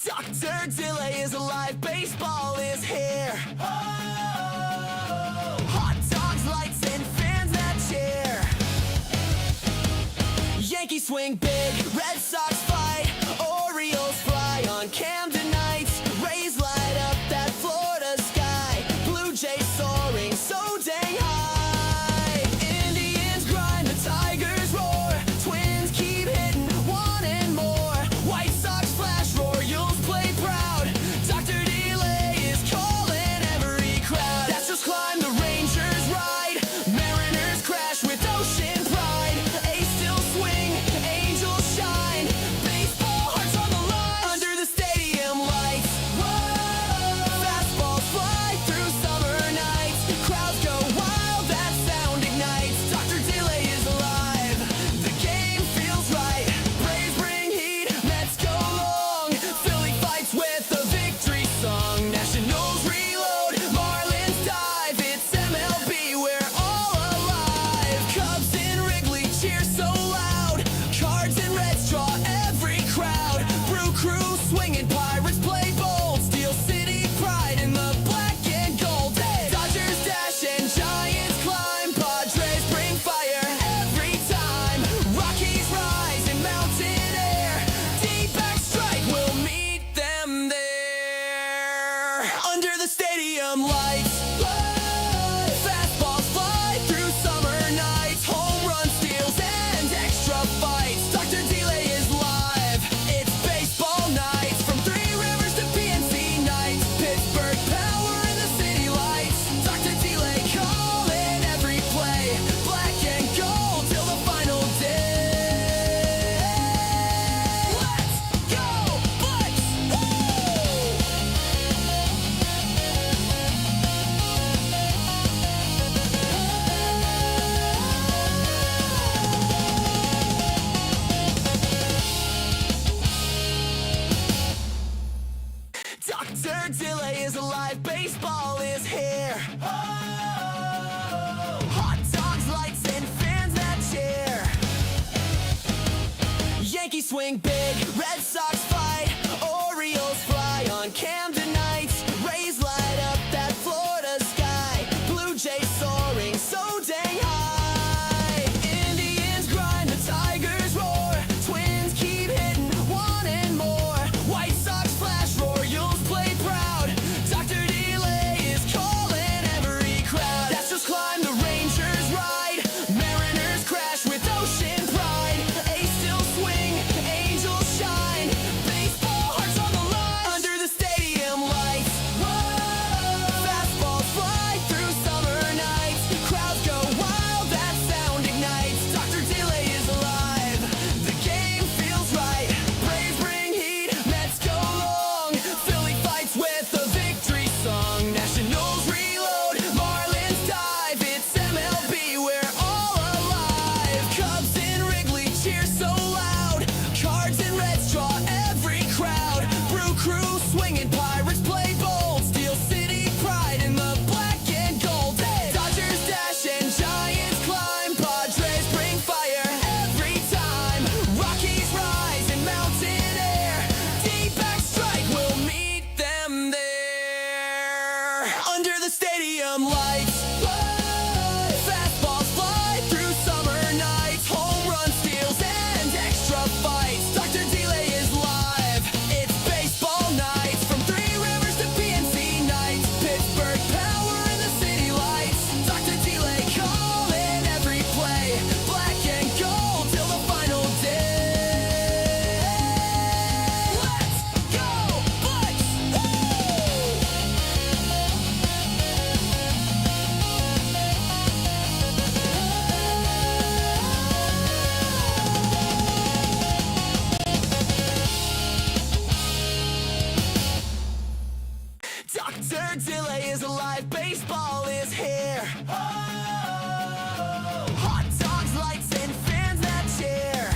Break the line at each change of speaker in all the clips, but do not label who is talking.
Dr. Delay is alive, baseball is here. Oh! Hot dogs, lights, and fans that cheer. Yankees swing big, Red Sox fight, Orioles fly on Camden nights. Rays light up that Florida sky, Blue Jays soaring so dang high. Indians grind, the Tigers roar, Twins keep hitting, wanting more. White Sox flash, Royals play proud, Dr. Delay is calling every crowd. Astros climb, the Rangers ride, Mariners crash with ocean pride. A's still swing, Angels shine, baseball hearts on the line. Under the stadium lights, whoa, fastballs fly through summer nights. Crowds go wild, that sound ignites. Dr. Delay is alive, the game feels right. Braves bring heat, Mets go long, Philly fights with a victory song. Nationals reload, Marlins dive, it's MLB, we're all alive. Cubs in Wrigley cheer so loud, Cards and Reds draw every crowd. Brew crew swinging, Pirates play bold, Steel City pride in the black and gold. Dodgers dash and Giants climb, Padres bring fire every time. Rockies rise in mountain air, D-back strike will meet them there. Under the stadium lights, fastballs fly through summer nights. Home run steals and extra fights. Dr. Delay is live, it's baseball nights. From Three Rivers to PNC nights, Pittsburgh power in the city lights. Dr. Delay calling every play, black and gold till the final day. Let's go, Bucks! Woo! Dr. Delay is alive, baseball is here. Oh! Hot dogs, lights, and fans that cheer. Yankees swing big, Red Sox fight, Orioles fly on Camden nights. Rays light up that Florida sky, Blue Jays soaring so dang high. Indians grind, the Tigers roar, Twins keep hitting, wanting more. White Sox flash, Royals play proud, Dr. Delay is calling every crowd. Astros climb, the Rangers ride, Mariners crash with ocean pride. A's still swing, Angels shine, baseball hearts on the line. Under the stadium lights, whoa, fastballs fly through summer nights. Crowds go wild, that sound ignites. Dr. Delay is alive, the game feels right. Braves bring heat, Mets go long, Philly fights with a victory song. Nationals reload, Marlins dive, it's MLB, we're all alive. Cubs in Wrigley cheer so loud, Cards and Reds draw every crowd. Brew crew swinging, Pirates play bold, Steel City pride in the black and gold. Dodgers dash and Giants climb, Padres bring fire every time. Rockies rise in mountain air, D-back strike will meet them there. Under the stadium lights, fastballs fly through summer nights. Home run steals and extra fights. Dr. Delay is live, it's baseball nights. From Three Rivers to PNC nights, Pittsburgh power in the city lights. Dr. Delay calling every play, black and gold till the final day. Let's go, Bucks! Woo! Dr. Delay is alive, baseball is here. Oh! Hot dogs, lights, and fans that cheer.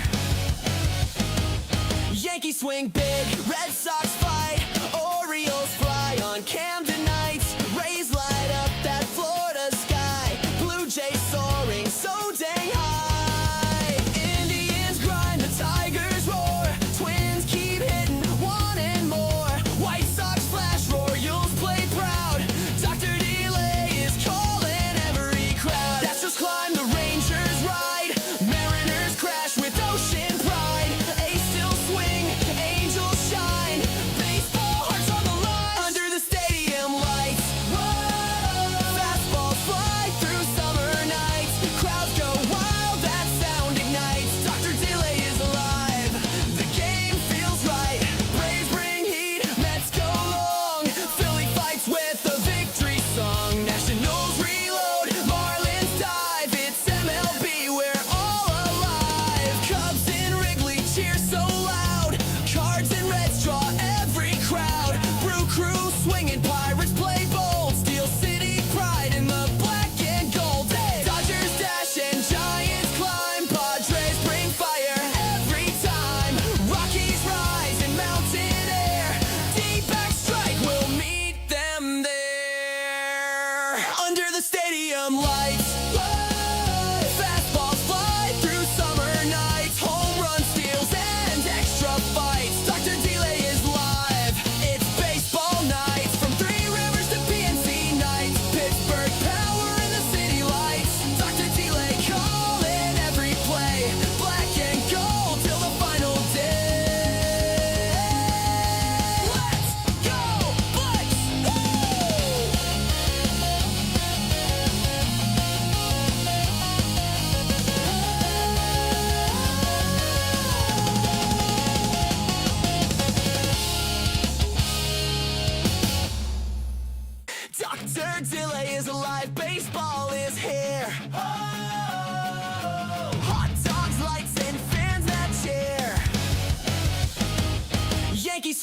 Yankees swing big, Red Sox fight, Orioles fly on Camden nights. Rays light up that Florida sky, Blue Jays soaring so dang high. Indians grind, the Tigers roar, Twins keep hitting, wanting more.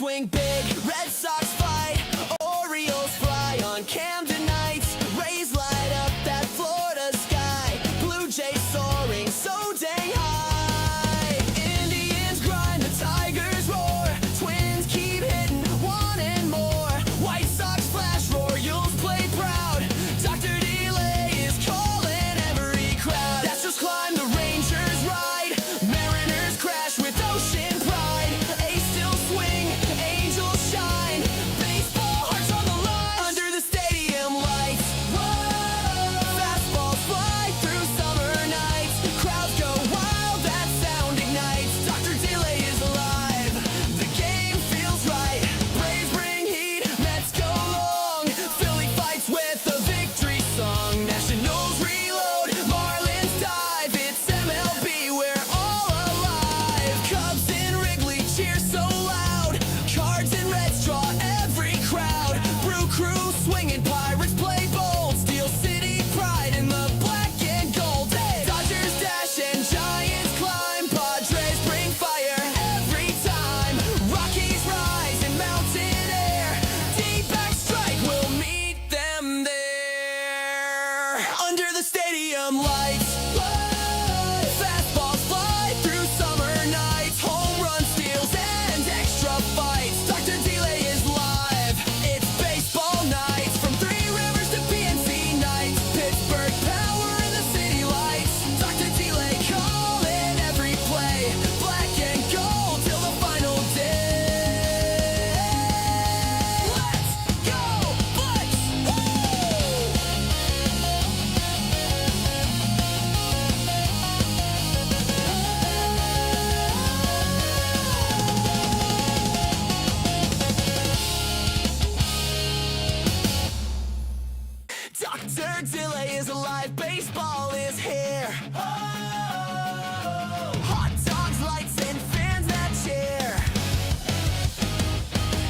swing big, Red Sox fight, Orioles fly on Camden nights, Rays light up that Florida sky, Blue Jays soaring so dang high, Indians grind, the Tigers roar, Twins keep hitting, wanting more, White Sox flash, Royals play proud, Dr. Delay is calling every crowd, Astros climb, the Rangers ride, Mariners crash with ocean pride, A's still swing, Angels shine, baseball hearts on the line, under the stadium lights, whoa, fastballs fly through summer nights, crowds go wild, that sound ignites, Dr. Delay is alive, the game feels right, Braves bring heat, Mets go long, Philly fights with a victory song, Nationals reload, Marlins dive, it's MLB, we're all alive, Cubs in Wrigley cheer so loud, Cards and Reds draw every crowd, Brew Crew swinging, Pirates play bold, Steel City pride in the black and gold, Dodgers dash and Giants climb, Padres bring fire every time, Rockies rise in mountain air, D-back strike, we'll meet them there, under the stadium lights, fastballs fly through summer nights, home run steals and extra fights, Dr. Delay is live, it's baseball nights, from Three Rivers to PNC nights, Pittsburgh power in the city lights, Dr. Delay calling every play, black and gold till the final day, let's go Bucks, Dr. Delay is alive, baseball is here. Oh, hot dogs, lights, and fans that cheer.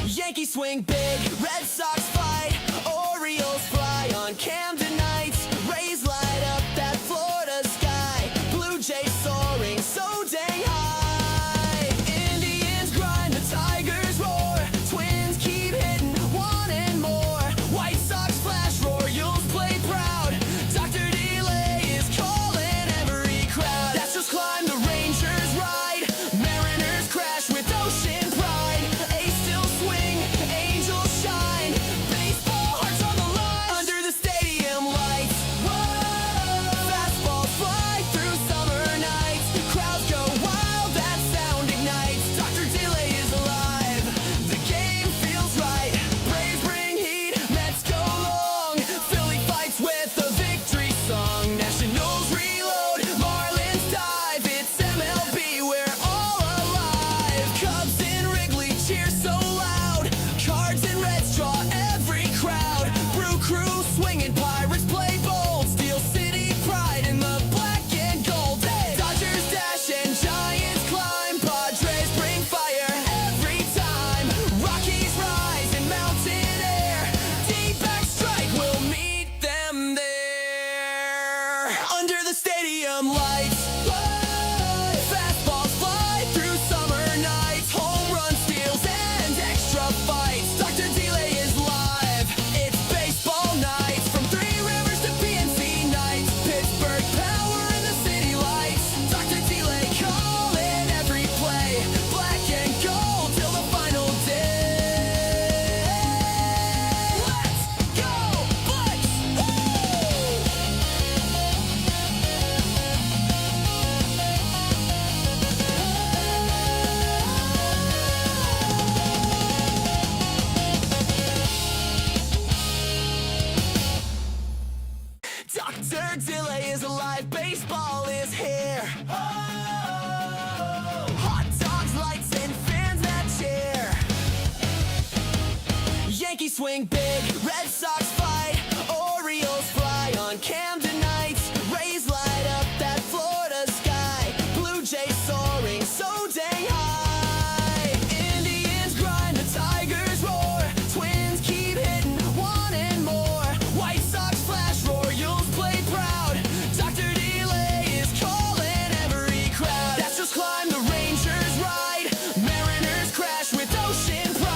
Yankees swing big, Red Sox fight, Orioles fly on Camden nights, Rays light up that Florida sky, Blue Jays soaring so dang high, Indians grind, the Tigers roar, Twins keep hitting, wanting more, White Sox flash, Royals play proud, Dr. Delay is calling every crowd, Astros climb, the Rangers ride, Mariners crash with ocean pride, A's still swing, Angels shine, baseball hearts on the line, under the stadium lights, whoa, fastballs fly through summer nights, crowds go wild, that sound ignites, Dr. Delay is alive, the game feels right, Braves bring heat, Mets go long, Philly fights with a victory song, Nationals reload, Marlins dive, it's MLB, we're all alive, Cubs in Wrigley cheer so loud, Cards and Reds draw every crowd, Brew Crew swinging, Pirates play bold, Steel City pride in the black and gold, Dodgers dash and Giants climb, Padres bring fire every time, Rockies rise in mountain air, D-back strike, we'll meet them there, under the stadium lights, fastballs fly through summer nights, home run steals and extra fights, Dr. Delay is live, it's baseball nights, from Three Rivers to PNC nights, Pittsburgh power in the city lights, Dr. Delay calling every play, black and gold till the final day, let's go Bucks, Dr. Delay is alive, baseball is here. Oh, hot dogs, lights, and fans that cheer. Yankees swing big, Red Sox fight, Orioles fly on Camden nights, Rays light up that Florida sky, Blue Jays soaring so dang high, Indians grind, the Tigers roar, Twins keep hitting, wanting more, White Sox flash, Royals play proud, Dr. Delay is calling every crowd, Astros climb, the Rangers ride, Mariners crash with ocean pride.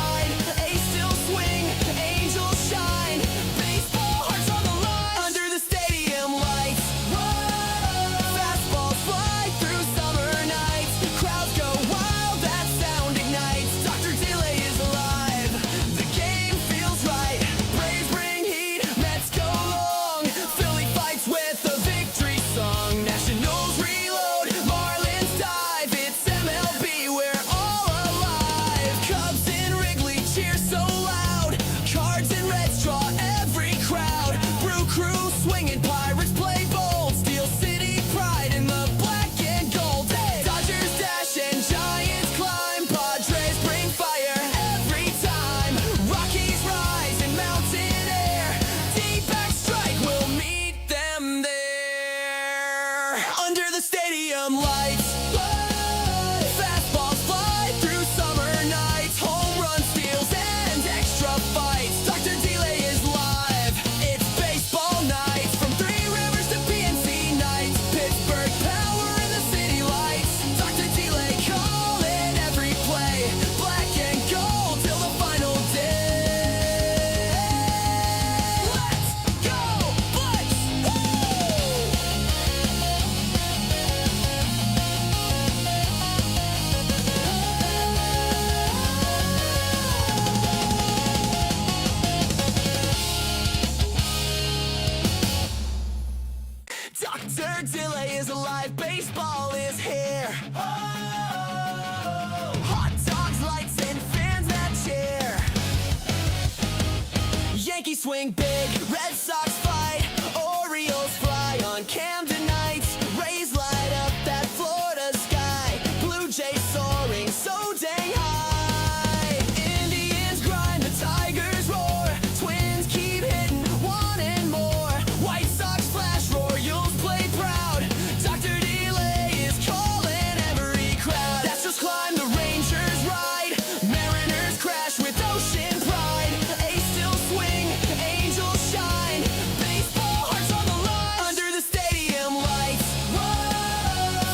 swing big, Red Sox fight, Orioles fly on Camden nights. Rays light up that Florida sky, Blue Jays soaring so dang high. Indians grind, the Tigers roar, Twins keep hitting, wanting more. White Sox flash, Royals play proud, Dr. Delay is calling every crowd. Astros climb, the Rangers ride, Mariners crash with ocean pride. A's still swing, Angels shine, baseball hearts on the line. Under the stadium lights, whoa,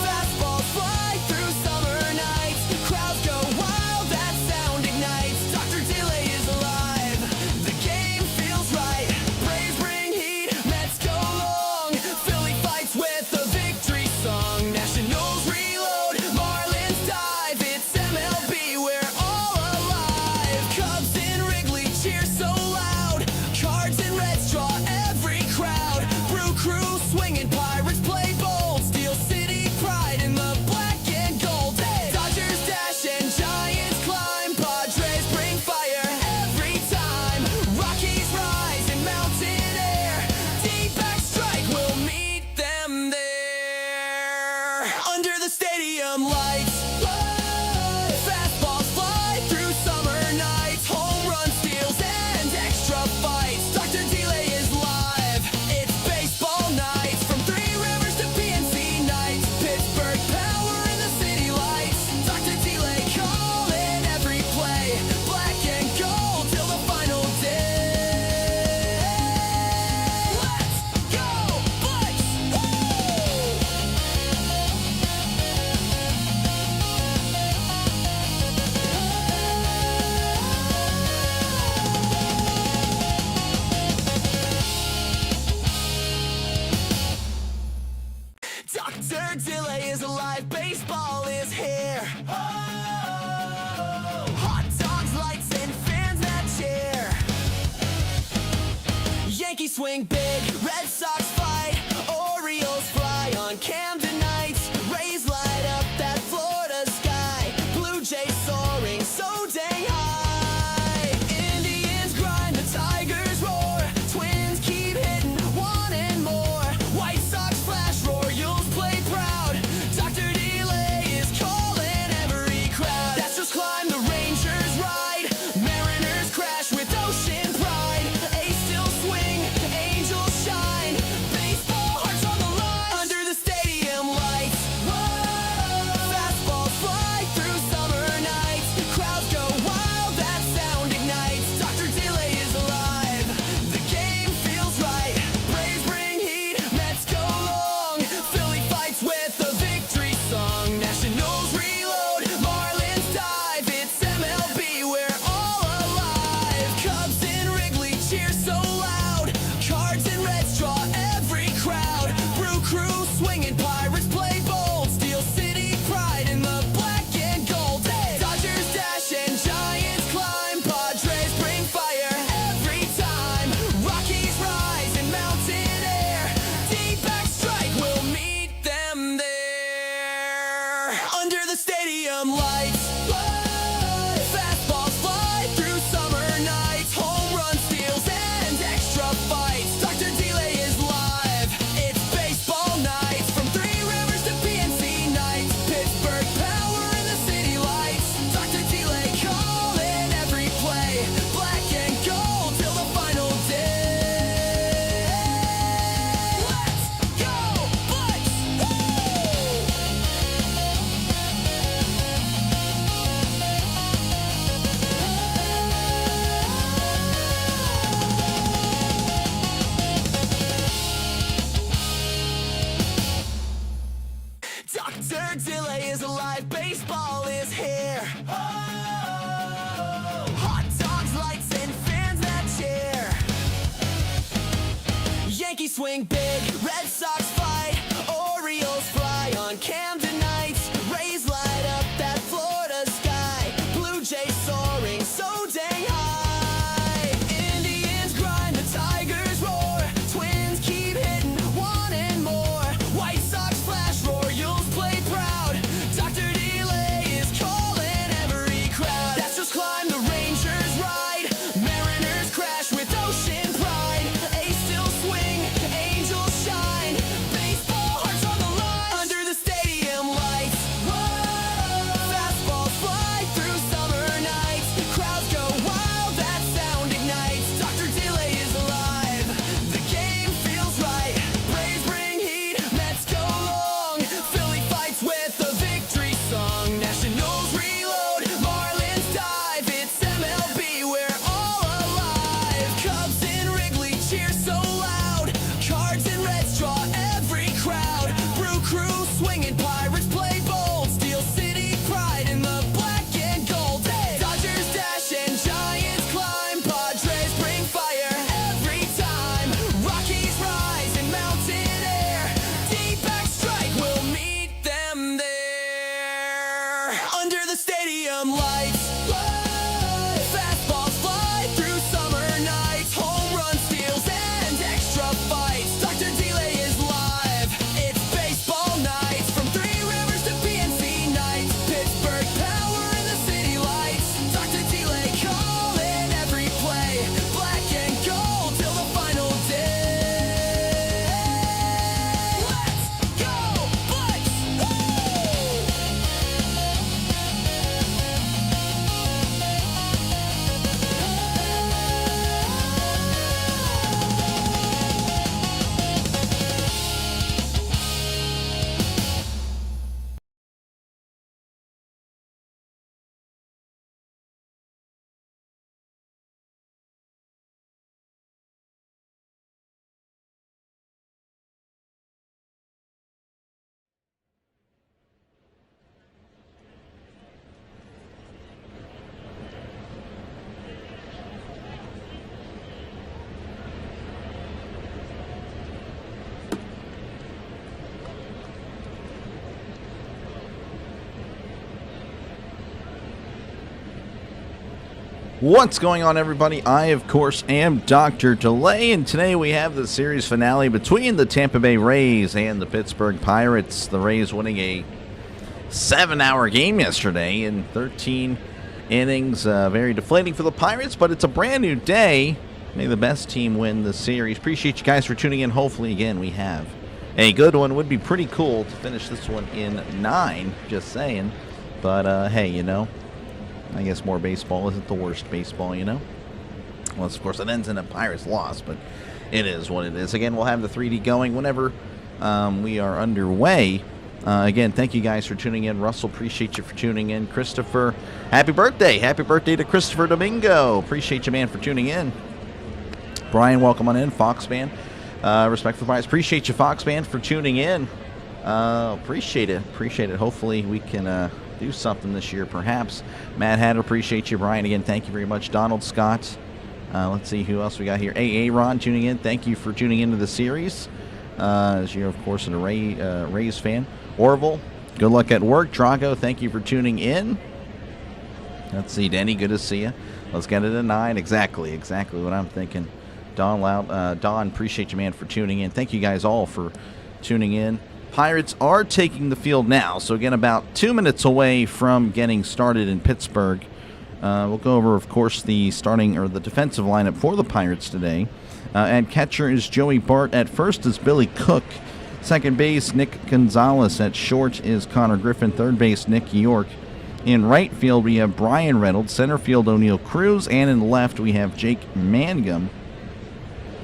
fastballs fly through summer nights. Crowds go wild, that sound ignites. Dr. Delay is alive, the game feels right. Braves bring heat, Mets go long, Philly fights with a victory song. Nationals reload, Marlins dive, it's MLB, we're all alive. Cubs in Wrigley cheer so loud, Cards and Reds draw every crowd. Brew crew swinging, Pirates play bold, Steel City pride in the black and gold. Dodgers dash and Giants climb, Padres bring fire every time. Rockies rise in mountain air, D-back strike, we'll meet them there. Under the stadium lights, fastballs fly through summer nights. Home run steals and extra fights. Dr. Delay is live, it's baseball nights. From Three Rivers to PNC nights, Pittsburgh power in the city lights. Dr. Delay calling every play, black and gold till the final day. Let's go, Bucks! Dr. Delay is alive, baseball is here. Hot dogs, lights, and fans that cheer. Yankees swing big, Red Sox fight, Orioles fly on Camden nights. Rays light up that Florida sky, Blue Jays soaring so dang high. Indians grind, the Tigers roar, Twins keep hitting, wanting more. White Sox flash, Royals play proud, Dr. Delay is calling every crowd. Astros climb, the Rangers ride, Mariners crash with ocean pride. A's still swing, Angels shine, baseball hearts on the line. Under the stadium lights, whoa, fastballs fly through summer nights. Crowds go wild, that sound ignites. Dr. Delay is alive, the game feels right. Braves bring heat, Mets go long, Philly fights with a victory song. Nationals reload, Marlins dive, it's MLB, we're all alive. Cubs in Wrigley cheer so loud, Cards and Reds draw every crowd. Brew crew swinging, Pirates play bold, Steel City pride in the black and gold. Dodgers dash and Giants climb, Padres bring fire every time. Rockies rise in mountain air, D-back strike, we'll meet them there. Under the stadium lights, fastballs fly through summer nights. Home run steals and extra fights. Dr. Delay is live, it's baseball nights. From Three Rivers to PNC nights, Pittsburgh power in the city lights. Dr. Delay calling every play, black and gold till the final day. Let's go, Bucks! Dr. Delay is alive, baseball is here. Hot dogs, lights, and fans that cheer. Yankees swing big, Red Sox fight, Orioles fly on Camden nights. Rays light up that Florida sky, Blue Jays soaring so dang high. Indians grind, the Tigers roar, Twins keep hitting, wanting more. White Sox flash, Royals play proud, Dr. Delay is calling every crowd. Astros climb, the Rangers ride, Mariners crash with ocean pride. under the stadium lights. Fastballs fly through summer nights. Home run steals and extra fights. Dr. Delay is live. It's baseball nights. From Three Rivers to PNC nights. Pittsburgh power in the city lights. Dr. Delay calling every play. Black and gold till the final day. Let's go, Bucks!
What's going on, everybody? I, of course, am Dr. Delay, and today we have the series finale between the Tampa Bay Rays and the Pittsburgh Pirates. The Rays winning a 7-hour game yesterday in 13 innings. Very deflating for the Pirates, but it's a brand new day. May the best team win the series. Appreciate you guys for tuning in. Hopefully, again, we have a good one. Would be pretty cool to finish this one in 9, just saying. But, hey, you know, I guess more baseball isn't the worst baseball, you know? Well, of course, it ends in a Pirates loss, but it is what it is. Again, we'll have the 3D going whenever we are underway. Again, thank you guys for tuning in. Russell, appreciate you for tuning in. Christopher, happy birthday. Happy birthday to Christopher Domingo. Appreciate you, man, for tuning in. Brian, welcome on in. Fox fan, respect for Pirates. Appreciate you, Fox fan, for tuning in. Appreciate it. Appreciate it. Hopefully we can do something this year, perhaps. Matt Hatter, appreciate you. Brian, again, thank you very much. Donald Scott. Let's see who else we got here. Ron tuning in. Thank you for tuning into the series. As you're, of course, a Rays fan. Orville, good luck at work. Drago, thank you for tuning in. Let's see, Denny, good to see you. Let's get it at 9. Exactly what I'm thinking. Don, appreciate you, man, for tuning in. Thank you guys all for tuning in. Pirates are taking the field now, so again, about 2 minutes away from getting started in Pittsburgh. We'll go over, of course, the starting or the defensive lineup for the Pirates today. At catcher is Joey Bart. At first is Billy Cook. Second base, Nick Gonzalez. At short is Connor Griffin. Third base, Nick York. In right field, we have Brian Reynolds. Center field, O'Neill Cruz. And in left, we have Jake Mangum.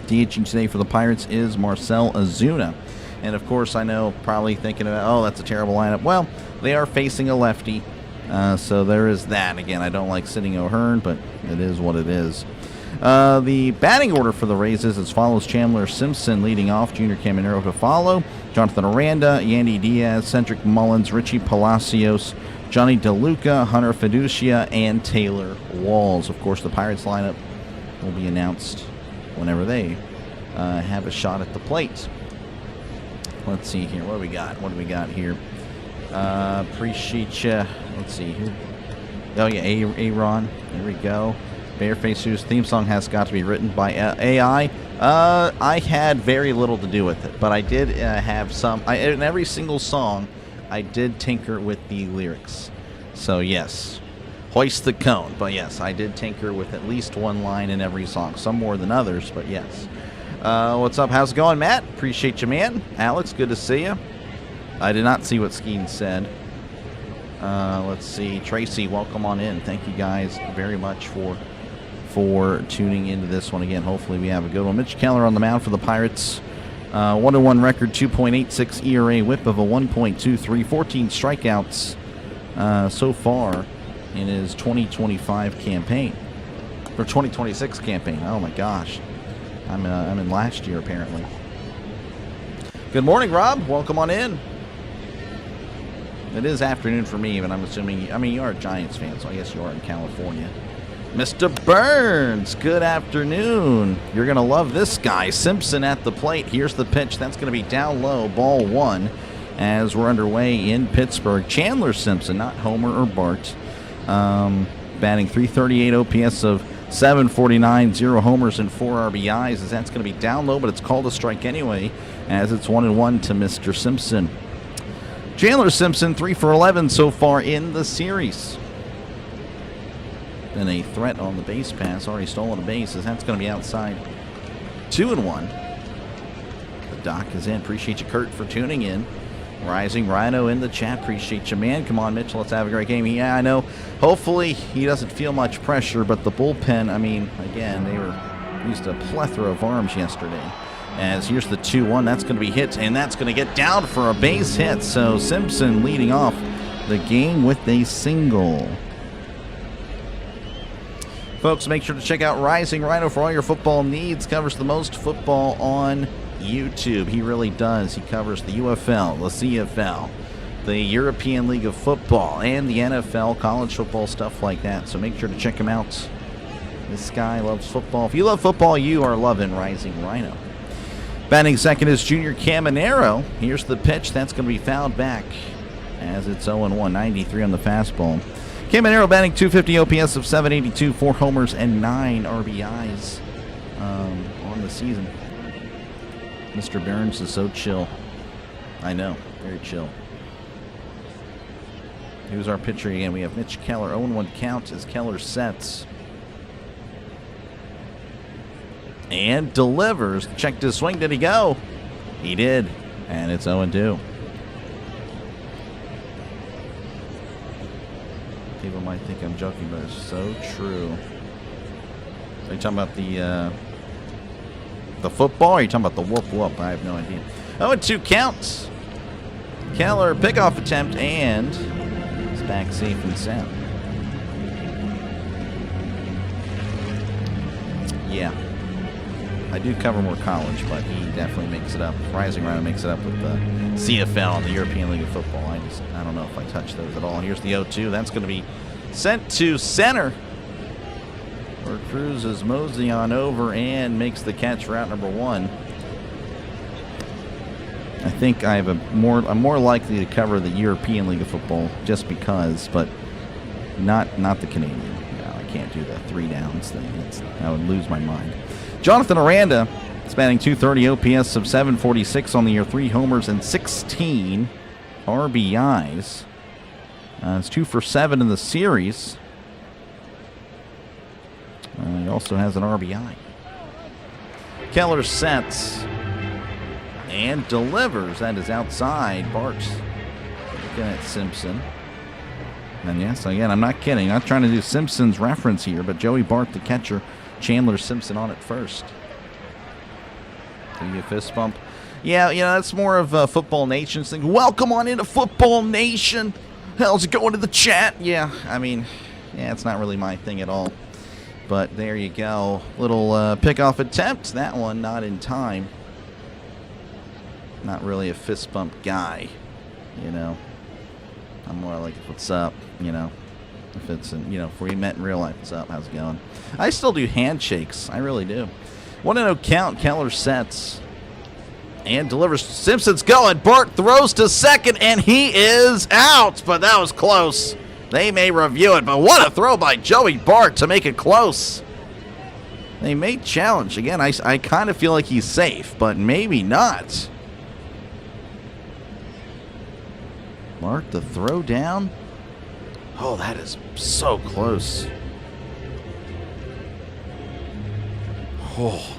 DHing today for the Pirates is Marcell Ozuna. And, of course, I know probably thinking about, oh, that's a terrible lineup. Well, they are facing a lefty, so there is that. Again, I don't like sitting O'Hearn, but it is what it is. The batting order for the Rays is as follows. Chandler Simpson leading off, Junior Caminero to follow, Jonathan Aranda, Yandy Diaz, Cedric Mullins, Richie Palacios, Johnny DeLuca, Hunter Fiducia, and Taylor Walls. Of course, the Pirates lineup will be announced whenever they have a shot at the plate. Let's see here. What do we got here? Appreciate you. Let's see here. Oh, yeah, Aaron. There we go. Bareface Whose theme song has got to be written by AI. I had very little to do with it, but I did have some. In every single song, I did tinker with the lyrics. So, yes. Hoist the cone. But, yes, I did tinker with at least one line in every song. Some more than others, but yes. What's up? How's it going, Matt? Appreciate you, man. Alex, good to see you. I did not see what Skeen said. Let's see. Tracy, welcome on in. Thank you guys very much for tuning into this one again. Hopefully we have a good one. Mitch Keller on the mound for the Pirates. 1-1 record, 2.86 ERA, whip of a 1.23, 14 strikeouts so far in his 2025 campaign. Or 2026 campaign. Oh, my gosh. I'm in last year, apparently. Good morning, Rob. Welcome on in. It is afternoon for me, but I'm assuming, I mean, you are a Giants fan, so I guess you are in California. Mr. Burns, good afternoon. You're going to love this guy. Simpson at the plate. Here's the pitch. That's going to be down low, ball 1. as we're underway in Pittsburgh. Chandler Simpson, not Homer or Bart, batting .338 OPS of 749, 0 homers and 4 RBIs, as that's going to be down low, but it's called a strike anyway, as it's 1-1 to Mr. Simpson. Chandler Simpson, 3 for 11 so far in the series. Been a threat on the base pass, already stolen a base, as that's going to be outside. 2-1. The doc is in. Appreciate you, Kurt, for tuning in. Rising Rhino in the chat. Appreciate you, man. Come on, Mitchell. Let's have a great game. Yeah, I know. Hopefully he doesn't feel much pressure, but the bullpen, I mean, again, they used a plethora of arms yesterday. As here's the 2-1. That's going to be hit, and that's going to get down for a base hit. So Simpson leading off the game with a single. Folks, make sure to check out Rising Rhino for all your football needs. Covers the most football on YouTube. He really does. He covers the UFL, the CFL, the European League of Football, and the NFL, college football, stuff like that. So make sure to check him out. This guy loves football. If you love football, you are loving Rising Rhino. Batting second is Junior Caminero. Here's the pitch. That's going to be fouled back as it's 0-1, 93 on the fastball. Caminero batting .250 OPS of 782, 4 homers and 9 RBIs on the season. Mr. Burns is so chill. I know, very chill. Who's our pitcher again? We have Mitch Keller. 0-1 count as Keller sets. And delivers. Checked his swing. Did he go? He did. And it's 0-2. People might think I'm joking, but it's so true. Are you talking about the football, or are you talking about the whoop-whoop? I have no idea. 0-2 counts. Keller pickoff attempt, and it's back safe and sound. Yeah. I do cover more college, but he definitely makes it up. Rising Rhino makes it up with the CFL and the European League of Football. I don't know if I touch those at all. Here's the 0-2. That's going to be sent to center, where Cruz is mosey on over and makes the catch, route number 1. I think I'm more likely to cover the European League of Football just because, but not the Canadian. No, I can't do the 3 downs thing. I would lose my mind. Jonathan Aranda is batting .230 OPS of 746 on the year, 3 homers and 16 RBIs. It's 2 for 7 in the series. He also has an RBI. Keller sets and delivers. That is outside. Bart looking at Simpson. And yes, again, I'm not kidding. I'm not trying to do Simpson's reference here, but Joey Bart, the catcher, Chandler Simpson on it first. Do you fist bump? Yeah, that's more of a Football Nation's thing. Welcome on into Football Nation. How's it going to the chat? Yeah, I mean, it's not really my thing at all. But there you go. Little pickoff attempt. That one not in time. Not really a fist bump guy, I'm more like, what's up, If it's, if we met in real life, what's up, how's it going? I still do handshakes. I really do. 1-0 count. Keller sets and delivers. Simpson's going. Bart throws to second, and he is out. But that was close. They may review it, but what a throw by Joey Bart to make it close. They may challenge. Again, I kind of feel like he's safe, but maybe not. Bart, the throw down. Oh, that is so close. Oh.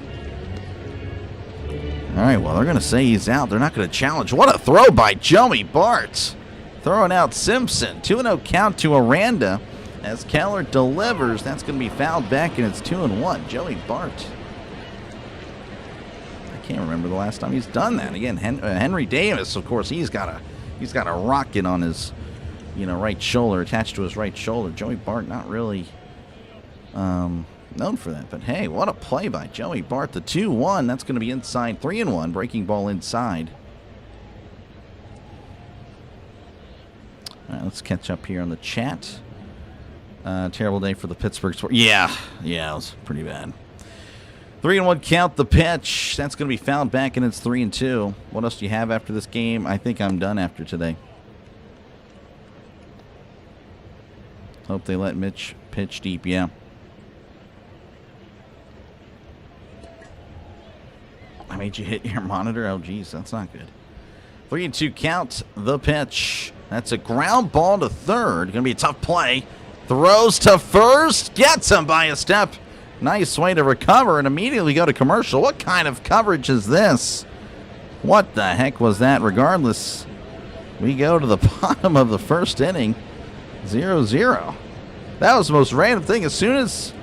All right, well, they're going to say he's out. They're not going to challenge. What a throw by Joey Bart. Throwing out Simpson. 2-0 count to Aranda as Keller delivers. That's going to be fouled back, and it's 2-1. Joey Bart. I can't remember the last time he's done that. Again, Henry Davis, of course, he's got a rocket on his right shoulder, attached to his right shoulder. Joey Bart not really known for that. But hey, what a play by Joey Bart. The 2-1, that's going to be inside. 3-1, breaking ball inside. All right, let's catch up here on the chat. Terrible day for the Pittsburgh Sports. Yeah, it was pretty bad. 3-1 count, the pitch. That's going to be fouled back, and it's 3-2. What else do you have after this game? I think I'm done after today. Hope they let Mitch pitch deep, yeah. I made you hit your monitor? Oh, geez, that's not good. 3-2 count, the pitch. That's a ground ball to third. Going to be a tough play. Throws to first. Gets him by a step. Nice way to recover and immediately go to commercial. What kind of coverage is this? What the heck was that? Regardless, we go to the bottom of the first inning. 0-0. That was the most random thing. As soon as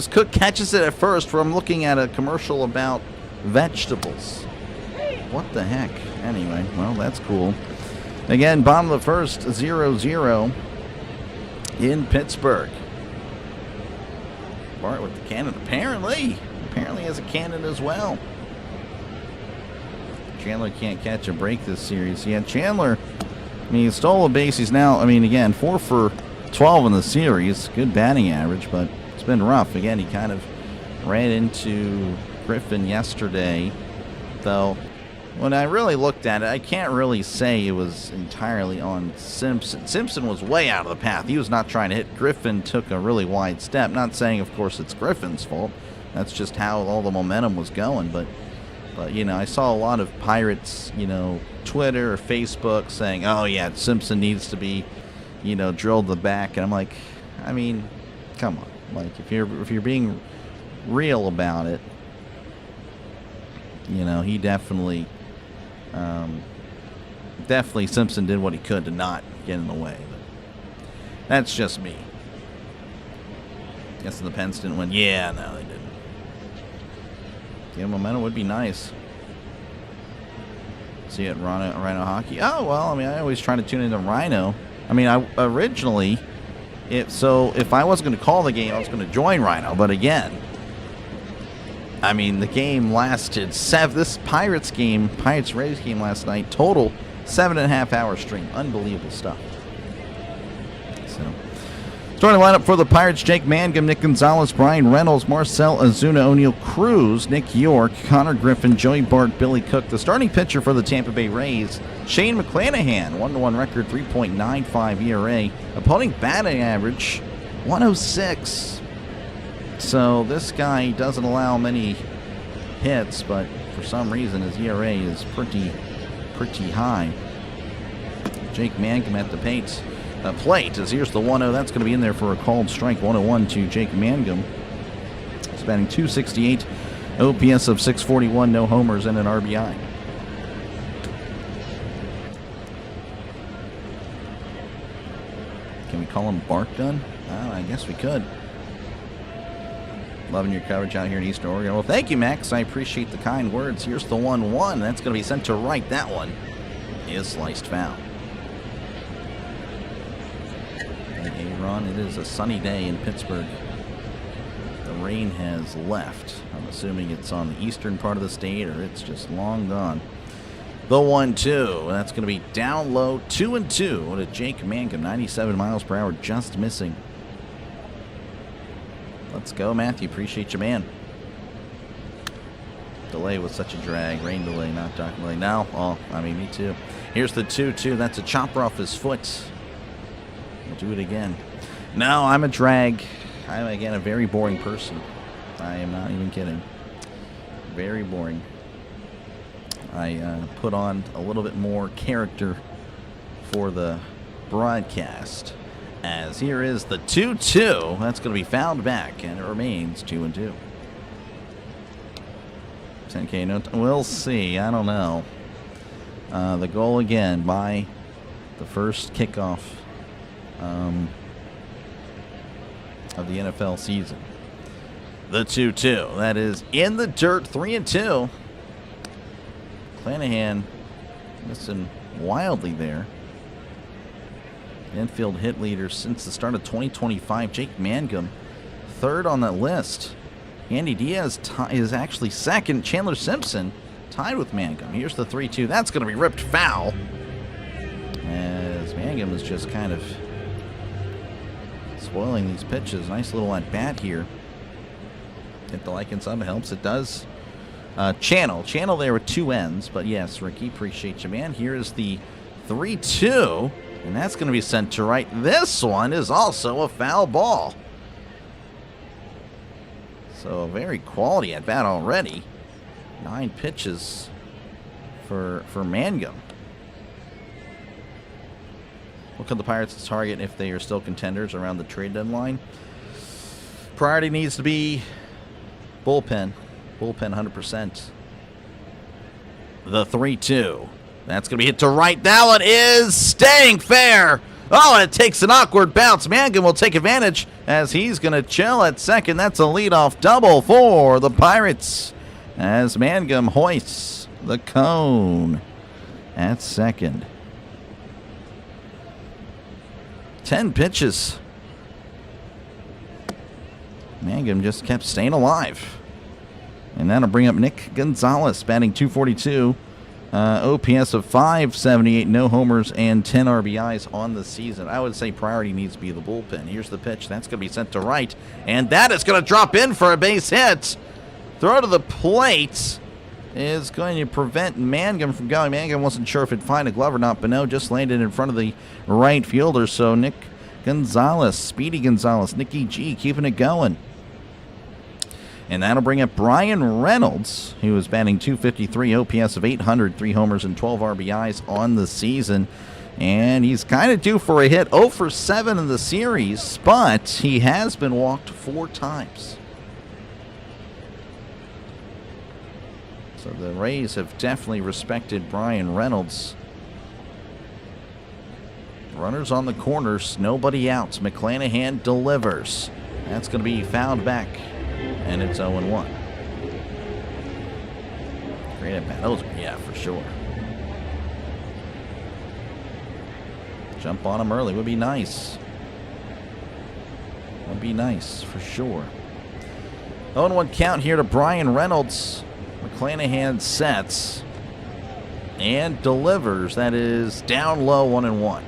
Cook catches it at first, from looking at a commercial about vegetables. What the heck? Anyway, well, that's cool. Again, bottom of the first, 0-0 in Pittsburgh. Bart with the cannon. Apparently has a cannon as well. Chandler can't catch a break this series. Yeah, Chandler, I mean, he stole a base. He's now, I mean, again, 4 for 12 in the series. Good batting average, but it's been rough. Again, he kind of ran into Griffin yesterday, though. When I really looked at it, I can't really say it was entirely on Simpson. Simpson was way out of the path. He was not trying to hit. Griffin took a really wide step. Not saying, of course, it's Griffin's fault. That's just how all the momentum was going. But you know, I saw a lot of Pirates, you know, Twitter or Facebook saying, oh, yeah, Simpson needs to be, you know, drilled to the back. And I'm like, I mean, come on. Like, if you're being real about it, you know, he definitely Simpson did what he could to not get in the way. But that's just me. Guessing the Pens didn't win. Yeah, no, they didn't. Yeah, momentum would be nice. See it, Rhino Hockey. Oh, well, I mean, I always try to tune into Rhino. I mean, I originally, if I wasn't going to call the game, I was going to join Rhino. But again, I mean, the game lasted this Pirates-Rays game last night, total 7.5 hour stream. Unbelievable stuff. So, starting lineup for the Pirates: Jake Mangum, Nick Gonzalez, Brian Reynolds, Marcell Ozuna, O'Neill Cruz, Nick York, Connor Griffin, Joey Bart, Billy Cook. The starting pitcher for the Tampa Bay Rays, Shane McClanahan, 1-1 record, 3.95 ERA. Opponent batting average, 106. So this guy doesn't allow many hits, but for some reason his ERA is pretty high. Jake Mangum at the plate as here's the 1-0. That's going to be in there for a called strike. 1-0-1 to Jake Mangum. He's batting .268, OPS of .641, no homers and an RBI. Can we call him Bart Gun? Oh, I guess we could. Loving your coverage out here in Eastern Oregon. Well, thank you, Max. I appreciate the kind words. Here's the 1-1. That's going to be sent to right. That one is sliced foul. And Aaron, it is a sunny day in Pittsburgh. The rain has left. I'm assuming it's on the eastern part of the state, or it's just long gone. The 1-2. That's going to be down low. 2-2 to Jake Mangum. 97 miles per hour, just missing. Let's go, Matthew. Appreciate you, man. Delay was such a drag. Rain delay, not dark delay. Now, oh, I mean, me too. Here's the 2-2. That's a chopper off his foot. We'll do it again. No, I'm a drag. I'm, again, a very boring person. I am not even kidding. Very boring. I put on a little bit more character for the broadcast. As here is the 2-2. That's going to be fouled back, and it remains 2-2. 10K, no, we'll see. I don't know. The goal again by the first kickoff of the NFL season. The 2-2. That is in the dirt. 3-2. Clanahan missing wildly there. Infield hit leader since the start of 2025. Jake Mangum, third on that list. Andy Diaz is actually second. Chandler Simpson tied with Mangum. Here's the 3-2. That's going to be ripped foul, as Mangum is just kind of spoiling these pitches. Nice little at bat here Hit the like and sub. It helps. It does. Channel there with 2 N's. But yes, Ricky, appreciate you, man. Here is the 3-2. And that's going to be sent to right. This one is also a foul ball. So a very quality at bat already. 9 pitches for Mangum. What could the Pirates target if they are still contenders around the trade deadline? Priority needs to be bullpen. Bullpen 100%. The 3-2. That's going to be hit to right. That one is staying fair. Oh, and it takes an awkward bounce. Mangum will take advantage as he's going to chill at second. That's a leadoff double for the Pirates as Mangum hoists the cone at second. 10 pitches. Mangum just kept staying alive. And that'll bring up Nick Gonzalez, batting .242. OPS of .578, no homers, and 10 RBIs on the season. I would say priority needs to be the bullpen. Here's the pitch. That's going to be sent to right. And that is going to drop in for a base hit. Throw to the plate is going to prevent Mangum from going. Mangum wasn't sure if he'd find a glove or not, but no, just landed in front of the right fielder. So Nick Gonzalez, Speedy Gonzalez, Nicky G, keeping it going. And that'll bring up Brian Reynolds, who is batting .253, OPS of .800, 3 homers and 12 RBIs on the season. And he's kind of due for a hit. 0 for 7 in the series, but he has been walked 4 times. So the Rays have definitely respected Brian Reynolds. Runners on the corners, nobody out. McClanahan delivers. That's going to be fouled back. And it's 0-1. Great at bat. Yeah, for sure. Jump on him early would be nice. Would be nice, for sure. 0-1 count here to Brian Reynolds. McClanahan sets and delivers. That is down low, 1-1.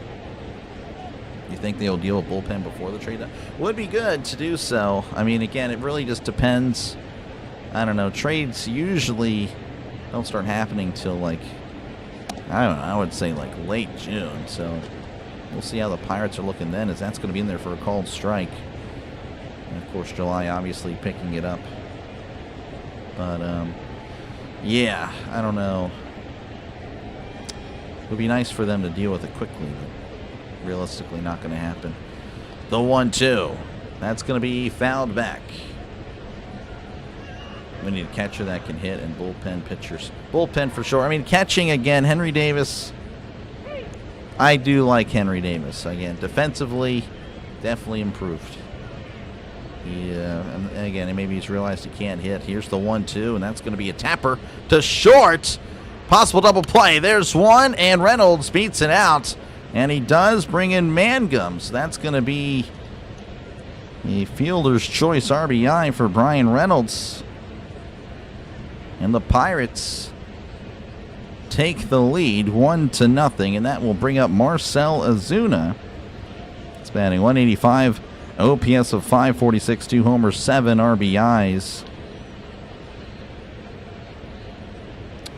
You think they'll deal with bullpen before the trade? Would be good to do so. I mean, again, it really just depends. I don't know. Trades usually don't start happening till like, I don't know, I would say like late June. So we'll see how the Pirates are looking then, as that's going to be in there for a called strike. And of course, July obviously picking it up. But yeah, I don't know. It would be nice for them to deal with it quickly, but realistically not going to happen. The 1-2. That's going to be fouled back. We need a catcher that can hit, and bullpen pitchers. Bullpen for sure. I mean, catching again, Henry Davis. I do like Henry Davis. Again, defensively, definitely improved. And again, maybe he's realized he can't hit. Here's the 1-2, and that's going to be a tapper to short. Possible double play. There's one, and Reynolds beats it out. And he does bring in Mangum. So that's going to be a fielder's choice RBI for Brian Reynolds. And the Pirates take the lead 1-0. And that will bring up Marcell Ozuna. It's batting .185, OPS of .546, 2 homers, 7 RBIs.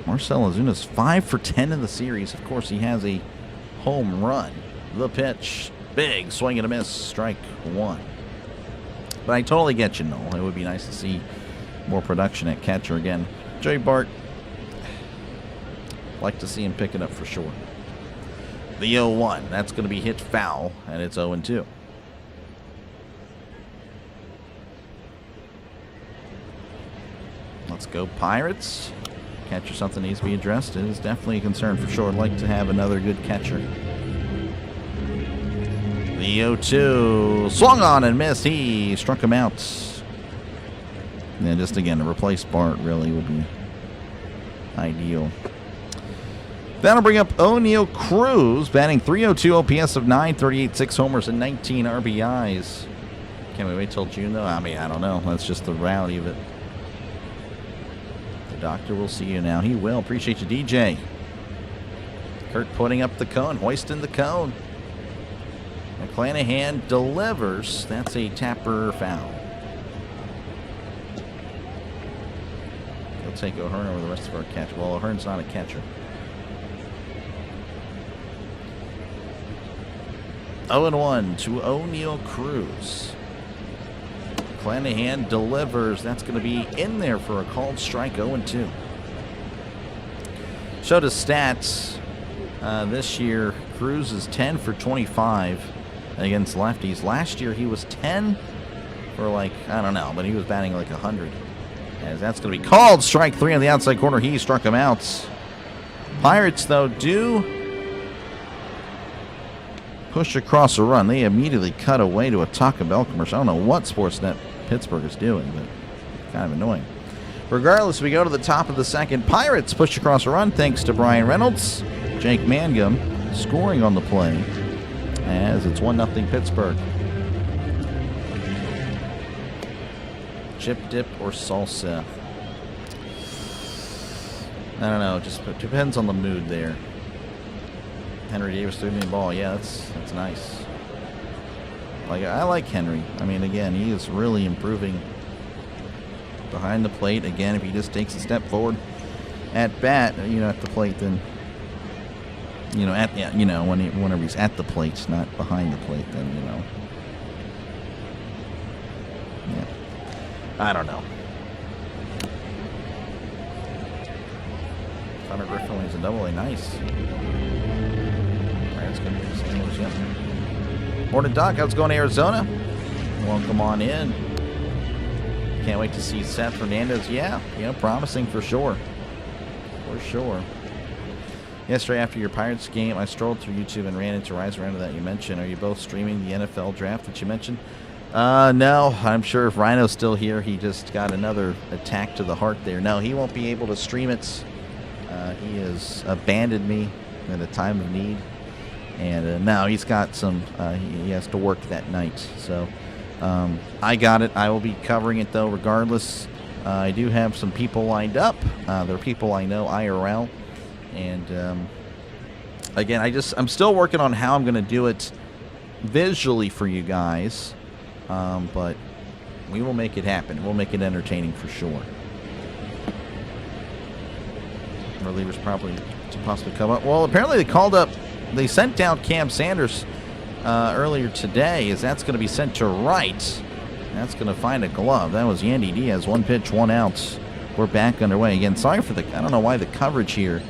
Marcell Ozuna's 5 for 10 in the series. Of course, he has a home run. The pitch, big swing and a miss, strike 1. But I totally get you, Noel. It would be nice to see more production at catcher again. Joey Bart, like to see him pick it up for sure. The 0-1, that's going to be hit foul, and it's 0-2. Let's go Pirates. Catcher, something needs to be addressed. It is definitely a concern for sure. I'd like to have another good catcher. The 0-2 swung on and missed. He struck him out. And just again, to replace Bart really would be ideal. That'll bring up O'Neal Cruz, batting .302, OPS of .938, 6 homers and 19 RBIs. Can we wait till June though? I mean, I don't know. That's just the reality of it. Doctor will see you now. He will. Appreciate you, DJ. Kurt putting up the cone, hoisting the cone. McClanahan delivers. That's a tapper foul. We'll take O'Hearn over the rest of our catch. Well, O'Hearn's not a catcher. 0-1 to O'Neal Cruz. Clanahan delivers. That's going to be in there for a called strike. 0-2. Showed his stats this year. Cruz is 10 for 25 against lefties. Last year he was 10 for like, I don't know, but he was batting like 100. As that's going to be called strike 3 on the outside corner. He struck him out. Pirates, though, do push across a run. They immediately cut away to a Taco Bell commercial. I don't know what Sportsnet Pittsburgh is doing, but kind of annoying. Regardless, we go to the top of the second. Pirates push across a run thanks to Brian Reynolds. Jake Mangum scoring on the play as it's 1-0 Pittsburgh. Chip dip or salsa? I don't know. Just depends on the mood there. Henry Davis threw me the ball. Yeah, that's nice. Like, I like Henry. I mean, again, he is really improving behind the plate. Again, if he just takes a step forward at bat, at the plate, then whenever he's at the plate, not behind the plate, then yeah. I don't know. Connor Griffin is a double-A. Nice. That's going to be the same as him. Morning, Doc. How's it going, Arizona? Welcome on in. Can't wait to see Seth Hernandez. Yeah, promising for sure. For sure. Yesterday after your Pirates game, I strolled through YouTube and ran into Rise Around that you mentioned. Are you both streaming the NFL draft that you mentioned? No. I'm sure if Rhino's still here, he just got another attack to the heart there. No, he won't be able to stream it. He has abandoned me at a time of need. And now he's got some, he has to work that night. So I got it. I will be covering it, though, regardless. I do have some people lined up. They're people I know IRL. And again, I'm still working on how I'm going to do it visually for you guys. But we will make it happen. We'll make it entertaining for sure. Relievers probably to possibly come up. Well, apparently they sent down Cam Sanders earlier today, as that's going to be sent to right. That's going to find a glove. That was Yandy Diaz. 1 pitch, 1 out. We're back underway. Again, sorry for I don't know why the coverage here,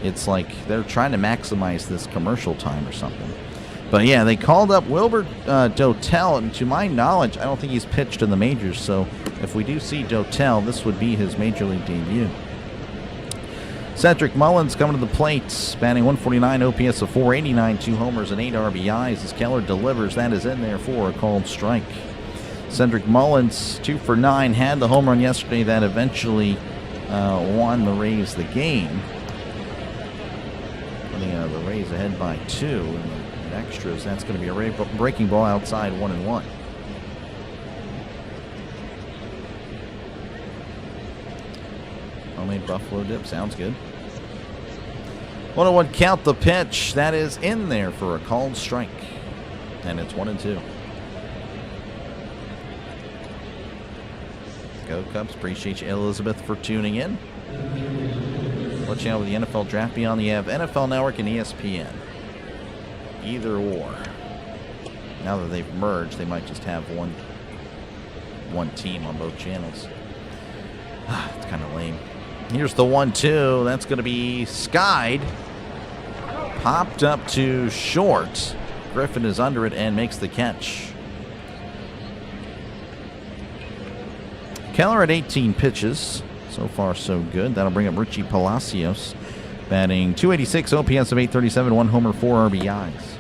it's like they're trying to maximize this commercial time or something. But yeah, they called up Wilbur Dotel, and to my knowledge, I don't think he's pitched in the majors. So if we do see Dotel, this would be his major league debut. Cedric Mullins coming to the plate, batting 149, OPS of 489, 2 homers and 8 RBIs. As Keller delivers, that is in there for a called strike. Cedric Mullins, 2 for 9, had the home run yesterday that eventually won the Rays the game. The Rays ahead by 2 in extras. That's going to be a breaking ball outside, 1-1. Homemade buffalo dip, sounds good. 1-1 count the pitch. That is in there for a called strike. And it's 1-2. Go Cubs. Appreciate you, Elizabeth, for tuning in. Let you know with the NFL Draft Beyond. You have NFL Network and ESPN. Either or. Now that they've merged, they might just have one team on both channels. It's kind of lame. Here's the 1-2. That's going to be skied. Popped up to short. Griffin is under it and makes the catch. Keller at 18 pitches. So far, so good. That'll bring up Richie Palacios. Batting .286, OPS of .837, 1 homer, 4 RBIs.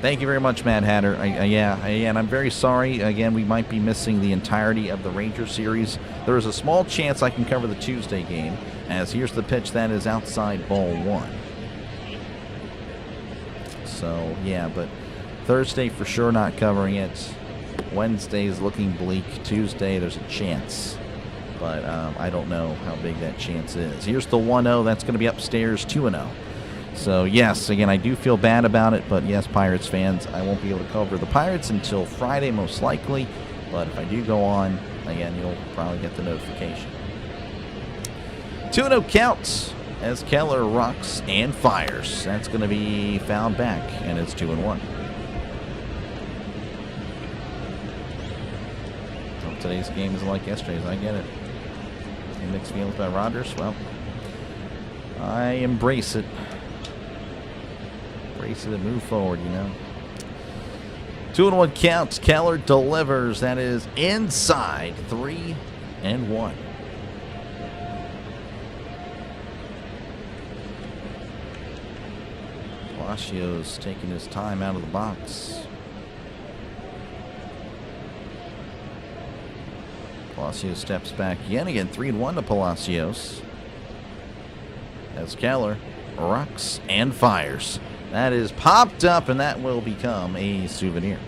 Thank you very much, Mad Hatter. And I'm very sorry. Again, we might be missing the entirety of the Ranger series. There is a small chance I can cover the Tuesday game, as here's the pitch that is outside ball 1. So, yeah, but Thursday for sure not covering it. Wednesday is looking bleak. Tuesday, there's a chance. But I don't know how big that chance is. Here's the 1-0. That's going to be upstairs, 2-0. So, yes, again, I do feel bad about it, but yes, Pirates fans, I won't be able to cover the Pirates until Friday, most likely. But if I do go on, again, you'll probably get the notification. 2-0 count as Keller rocks and fires. That's going to be fouled back, and it's 2-1. Hope today's game is like yesterday's. I get it. Any mixed feelings about Rodgers? Well, I embrace it. Embrace it and move forward, you know. 2-1 counts. Keller delivers. That is inside. 3-1. Palacios taking his time out of the box. Palacios steps back again. 3-1 to Palacios. As Keller rocks and fires. That is popped up, and that will become a souvenir.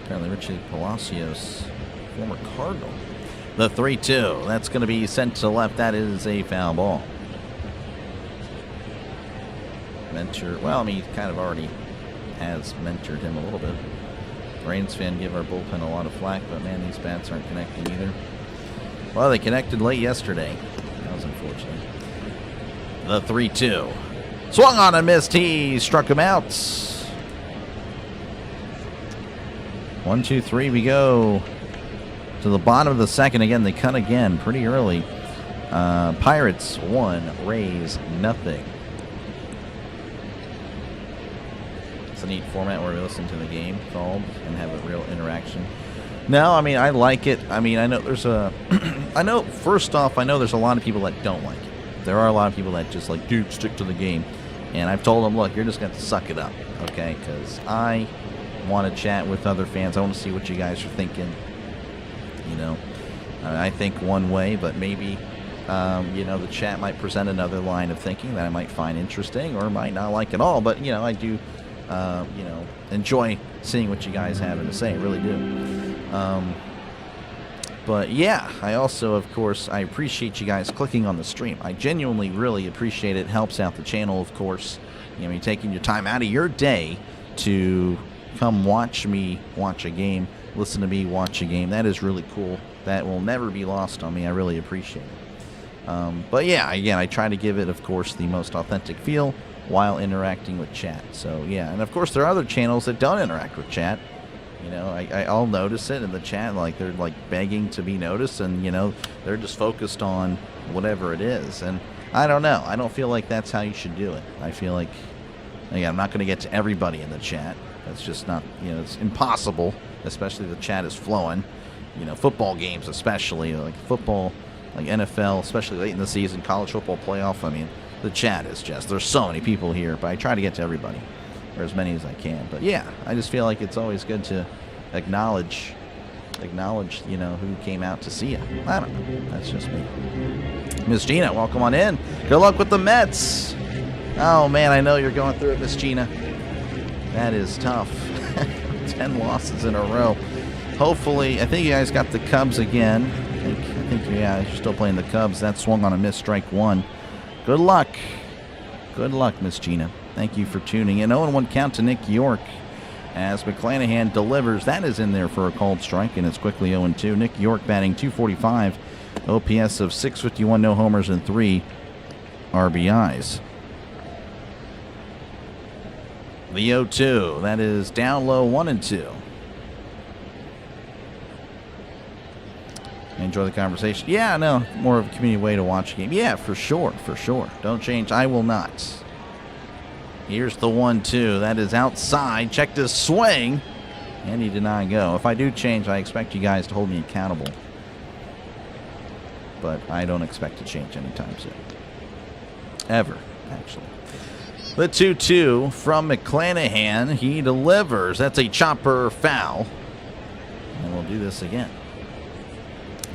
Apparently Richie Palacios, former Cardinal. The 3-2. That's going to be sent to left. That is a foul ball. Mentor, well, I mean, he kind of already has mentored him a little bit. Brains fan give our bullpen a lot of flack, but man, these bats aren't connecting either. Well, they connected late yesterday. That was unfortunate. The 3-2. Swung on and missed. He struck him out. 1-2-3. We go to the bottom of the second. Again, they cut again pretty early. Pirates 1, Rays nothing. It's a neat format where we listen to the game called and have a real interaction. No, I mean, I like it. I mean, I know there's a first off, I know there's a lot of people that don't like it. There are a lot of people that just like, dude, stick to the game. And I've told them, look, you're just going to suck it up, okay? Because I want to chat with other fans. I want to see what you guys are thinking. You know, I think one way, but maybe, you know, the chat might present another line of thinking that I might find interesting or might not like at all. But, you know, I do, you know, enjoy seeing what you guys have to say. I really do. But, yeah, I also, of course, I appreciate you guys clicking on the stream. I genuinely really appreciate it. It helps out the channel, of course. You know, you're taking your time out of your day to come watch me watch a game. Listen to me watch a game. That is really cool. That will never be lost on me. I really appreciate it. But yeah, again, I try to give it, of course, the most authentic feel while interacting with chat. So yeah, and of course there are other channels that don't interact with chat. You know, I'll notice it in the chat, like they're like begging to be noticed, and you know, they're just focused on whatever it is. And I don't know. I don't feel like that's how you should do it. I feel like, again, I'm not going to get to everybody in the chat. That's just not, you know, it's impossible. Especially the chat is flowing, you know, football games especially, like football, like NFL, especially late in the season, college football playoff. I mean, the chat is just, there's so many people here, but I try to get to everybody, or as many as I can. But yeah, I just feel like it's always good to acknowledge, you know, who came out to see you. I don't know, that's just me. Miss Gina, welcome on in. Good luck with the Mets. Oh man, I know you're going through it, Miss Gina. That is tough. 10 losses in a row. Hopefully, I think you guys got the Cubs again. I think yeah, you're still playing the Cubs. That swung on a miss, strike one. Good luck. Good luck, Miss Gina. Thank you for tuning in. 0-1 count to Nick York as McClanahan delivers. That is in there for a called strike, and it's quickly 0-2. Nick York batting .245, OPS of .651, no homers and 3 RBIs. The 0-2, that is down low, 1-2. Enjoy the conversation. Yeah, no, more of a community way to watch a game. Yeah, for sure, for sure. Don't change. I will not. Here's the 1-2. That is outside. Checked his swing, and he did not go. If I do change, I expect you guys to hold me accountable. But I don't expect to change anytime soon. Ever, actually. The 2-2 from McClanahan. He delivers. That's a chopper foul. And we'll do this again.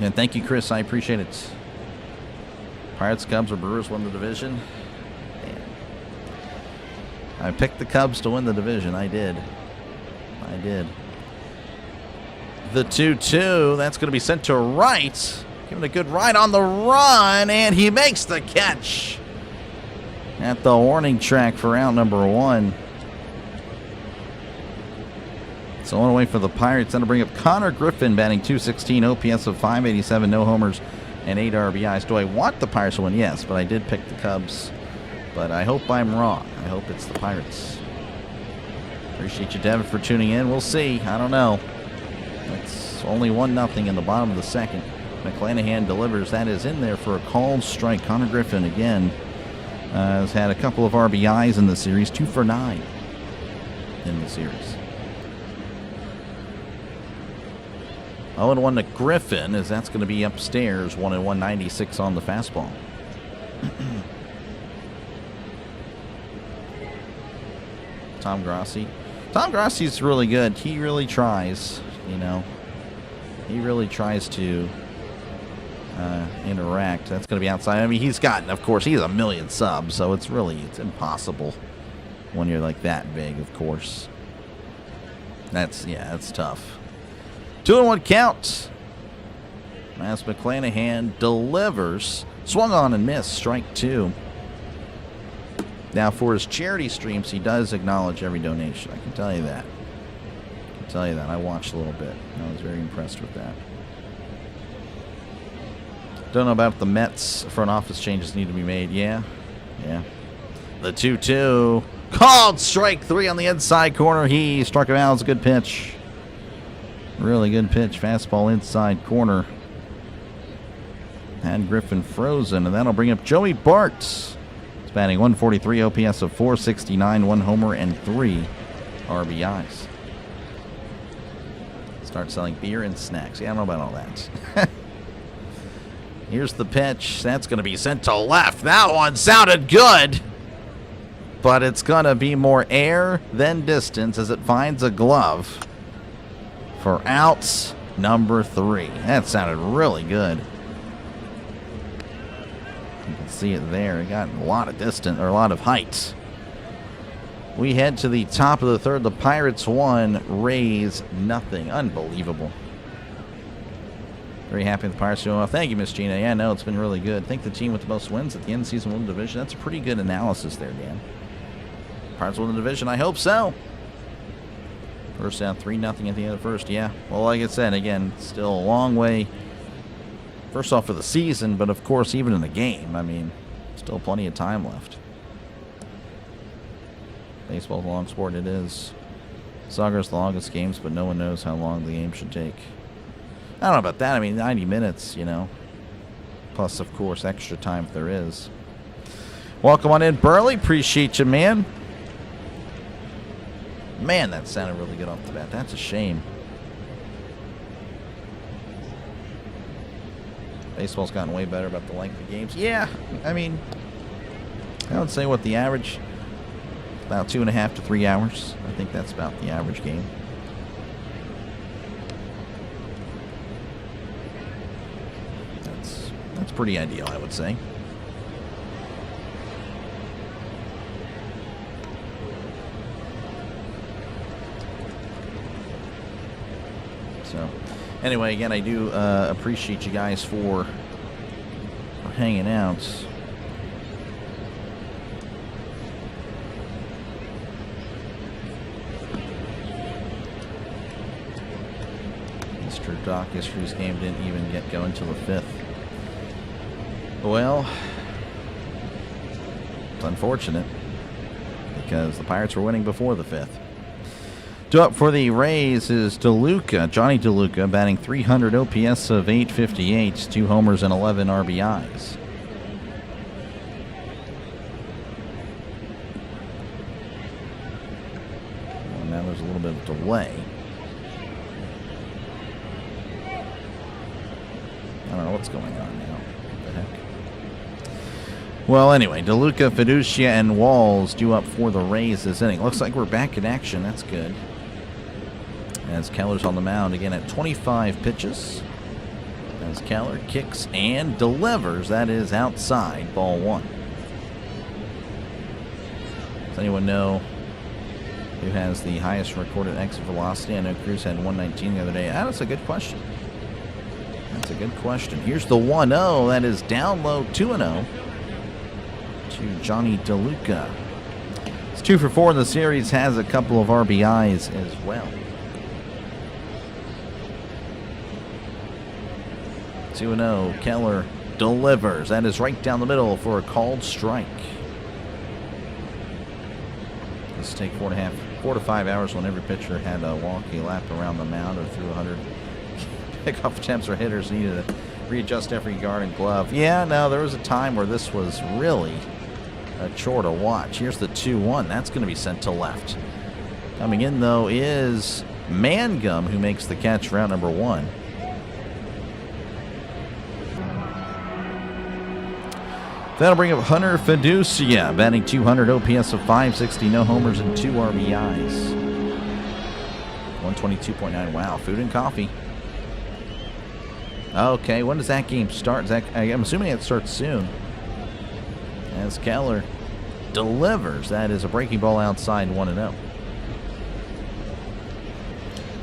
And thank you, Chris. I appreciate it. Pirates, Cubs, or Brewers win the division. Man. I picked the Cubs to win the division. I did. The 2-2. That's going to be sent to right. Giving a good ride on the run, and he makes the catch at the warning track for out number 1. So one away for the Pirates. Then to bring up Connor Griffin, batting .216, OPS of .587, no homers, and 8 RBIs. Do I want the Pirates to win? Yes, but I did pick the Cubs. But I hope I'm wrong. I hope it's the Pirates. Appreciate you, Devin, for tuning in. We'll see. I don't know. It's only 1-0 in the bottom of the second. McClanahan delivers. That is in there for a called strike. Connor Griffin, again, has had a couple of RBIs in the series. 2 for 9 in the series. 0-1 to Griffin, as that's going to be upstairs. 1-1, 96 on the fastball. Tom Grassi. Tom Grassi's really good. He really tries, you know. He really tries to interact. That's going to be outside. I mean, he's gotten, of course, he's 1 million subs, so it's impossible when you're like that big, of course. That's tough. 2-1 count. As McClanahan delivers. Swung on and missed. Strike 2. Now, for his charity streams, he does acknowledge every donation. I can tell you that. I watched a little bit. I was very impressed with that. Don't know about the Mets. Front office changes need to be made. Yeah. The 2-2. Called strike 3 on the inside corner. He struck him out. It's a good pitch. Really good pitch. Fastball inside corner. Had Griffin frozen, and that'll bring up Joey Bart. He's batting .143, OPS of .469, 1 homer, and 3 RBIs. Start selling beer and snacks. Yeah, I don't know about all that. Here's the pitch. That's going to be sent to left. That one sounded good, but it's going to be more air than distance as it finds a glove for out number 3. That sounded really good. You can see it there. It got a lot of distance, or a lot of height. We head to the top of the third. The Pirates 1, Rays nothing. Unbelievable. Very happy with the Pirates doing well. Thank you, Miss Gina. Yeah, no, it's been really good. I think the team with the most wins at the end of the season won the division. That's a pretty good analysis there, Dan. Pirates won the division. I hope so. First down 3-0 at the end of the first. Yeah. Well, like I said, again, still a long way. First off for the season, but of course, even in the game, I mean, still plenty of time left. Baseball's a long sport. It is. Soccer's the longest games, but no one knows how long the game should take. I don't know about that. I mean, 90 minutes, you know. Plus, of course, extra time if there is. Welcome on in, Burley. Appreciate you, man. Man, that sounded really good off the bat. That's a shame. Baseball's gotten way better about the length of games. Yeah, I mean, I would say what the average, about 2.5 to 3 hours. I think that's about the average game. That's pretty ideal, I would say. So, anyway, again, I do appreciate you guys for hanging out. Mr. Doc History's game didn't even get going until the 5th. Well, it's unfortunate because the Pirates were winning before the 5th. Due up for the Rays is DeLuca, Johnny DeLuca, batting .300, OPS of .858, 2 homers and 11 RBIs. Well, now there's a little bit of delay. I don't know what's going on now. What the heck? Well, anyway, DeLuca, Fiducia, and Walls due up for the Rays this inning. Looks like we're back in action. That's good. As Keller's on the mound again at 25 pitches. As Keller kicks and delivers. That is outside, ball 1. Does anyone know who has the highest recorded exit velocity? I know Cruz had 119 the other day. That's a good question. That's a good question. Here's the 1-0. That is down low, 2-0 to Johnny DeLuca. It's 2 for 4 in the series, has a couple of RBIs as well. 2-0. Keller delivers. That is right down the middle for a called strike. This take 4 to 5 hours when every pitcher had a walk a lap around the mound or threw 100 pickoff attempts or hitters needed to readjust every guard and glove. Yeah, no, there was a time where this was really a chore to watch. Here's the 2-1. That's going to be sent to left. Coming in, though, is Mangum, who makes the catch for out number 1. That'll bring up Hunter Fiducia, batting 200, OPS of 560, no homers and 2 RBIs. 122.9. Wow, food and coffee. Okay, when does that game start? I'm assuming it starts soon. As Keller delivers. That is a breaking ball outside, 1-0.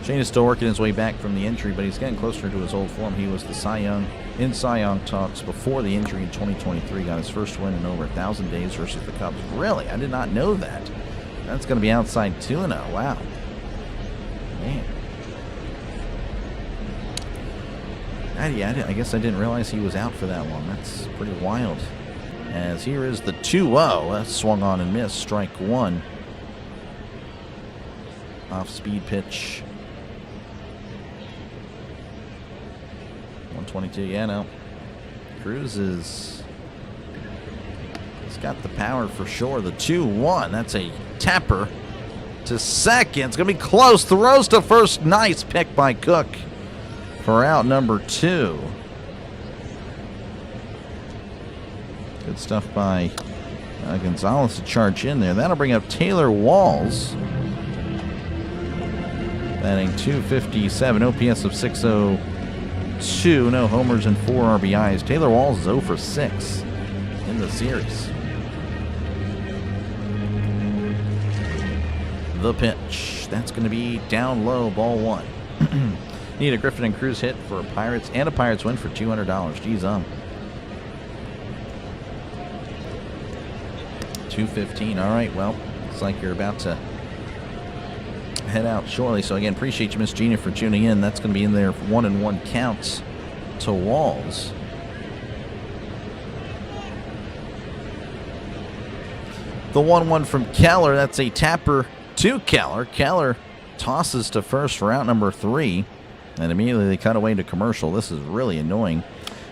Shane is still working his way back from the injury, but he's getting closer to his old form. He was the Cy Young talks before the injury in 2023. Got his first win in over 1,000 days versus the Cubs. Really? I did not know that. That's going to be outside 2-0. Wow. Man. I guess I didn't realize he was out for that long. That's pretty wild. As here is the 2-0. That's swung on and missed. Strike 1. Off-speed pitch. 122. Yeah, no. Cruz he's got the power for sure. The 2-1. That's a tapper to second. It's going to be close. Throws to first. Nice pick by Cook for out number 2. Good stuff by Gonzalez to charge in there. That'll bring up Taylor Walls. Batting 257, OPS of 602, no homers and 4 RBIs. Taylor Walls is 0 for 6 in the series. The pitch. That's going to be down low, ball 1. Need a Griffin and Cruz hit for Pirates and a Pirates win for $200. Geez, 2:15. All right, well, looks like you're about to head out shortly. So again, appreciate you, Miss Gina, for tuning in. That's going to be in there, 1-1 counts to Walls. The 1-1 from Keller. That's a tapper to Keller. Keller tosses to first for out number 3. And immediately they cut away to commercial. This is really annoying.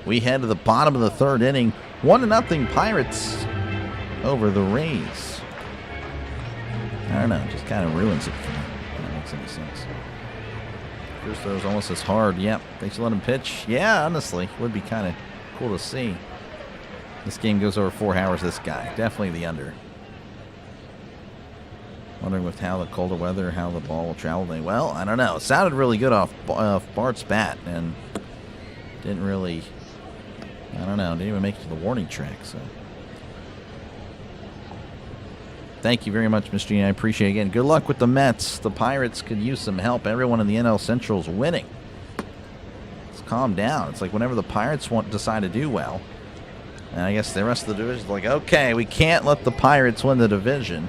We head to the bottom of the 3rd inning. 1-0 Pirates over the Rays. I don't know. Just kind of ruins it for me. That makes any sense. First throw is almost as hard. Yep. They should let him pitch. Yeah, honestly. Would be kind of cool to see. This game goes over 4 hours. This guy. Definitely the under. Wondering with how the colder weather, how the ball will travel. Well, I don't know. It sounded really good off Bart's bat, and didn't really, I don't know, didn't even make it to the warning track. So, thank you very much, Mr. Gene. I appreciate it. Again, good luck with the Mets. The Pirates could use some help. Everyone in the NL Central is winning. Let's calm down. It's like whenever the Pirates decide to do well, and I guess the rest of the division is like, okay, we can't let the Pirates win the division.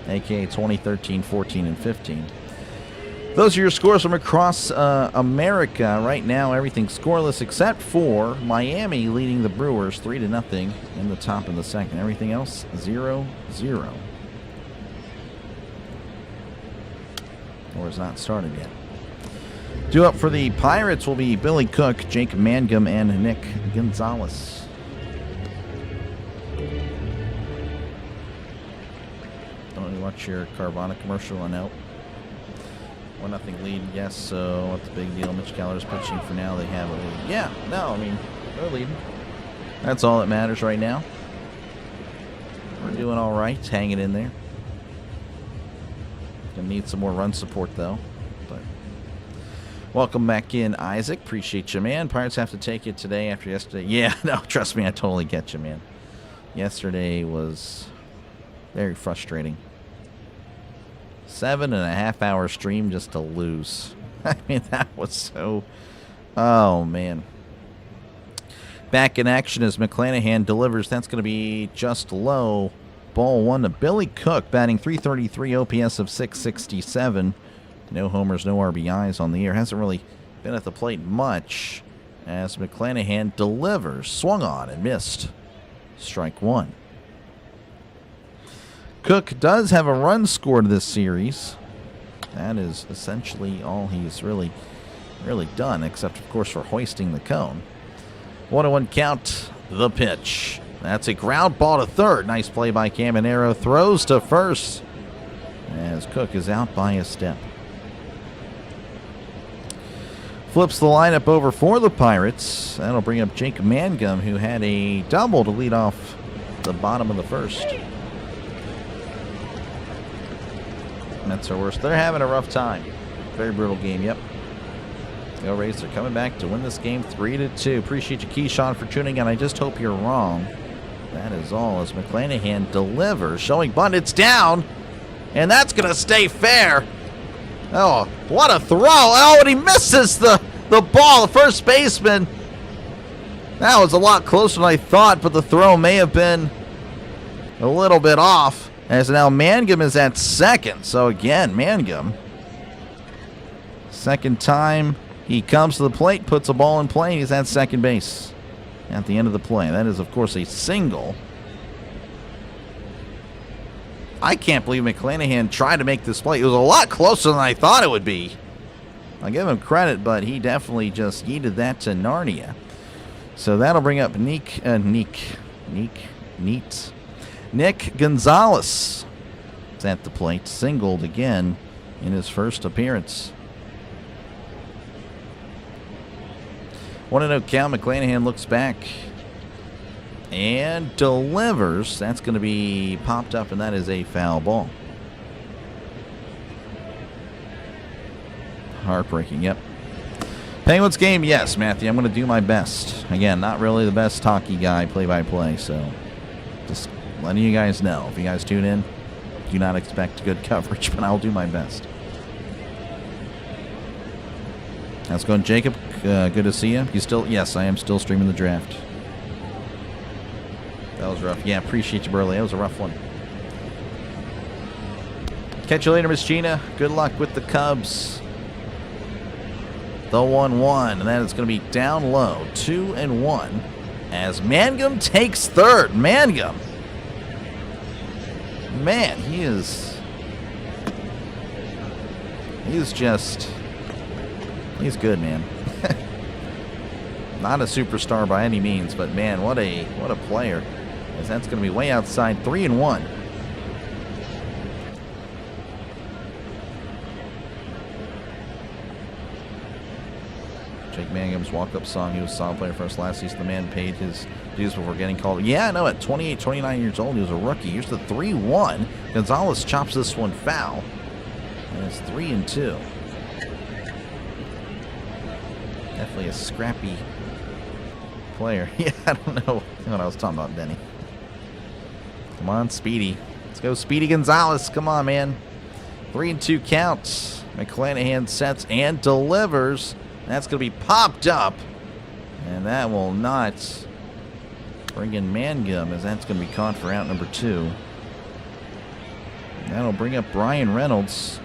A.K.A. 2013, 14, and 15. Those are your scores from across America. Right now, everything's scoreless except for Miami leading the Brewers 3-0 in the top of the 2nd. Everything else, 0-0. Or is not started yet. Due up for the Pirates will be Billy Cook, Jake Mangum, and Nick Gonzalez. Watch your Carvana commercial. I know 1-0 lead. Yes, so what's the big deal? Mitch Keller's pitching for now. They have a lead. Yeah, no, I mean, they're leading. That's all that matters right now. We're doing all right. Hanging in there. Gonna need some more run support, though. But welcome back in, Isaac. Appreciate you, man. Pirates have to take it today after yesterday. Yeah, no, trust me, I totally get you, man. Yesterday was very frustrating. 7.5 hour stream just to lose. I mean, that was so... Oh, man. back in action as McClanahan delivers. That's going to be just low. Ball 1 to Billy Cook, batting .333, OPS of .667. No homers, no RBIs on the year. Hasn't really been at the plate much as McClanahan delivers. Swung on and missed. Strike 1. Cook does have a run scored this series. That is essentially all he's really done, except, of course, for hoisting the cone. 1-1 count, the pitch. That's a ground ball to third. Nice play by Caminero. Throws to first as Cook is out by a step. Flips the lineup over for the Pirates. That'll bring up Jake Mangum, who had a double to lead off the bottom of the first. Mets are worse. They're having a rough time. Very brutal game, yep. Go Rays are coming back to win this game 3-2. Appreciate you, Keyshawn, for tuning in. I just hope you're wrong. That is all as McClanahan delivers. Showing bunt. It's down. And that's going to stay fair. Oh, what a throw. Oh, and he misses the ball. The first baseman. That was a lot closer than I thought, but the throw may have been a little bit off. As now Mangum is at second. So again, Mangum. Second time he comes to the plate, puts a ball in play, and he's at second base at the end of the play. That is, of course, a single. I can't believe McClanahan tried to make this play. It was a lot closer than I thought it would be. I'll give him credit, but he definitely just yeeted that to Narnia. So that'll bring up Nick Gonzalez. It's at the plate, singled again in his first appearance. 1-0 count. McClanahan looks back and delivers. That's going to be popped up, and that is a foul ball. Heartbreaking, yep. Penguins game, yes, Matthew. I'm going to do my best. Again, not really the best hockey guy, play-by-play, so just letting you guys know. If you guys tune in, do not expect good coverage, but I'll do my best. How's it going, Jacob? Good to see you. You still? Yes, I am still streaming the draft. That was rough. Yeah, appreciate you, Burley. That was a rough one. Catch you later, Miss Gina. Good luck with the Cubs. The 1-1, and that is going to be down low. 2-1 as Mangum takes third. Mangum. Man, he's good, man. Not a superstar by any means, but man, what a player. As that's going to be way outside. 3-1. Jake Mangum's walk-up song. He was a solid player for us last season. The man paid his dues before getting called. Yeah, I know, at 28, 29 years old, he was a rookie. Here's the 3-1. Gonzalez chops this one foul. And it's 3-2. Definitely a scrappy player. Yeah, I don't know what I was talking about, Benny. Come on, Speedy. Let's go, Speedy Gonzalez. Come on, man. 3-2 counts. McClanahan sets and delivers. That's going to be popped up. And that will not bring in Mangum, as that's going to be caught for out number 2. That'll bring up Brian Reynolds.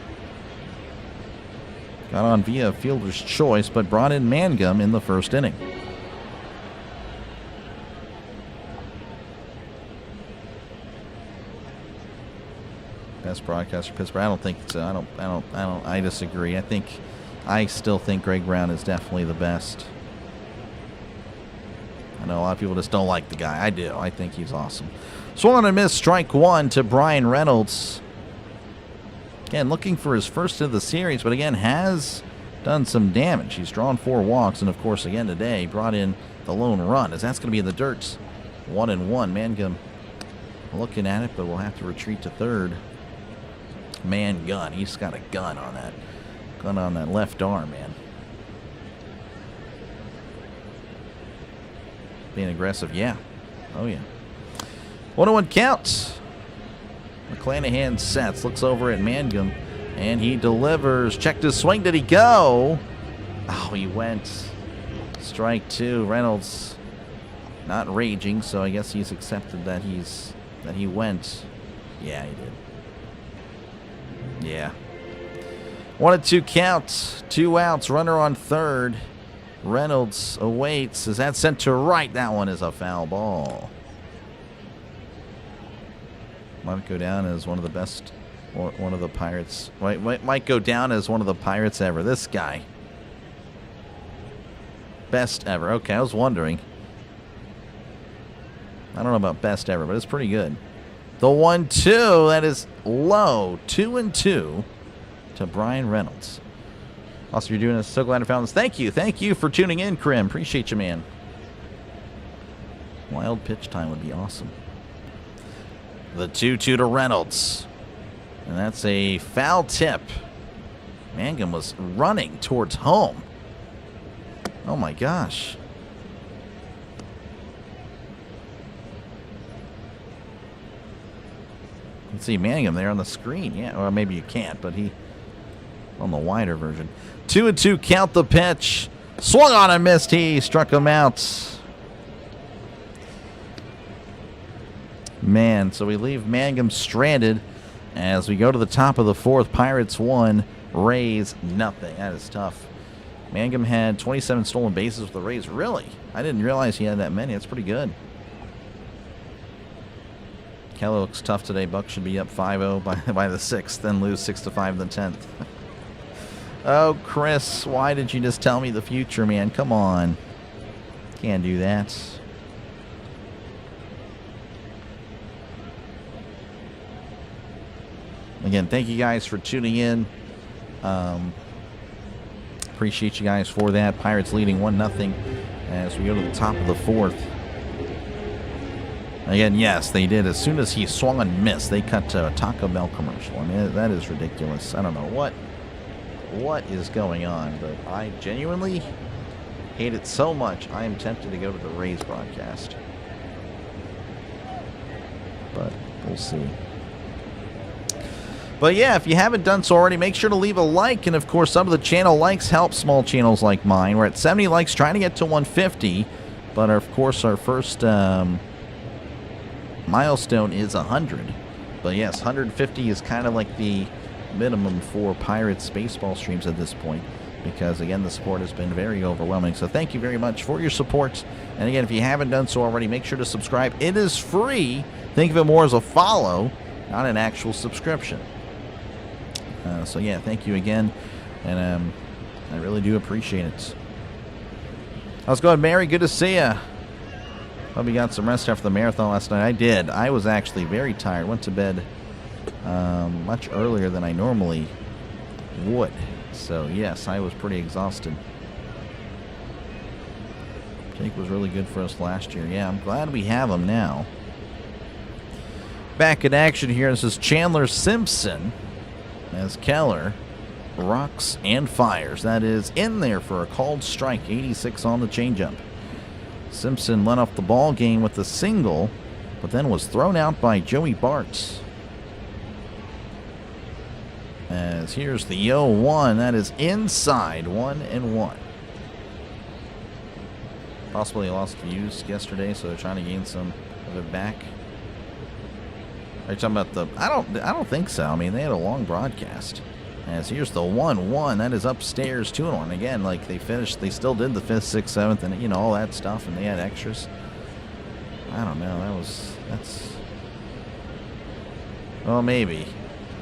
Got on via fielder's choice, but brought in Mangum in the first inning. Best broadcaster, Pittsburgh. I don't think so. I disagree. I still think Greg Brown is definitely the best. I know a lot of people just don't like the guy. I do. I think he's awesome. Swung on a miss, strike 1 to Brian Reynolds. Again, looking for his first of the series, but again, has done some damage. He's drawn 4 walks, and of course, again today, brought in the lone run, as that's going to be in the dirt. 1-1. Mangum looking at it, but we'll have to retreat to third. Gun. He's got a gun on that. Gun on that left arm, man. Being aggressive, yeah. Oh, yeah. 1-1 count. McClanahan sets, looks over at Mangum, and he delivers. Checked his swing. Did he go? Oh, he went. Strike 2. Reynolds Not raging, so I guess he's accepted that he went. Yeah, he did. Yeah. 1-2 count. 2 outs. Runner on third. Reynolds awaits. Is that sent to right? That one is a foul ball. Might go down as one of the best, or one of the Pirates. Might go down as one of the Pirates ever. This guy. Best ever. Okay, I was wondering. I don't know about best ever, but it's pretty good. The 1-2, that is low. 2-2 to Brian Reynolds. Also, you're doing this. So glad I found this. Thank you. Thank you for tuning in, Krim. Appreciate you, man. Wild pitch time would be awesome. The 2-2 to Reynolds. And that's a foul tip. Mangum was running towards home. Oh, my gosh. You can see Mangum there on the screen. Yeah, or maybe you can't, but he on the wider version. 2-2, count the pitch. Swung on and missed. He struck him out. Man, so we leave Mangum stranded as we go to the top of the fourth. Pirates 1, Rays nothing. That is tough. Mangum had 27 stolen bases with the Rays. Really? I didn't realize he had that many. That's pretty good. Keller looks tough today. Buck should be up 5-0 by the 6th, then lose 6-5 in the 10th. Oh, Chris, why did you just tell me the future, man? Come on. Can't do that. Again, thank you guys for tuning in. Appreciate you guys for that. Pirates leading 1-0 as we go to the top of the fourth. Again, yes, they did. As soon as he swung and missed, they cut to a Taco Bell commercial. I mean, that is ridiculous. I don't know what is going on, but I genuinely hate it so much. I am tempted to go to the Rays broadcast. But we'll see. But yeah, if you haven't done so already, make sure to leave a like. And of course, some of the channel likes help small channels like mine. We're at 70 likes, trying to get to 150. But of course, our first milestone is 100. But yes, 150 is kind of like the minimum for Pirates baseball streams at this point, because again, the support has been very overwhelming. So thank you very much for your support. And again, if you haven't done so already, make sure to subscribe. It is free. Think of it more as a follow, not an actual subscription. So yeah, thank you again, and I really do appreciate it. How's it going, Mary? Good to see you. Hope you got some rest after the marathon last night. I did. I was actually very tired. Went to bed much earlier than I normally would. So yes, I was pretty exhausted. Jake was really good for us last year. Yeah, I'm glad we have him now. Back in action here. This is Chandler Simpson as Keller rocks and fires. That is in there for a called strike. 86 on the changeup. Simpson led off the ball game with a single, but then was thrown out by Joey Bart. As here's the 0-1. That is inside. 1-1. Possibly lost views yesterday, so they're trying to gain some of it back. Are you talking about the... I don't think so. I mean, they had a long broadcast. As here's the 1-1. That is upstairs 2-1. Again, like they finished, they still did the 5th, 6th, 7th, and you know, all that stuff, and they had extras. I don't know. That's... Well, maybe.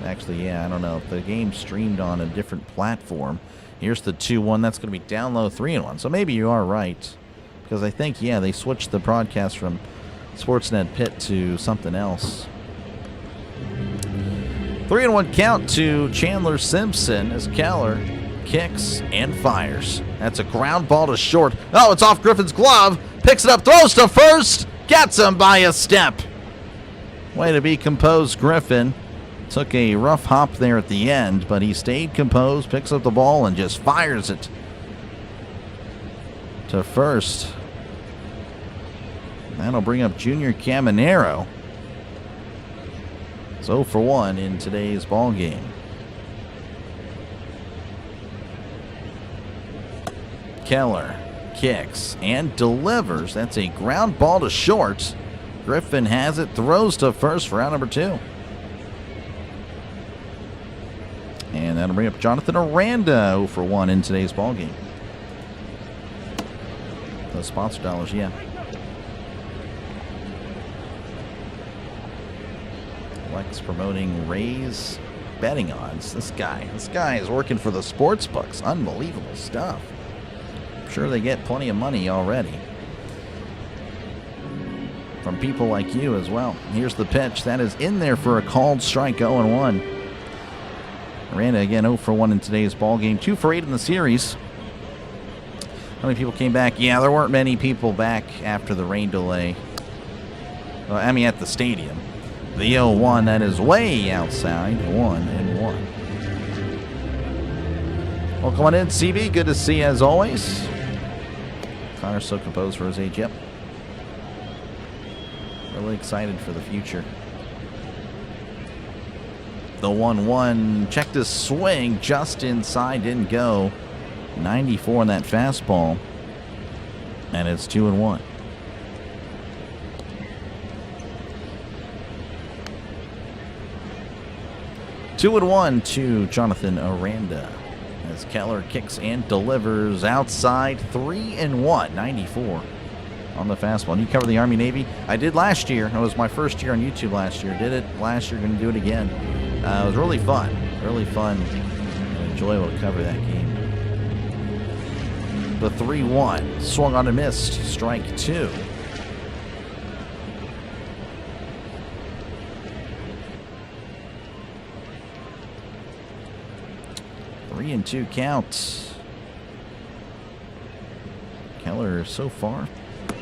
Actually, yeah, I don't know. If the game streamed on a different platform. Here's the 2-1. That's going to be down low 3-1. So maybe you are right. Because I think, yeah, they switched the broadcast from Sportsnet Pitt to something else. 3-1 count to Chandler Simpson as Keller kicks and fires. That's a ground ball to short. Oh, it's off Griffin's glove. Picks it up, throws to first. Gets him by a step. Way to be composed, Griffin. Took a rough hop there at the end, but he stayed composed, picks up the ball, and just fires it to first. That'll bring up Junior Caminero. It's 0 for 1 in today's ball game. Keller kicks and delivers. That's a ground ball to short. Griffin has it, throws to first for out number 2. And that'll bring up Jonathan Aranda, 0 for 1 in today's ballgame. Those sponsor dollars, yeah. Lex promoting Rays betting odds. This guy is working for the sports books. Unbelievable stuff. I'm sure they get plenty of money already from people like you as well. Here's the pitch. That is in there for a called strike, 0-1. Aranda again 0 for 1 in today's ball game. 2 for 8 in the series. How many people came back? Yeah, there weren't many people back after the rain delay. Well, I mean, at the stadium. The 0-1, that is way outside. 1-1. Welcome on in, CB. Good to see you as always. Connor's so composed for his age. Yep. Really excited for the future. The 1-1. Checked his swing just inside. Didn't go. 94 on that fastball. And it's 2-1. Two and 1 to Jonathan Aranda as Keller kicks and delivers outside. 3-1, 94 on the fastball. And you cover the Army Navy? I did last year. It was my first year on YouTube last year. Did it last year, going to do it again. It was really fun. Really fun and enjoyable to cover that game. The 3-1 swung on and missed. Strike 2. 3-2 count. Keller so far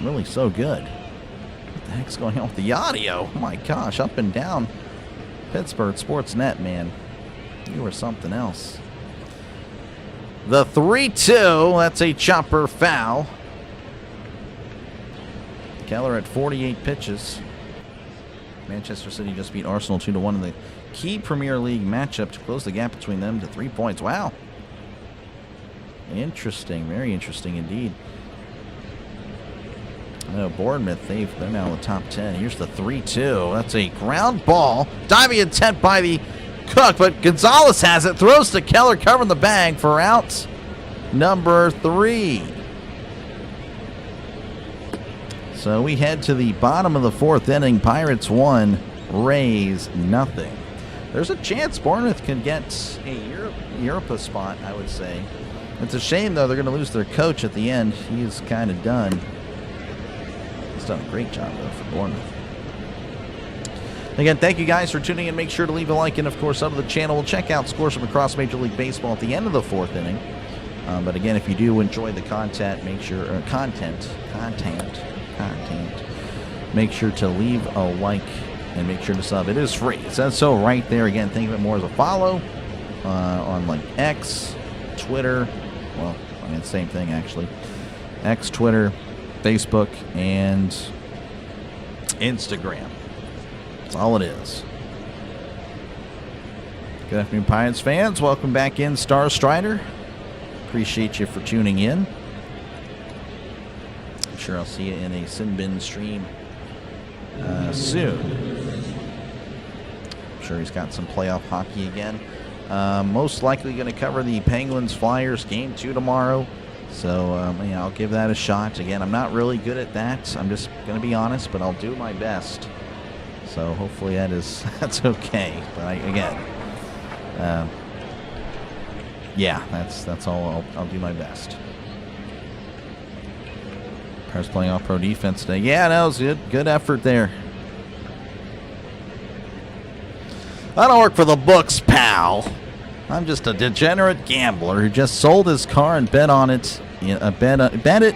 really so good. What the heck's going on with the audio? Oh my gosh, up and down. Pittsburgh Sportsnet, man. You were something else. The 3-2, that's a chopper foul. Keller at 48 pitches. Manchester City just beat Arsenal 2-1 in the key Premier League matchup to close the gap between them to 3 points. Wow. Interesting. Very interesting indeed. Bournemouth, they're now in the top 10. Here's the 3-2. That's a ground ball. Diving attempt by the Cook, but Gonzalez has it. Throws to Keller, covering the bag for out number 3. So we head to the bottom of the 4th inning. Pirates 1, Rays nothing. There's a chance Bournemouth can get a Europa spot, I would say. It's a shame, though, they're going to lose their coach at the end. He's kind of done. He's done a great job, though, for Bournemouth. Again, thank you guys for tuning in. Make sure to leave a like and, of course, sub to the channel. We'll check out scores from across Major League Baseball at the end of the 4th inning. But again, if you do enjoy the content, make sure make sure to leave a like and make sure to sub. It is free. It says so right there. Again, think of it more as a follow on like X, Twitter. Well, I mean, same thing actually. X, Twitter, Facebook, and Instagram. That's all it is. Good afternoon, Pirates fans. Welcome back in, Star Strider. Appreciate you for tuning in. I'm sure I'll see you in a Sin Bin stream soon. I'm sure he's got some playoff hockey again. Most likely going to cover the Penguins-Flyers game 2 tomorrow. So, yeah, I'll give that a shot. Again, I'm not really good at that. I'm just going to be honest, but I'll do my best. So hopefully that's okay. But yeah, that's all. I'll do my best. Pirates playing all-pro defense today. Yeah, that was good effort there. I don't work for the books, pal. I'm just a degenerate gambler who just sold his car and bet on it. Bet it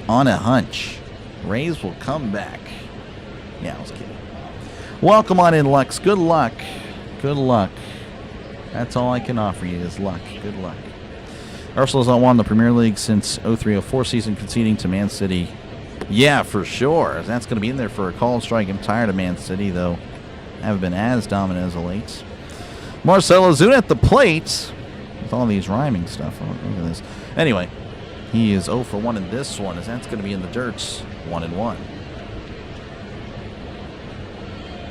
on a hunch. Rays will come back. Yeah, I was kidding. Welcome on in, Lux. Good luck. Good luck. That's all I can offer you is luck. Good luck. Arsenal's not won the Premier League since 03-04 season, conceding to Man City. Yeah, for sure. That's going to be in there for a call strike. I'm tired of Man City, though. I haven't been as dominant as of late. Marcelo Zuna at the plate with all these rhyming stuff. Oh, look at this. Anyway, He is 0 for 1 in this one, as that's going to be in the dirt. 1-1.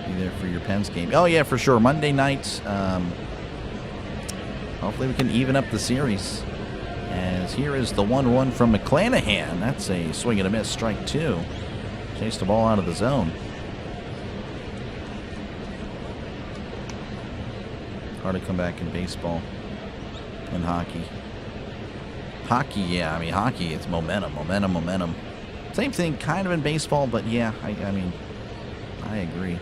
Be there for your Pens game. Oh, yeah, for sure. Monday night. Hopefully we can even up the series. As here is the 1-1 from McClanahan. That's a swing and a miss. Strike 2. Chased the ball out of the zone. Hard to come back in baseball and hockey. Hockey, yeah, I mean, hockey, it's momentum. Same thing kind of in baseball, but yeah, I mean, I agree.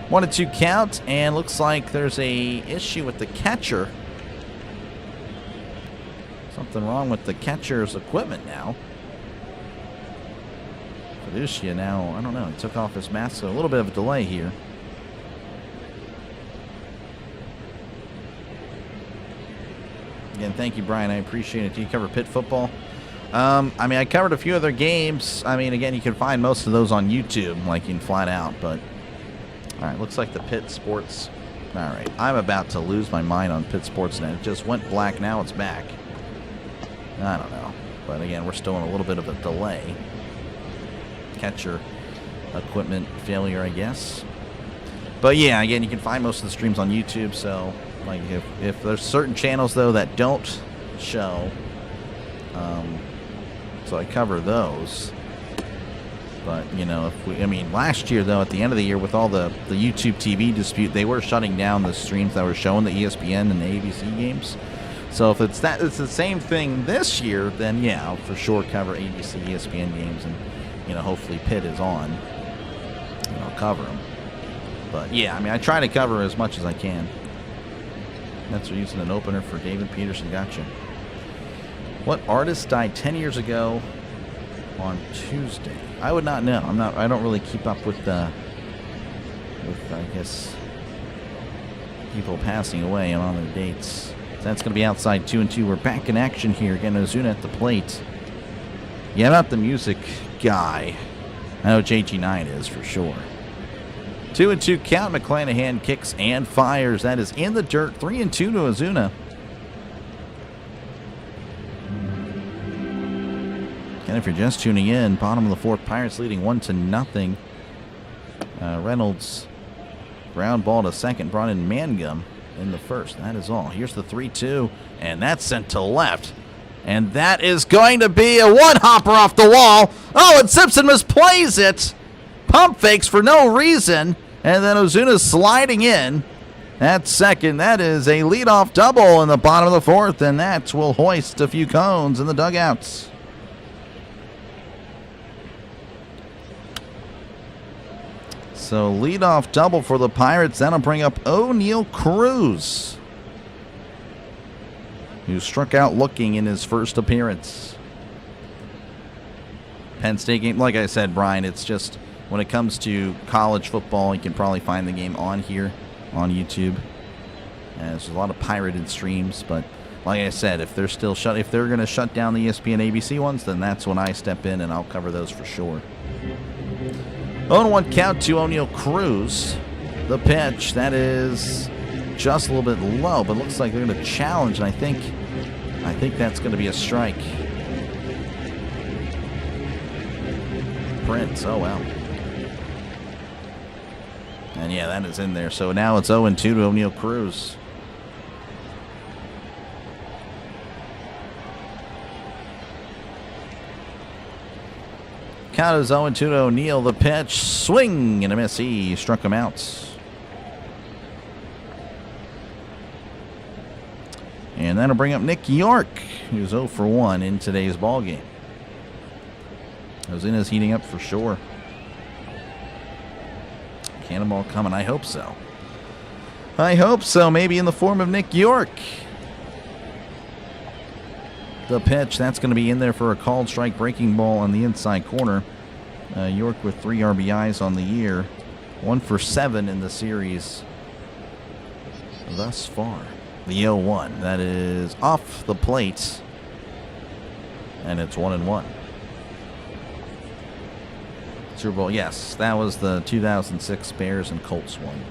1-2 count, and looks like there's a issue with the catcher. Something wrong with the catcher's equipment now. Fiducia now, I don't know, he took off his mask, so a little bit of a delay here. Again, thank you, Brian. I appreciate it. Do you cover Pitt football? I mean, I covered a few other games. I mean, again, you can find most of those on YouTube, like in Flat Out. But, all right, looks like the Pitt Sports. All right, I'm about to lose my mind on Pitt Sports now. It just went black. Now it's back. I don't know. But, again, we're still in a little bit of a delay. Catcher equipment failure, I guess. But, yeah, again, you can find most of the streams on YouTube, so... Like if there's certain channels though that don't show, so I cover those. But you know, I mean, last year though, at the end of the year with all the YouTube TV dispute, they were shutting down the streams that were showing the ESPN and the ABC games. So if it's the same thing this year, then yeah, I'll for sure cover ABC, ESPN games, and you know, hopefully Pitt is on, and I'll cover them. But yeah, I mean, I try to cover as much as I can. Mets are using an opener for David Peterson. Gotcha. What artist died 10 years ago on Tuesday? I would not know. I don't really keep up with I guess people passing away and on their dates. So that's going to be outside 2-2. We're back in action here. Again, Ozuna at the plate. Yeah, I'm not the music guy. I know JG9 is for sure. 2-2 count. McClanahan kicks and fires. That is in the dirt. 3-2 to Ozuna. And if you're just tuning in, bottom of the fourth, Pirates leading 1-0. Reynolds ground ball to second. Brought in Mangum in the first. That is all. Here's the 3-2, and that's sent to left. And that is going to be a one-hopper off the wall. Oh, and Simpson misplays it. Pump fakes for no reason, and then Ozuna's sliding in. That's second. That is a leadoff double in the bottom of the fourth, and that will hoist a few cones in the dugouts. So leadoff double for the Pirates. That'll bring up O'Neal Cruz, who struck out looking in his first appearance. Penn State game, like I said, Brian, it's just when it comes to college football, you can probably find the game on here on YouTube. There's a lot of pirated streams, but like I said, if they're still if they're going to shut down the ESPN ABC ones, then that's when I step in and I'll cover those for sure. 0-1 count to O'Neal Cruz. The pitch, that is just a little bit low, but looks like they're going to challenge, and I think that's going to be a strike. Prince, oh well. And yeah, that is in there. So now it's 0-2 to O'Neal Cruz. Count is 0-2 to O'Neal. The pitch, swing and a miss. He struck him out. And that'll bring up Nick York, who's 0 for 1 in today's ball game. Ozuna's heating up for sure. Cannonball coming. I hope so. I hope so. Maybe in the form of Nick York. The pitch, that's going to be in there for a called strike, breaking ball on the inside corner. York with 3 RBIs on the year. 1 for 7 in the series thus far. The 0-1. That is off the plate. And it's 1-1. Super Bowl, yes, that was the 2006 Bears and Colts one.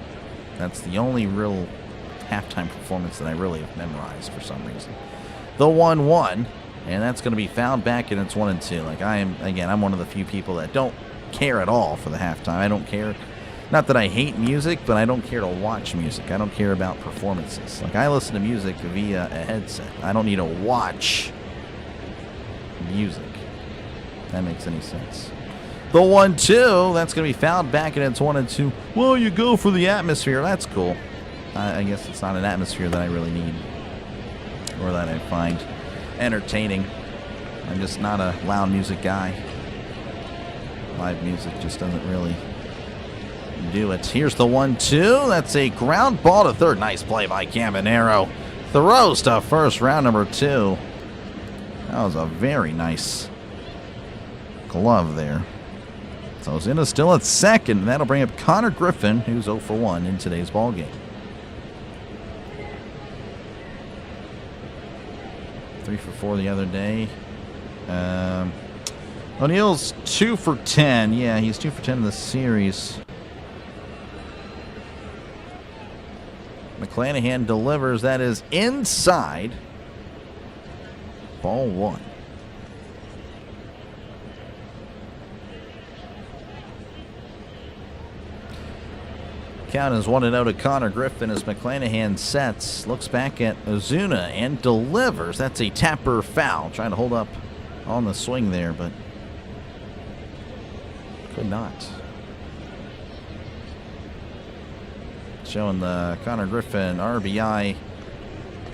That's the only real halftime performance that I really have memorized for some reason. The 1-1, And that's going to be fouled back, and it's 1-2. Like, I'm one of the few people that don't care at all for the halftime. I don't care. Not that I hate music, but I don't care to watch music. I don't care about performances. Like, I listen to music via a headset. I don't need to watch music. If that makes any sense. The 1-2, that's going to be fouled back, and it's 1-2. Well, you go for the atmosphere. That's cool. I guess it's not an atmosphere that I really need or that I find entertaining. I'm just not a loud music guy. Live music just doesn't really do it. Here's the 1-2. That's a ground ball to third. Nice play by Caminero. Throws to first, round number 2. That was a very nice glove there. So Ozuna still at second. That'll bring up Connor Griffin, who's 0 for 1 in today's ball game. 3 for 4 the other day. O'Neill's 2 for 10. Yeah, he's 2 for 10 in the series. McClanahan delivers. That is inside. Ball 1. Count is 1-0 to Connor Griffin as McClanahan sets. Looks back at Ozuna and delivers. That's a tapper foul. Trying to hold up on the swing there, but could not. Showing the Connor Griffin RBI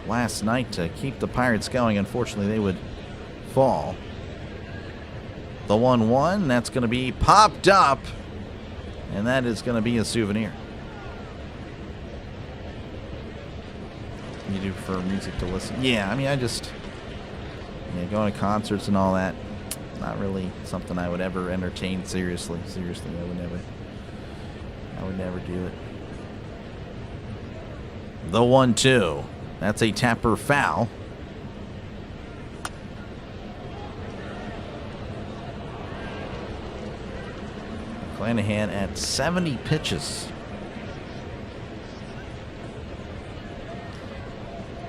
last night to keep the Pirates going. Unfortunately, they would fall. The 1-1, that's going to be popped up, and that is going to be a souvenir. You do prefer music to listen? Yeah, I mean, going to concerts and all that, not really something I would ever entertain seriously. Seriously, I would never do it. The 1-2. That's a tapper foul. McClanahan at 70 pitches.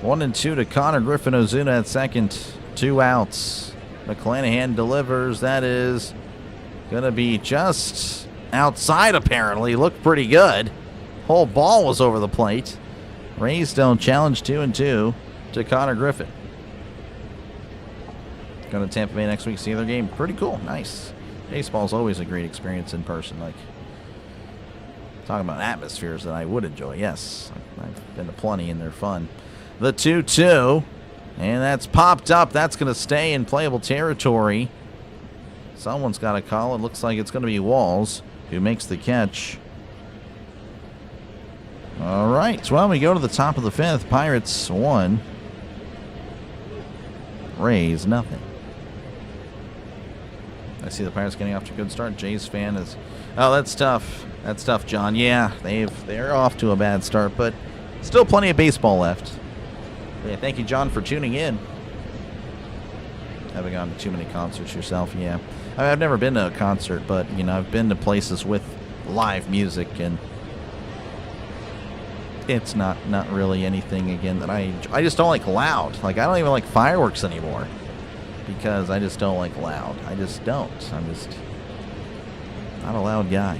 1-2 to Connor Griffin. Ozuna at second. 2 outs. McClanahan delivers. That is going to be just outside, apparently. Looked pretty good. Whole ball was over the plate. Rays don't challenge 2-2 to Connor Griffin. Going to Tampa Bay next week, see their game. Pretty cool. Nice. Baseball's always a great experience in person. Like, talking about atmospheres that I would enjoy. Yes, I've been to plenty and they're fun. The 2-2, and that's popped up. That's going to stay in playable territory. Someone's got to call it. Looks like it's going to be Walls who makes the catch. All right, well, we go to the top of the 5th. Pirates 1. Rays nothing. I see the Pirates getting off to a good start. Jays fan is... Oh, that's tough. That's tough, John. Yeah, they're off to a bad start, but still plenty of baseball left. Yeah, thank you, John, for tuning in. Haven't gone to too many concerts yourself, yeah. I've never been to a concert, but, I've been to places with live music, and it's not really anything, again, that I just don't like loud. Like, I don't even like fireworks anymore because I just don't like loud. I just don't. I'm just not a loud guy.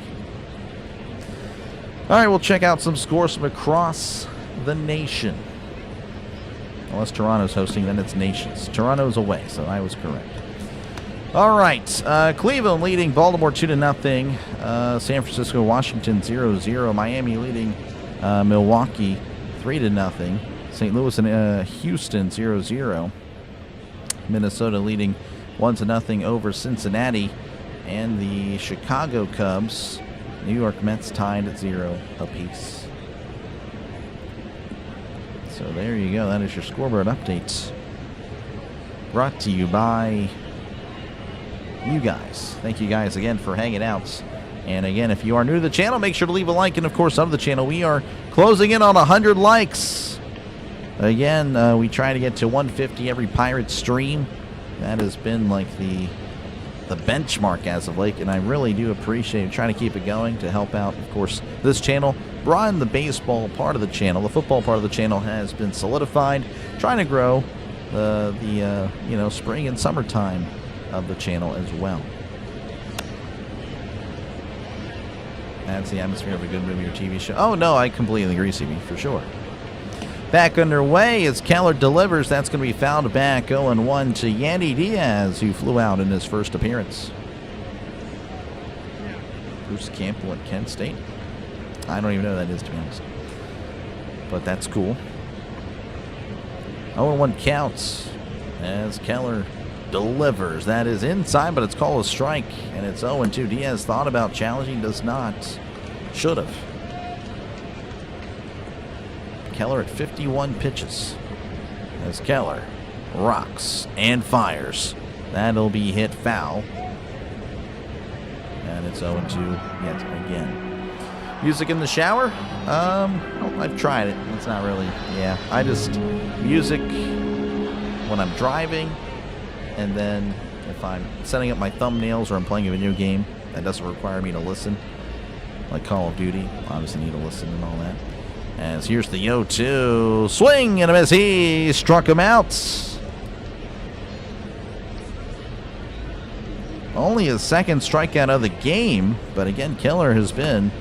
All right, we'll check out some scores from across the nation. Unless Toronto's hosting, then it's nations. Toronto's away, so I was correct. All right, Cleveland leading Baltimore 2-0. San Francisco, Washington 0-0. Miami leading Milwaukee 3-0. St. Louis and Houston 0-0. Minnesota leading 1-0 over Cincinnati. And the Chicago Cubs, New York Mets tied at 0 apiece. So there you go. That is your scoreboard update. Brought to you by you guys. Thank you guys again for hanging out. And again, if you are new to the channel, make sure to leave a like. And of course, of the channel, we are closing in on 100 likes. Again, we try to get to 150 every Pirate stream. That has been like the benchmark as of late, and I really do appreciate trying to keep it going to help out, of course, this channel. Broaden the baseball part of the channel. The football part of the channel has been solidified. Trying to grow the spring and summertime of the channel as well. That's the atmosphere of a good movie or TV show. Oh, no, I completely agree, CB, for sure. Back underway as Keller delivers. That's going to be fouled back 0-1 to Yandy Diaz, who flew out in his first appearance. Bruce Campbell at Kent State. I don't even know who that is, to be honest. But that's cool. 0-1 counts as Keller delivers. That is inside, but it's called a strike, and it's 0-2. Diaz thought about challenging, does not. Should have. Keller at 51 pitches as Keller rocks and fires. That'll be hit foul. And it's 0-2 yet again. Music in the shower? Well, I've tried it. It's not really, I just, music when I'm driving, and then if I'm setting up my thumbnails or I'm playing a video game that doesn't require me to listen, like Call of Duty, obviously need to listen and all that. As here's the 0-2. Swing and a miss. He struck him out. Only his second strikeout of the game, but again, Keller has been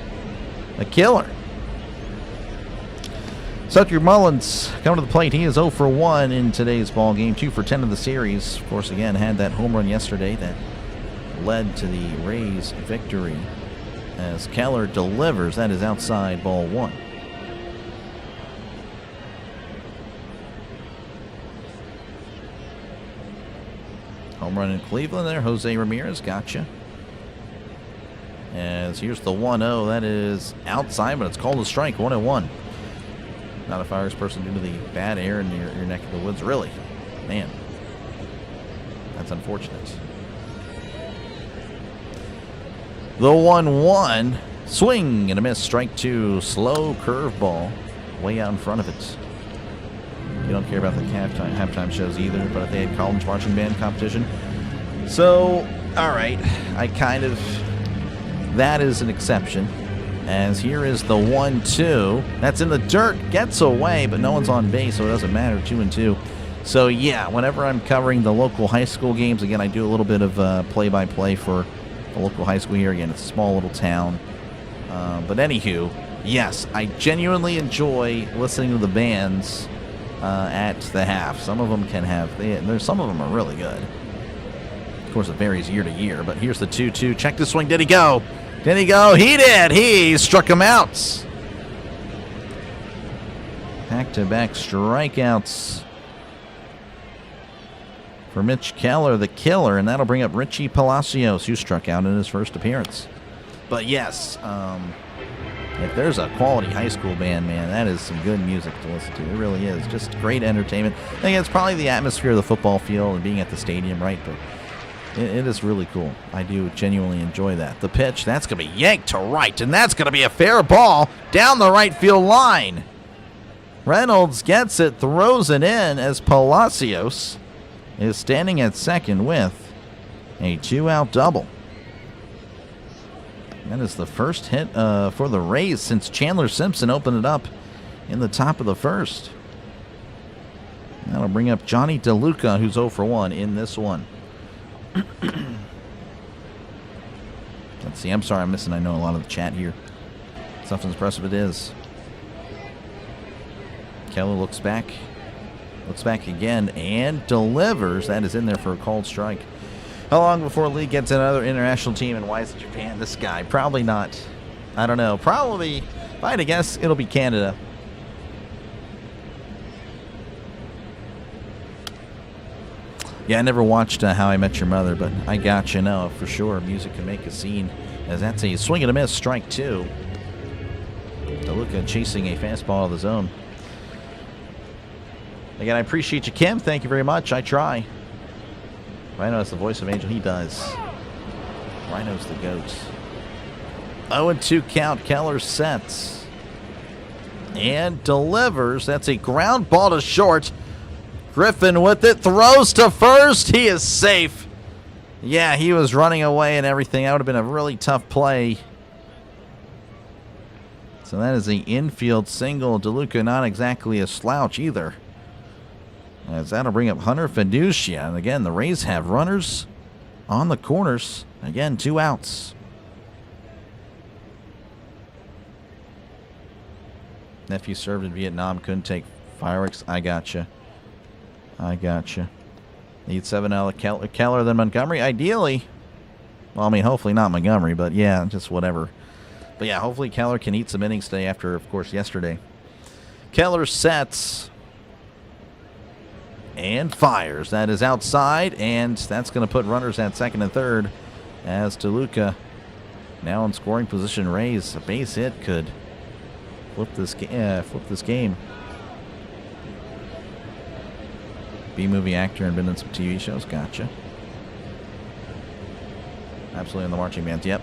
a killer. Cedric Mullins coming to the plate. He is 0 for 1 in today's ball game. 2 for 10 of the series. Of course, again, had that home run yesterday that led to the Rays' victory. As Keller delivers, that is outside ball 1. Home run in Cleveland there. Jose Ramirez, gotcha. As here's the 1-0. That is outside, but it's called a strike. 1-1. Not a Fires person due to the bad air in your neck of the woods. Really? Man. That's unfortunate. The 1-1. Swing and a miss. Strike 2. Slow curveball. Way out in front of it. You don't care about the halftime shows either, but if they had college marching band competition. So, alright. That is an exception. As here is the 1-2. That's in the dirt. Gets away, but no one's on base, so it doesn't matter. 2-2. So, yeah, whenever I'm covering the local high school games, again, I do a little bit of play-by-play for the local high school here. Again, it's a small little town. But anywho, yes, I genuinely enjoy listening to the bands at the half. Some of them can have, some of them are really good. Of course, it varies year to year, but here's the 2-2. Check the swing. Did he go? Did he go? He did. He struck him out. Back-to-back strikeouts for Mitch Keller, the killer, and that'll bring up Richie Palacios, who struck out in his first appearance. But yes, if there's a quality high school band, man, that is some good music to listen to. It really is. Just great entertainment. I think it's probably the atmosphere of the football field and being at the stadium, right? But it is really cool. I do genuinely enjoy that. The pitch, that's going to be yanked to right, and that's going to be a fair ball down the right field line. Reynolds gets it, throws it in as Palacios is standing at second with a 2-out double. That is the first hit for the Rays since Chandler Simpson opened it up in the top of the first. That'll bring up Johnny DeLuca, who's 0 for 1 in this one. Let's see. I'm sorry I'm missing. I know a lot of the chat here. Something impressive it is. Keller looks back. Looks back again and delivers. That is in there for a called strike. How long before Lee gets another international team, and why is it Japan? This guy. Probably not. I don't know. Probably, if I had to guess, it'll be Canada. Yeah, I never watched How I Met Your Mother, but I got you know for sure. Music can make a scene, as that's a swing and a miss, strike 2. DeLuca chasing a fastball of his own. Again, I appreciate you, Kim. Thank you very much. I try. Rhino has the voice of Angel. He does. Rhino's the goat. 0-2 count. Keller sets. And delivers. That's a ground ball to short. Griffin with it. Throws to first. He is safe. Yeah, he was running away and everything. That would have been a really tough play. So that is the infield single. DeLuca not exactly a slouch either. as that'll bring up Hunter Fiducia. And again, the Rays have runners on the corners. Again, 2 outs. Nephew served in Vietnam, couldn't take fireworks. I gotcha. Need 7 out of Keller than Montgomery. Ideally, well, I mean, hopefully not Montgomery, but yeah, just whatever. But yeah, hopefully Keller can eat some innings today after, of course, yesterday. Keller sets and fires. That is outside, and that's going to put runners at second and third as Toluca now in scoring position. Rays, a base hit could flip this game. B-movie actor and been in some TV shows. Gotcha. Absolutely on the marching band. Yep.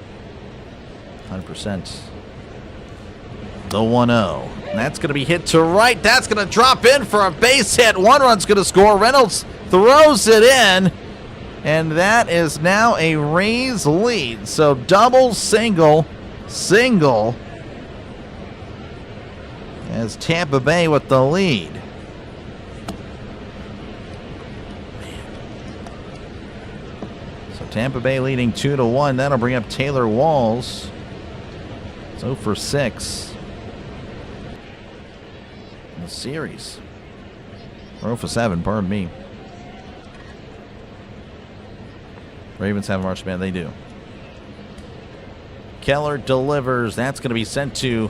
100%. The 1-0. That's going to be hit to right. That's going to drop in for a base hit. 1 run's going to score. Reynolds throws it in. And that is now a Rays lead. So double, single. As Tampa Bay with the lead. So Tampa Bay leading 2-1. That'll bring up Taylor Walls. 0 for 6 in the series. Or 0 for 7, pardon me. Ravens have a marching band. They do. Keller delivers. That's going to be sent to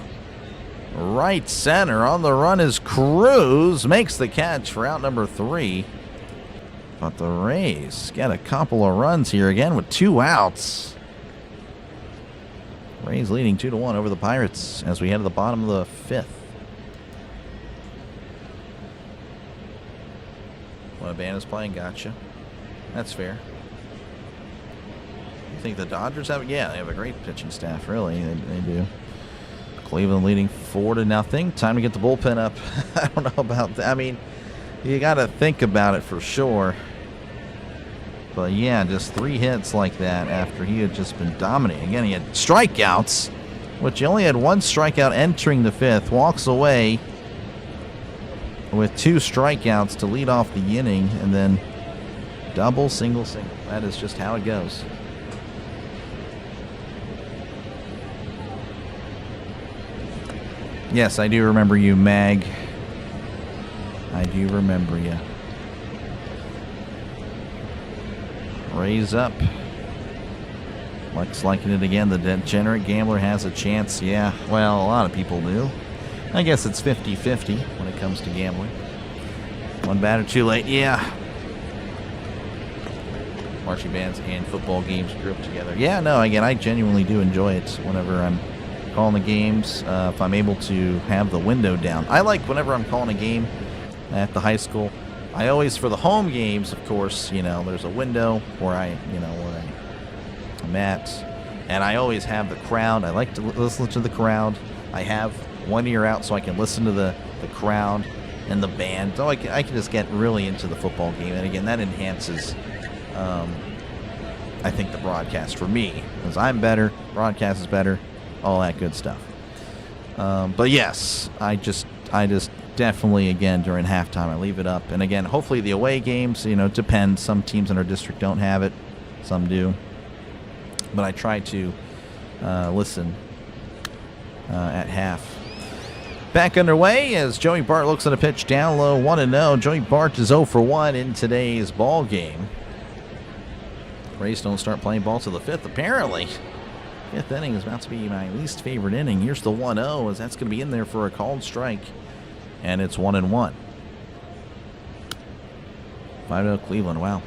right center. On the run is Cruz. Makes the catch for out number 3. But the Rays get a couple of runs here again with 2 outs. Rays leading 2-1 over the Pirates as we head to the bottom of the 5th. When a band is playing, gotcha. That's fair. You think the Dodgers have? Yeah, they have a great pitching staff, really. They do. Cleveland leading 4-0. Time to get the bullpen up. I don't know about that. I mean, you got to think about it for sure. But yeah, just 3 hits like that after he had just been dominating. Again, he had strikeouts, which he only had 1 strikeout entering the 5th. Walks away with 2 strikeouts to lead off the inning, and then double, single. That is just how it goes. Yes, I do remember you, Mag. I do remember you. Raise up. Looks like it again. The degenerate gambler has a chance. Yeah, well, a lot of people do. I guess it's 50-50 when it comes to gambling. 1 batter too late. Yeah. Marching bands and football games grouped together. Yeah, no, again, I genuinely do enjoy it whenever I'm calling the games. If I'm able to have the window down. I like whenever I'm calling a game at the high school. I always, for the home games, of course, there's a window where I'm at, and I always have the crowd. I like to listen to the crowd. I have one ear out so I can listen to the crowd and the band. So I can just get really into the football game, and again, that enhances, I think, the broadcast for me, because I'm better, broadcast is better, all that good stuff. But yes, I just definitely, again, during halftime, I leave it up. And again, hopefully the away games, it depends. Some teams in our district don't have it. Some do. But I try to listen at half. Back underway as Joey Bart looks at a pitch down low, 1-0. Joey Bart is 0 for 1 in today's ball game. Rays don't start playing ball till the 5th, apparently. 5th inning is about to be my least favorite inning. Here's the 1-0, as that's going to be in there for a called strike. And it's 1-1. 5-0 Cleveland. Wow.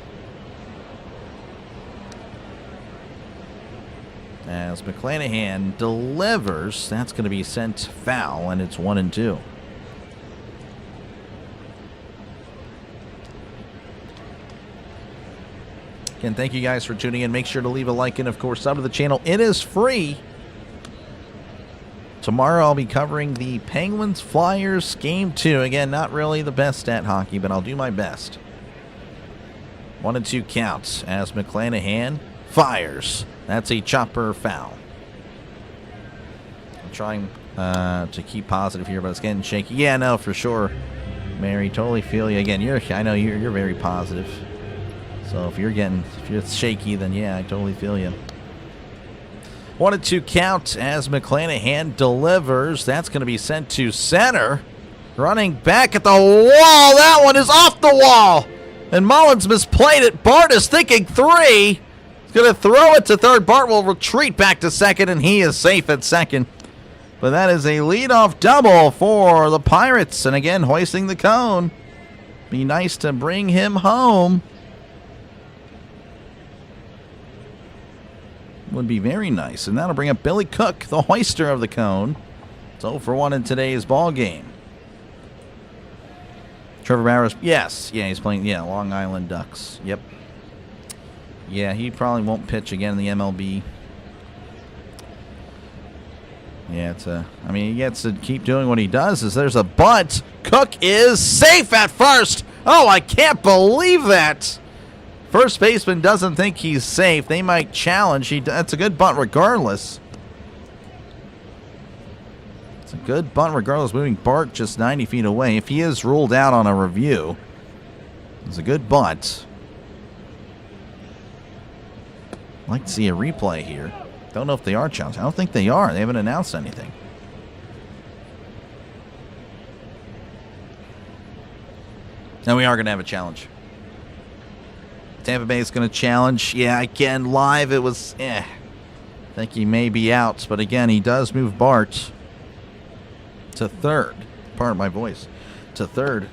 As McClanahan delivers, that's going to be sent foul, and it's 1-2. Again, thank you guys for tuning in. Make sure to leave a like and, of course, sub to the channel. It is free. Tomorrow I'll be covering the Penguins-Flyers Game 2. Again, not really the best at hockey, but I'll do my best. 1-2 counts as McClanahan fires. That's a chopper foul. I'm trying to keep positive here, but it's getting shaky. Yeah, no, for sure. Mary, totally feel you. Again, I know you're very positive. So if you're shaky, then yeah, I totally feel you. 1-2 count as McClanahan delivers. That's going to be sent to center. Running back at the wall. That one is off the wall. And Mullins misplayed it. Bart is thinking 3. He's going to throw it to third. Bart will retreat back to second, and he is safe at second. But that is a leadoff double for the Pirates. And again, hoisting the cone. Be nice to bring him home. Would be very nice. And that'll bring up Billy Cook, the hoister of the cone. It's 0 for 1 in today's ball game. Trevor Bauer, yes. Yeah, he's playing, Long Island Ducks. Yep. Yeah, he probably won't pitch again in the MLB. Yeah, he gets to keep doing what he does. There's a bunt. Cook is safe at first. Oh, I can't believe that. First baseman doesn't think he's safe. They might challenge. That's a good bunt regardless. It's a good bunt regardless, moving Bart just 90 feet away. If he is ruled out on a review, it's a good bunt. I'd like to see a replay here. Don't know if they are challenged. I don't think they are. They haven't announced anything. Now we are going to have a challenge. Tampa Bay is going to challenge. Yeah, again, live it was, I think he may be out. But again, he does move Bart to third. Pardon my voice. To third.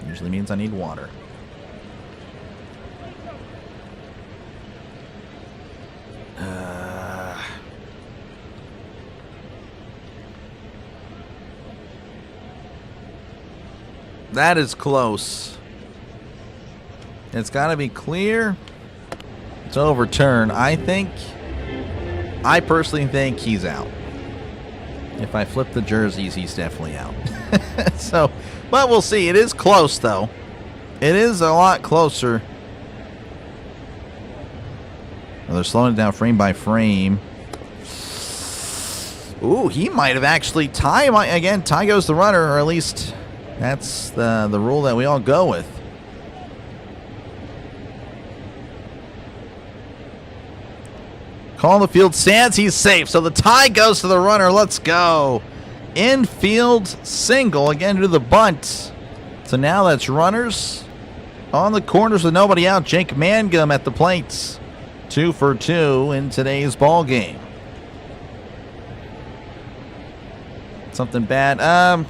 Usually means I need water. That is close. It's got to be clear. It's overturned. I personally think he's out. If I flip the jerseys, he's definitely out. So, but we'll see. It is close, though. It is a lot closer. Well, they're slowing it down frame by frame. Ooh, he might have actually tie. Again, tie goes the runner, or at least that's the rule that we all go with. Call the field stands. He's safe. So the tie goes to the runner. Let's go. Infield single. Again to the bunt. So now that's runners on the corners with nobody out. Jake Mangum at the plates. 2 for 2 in today's ball game. Something bad.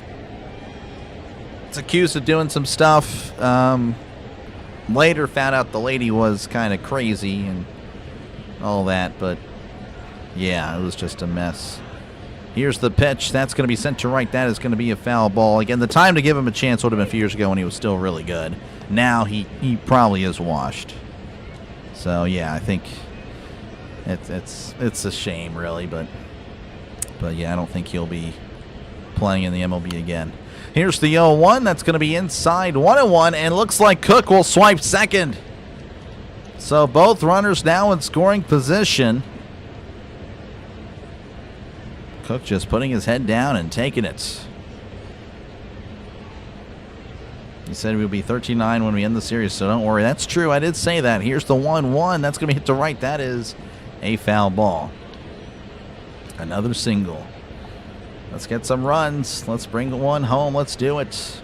It's accused of doing some stuff. Later found out the lady was kind of crazy and all that, but yeah, it was just a mess. Here's the pitch. That's going to be sent to right. That is going to be a foul ball. Again, the time to give him a chance would have been a few years ago when he was still really good. Now he probably is washed. So yeah, I think it's a shame really, but yeah, I don't think he'll be playing in the MLB again. Here's the 0-1. That's going to be inside 1-1, and looks like Cook will swipe second. So both runners now in scoring position. Cook just putting his head down and taking it. He said we'll be 13-9 when we end the series, so don't worry. That's true. I did say that. Here's the 1-1. That's going to be hit to right. That is a foul ball. Another single. Let's get some runs. Let's bring one home. Let's do it.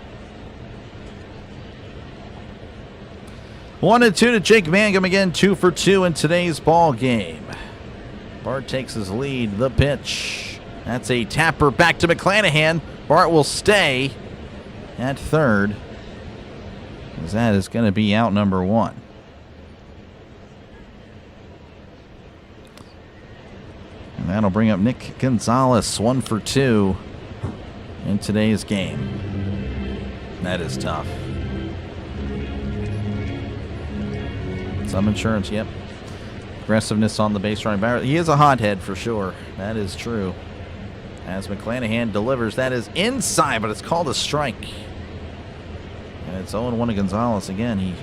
1-2 to Jake Mangum again. 2 for 2 in today's ball game. Bart takes his lead. The pitch. That's a tapper back to McClanahan. Bart will stay at third, as that is going to be out number 1. And that'll bring up Nick Gonzalez. 1 for 2 in today's game. That is tough. Some insurance, yep. Aggressiveness on the base running back. He is a hothead for sure. That is true. As McClanahan delivers, that is inside, but it's called a strike. And it's 0-1 to Gonzalez again. He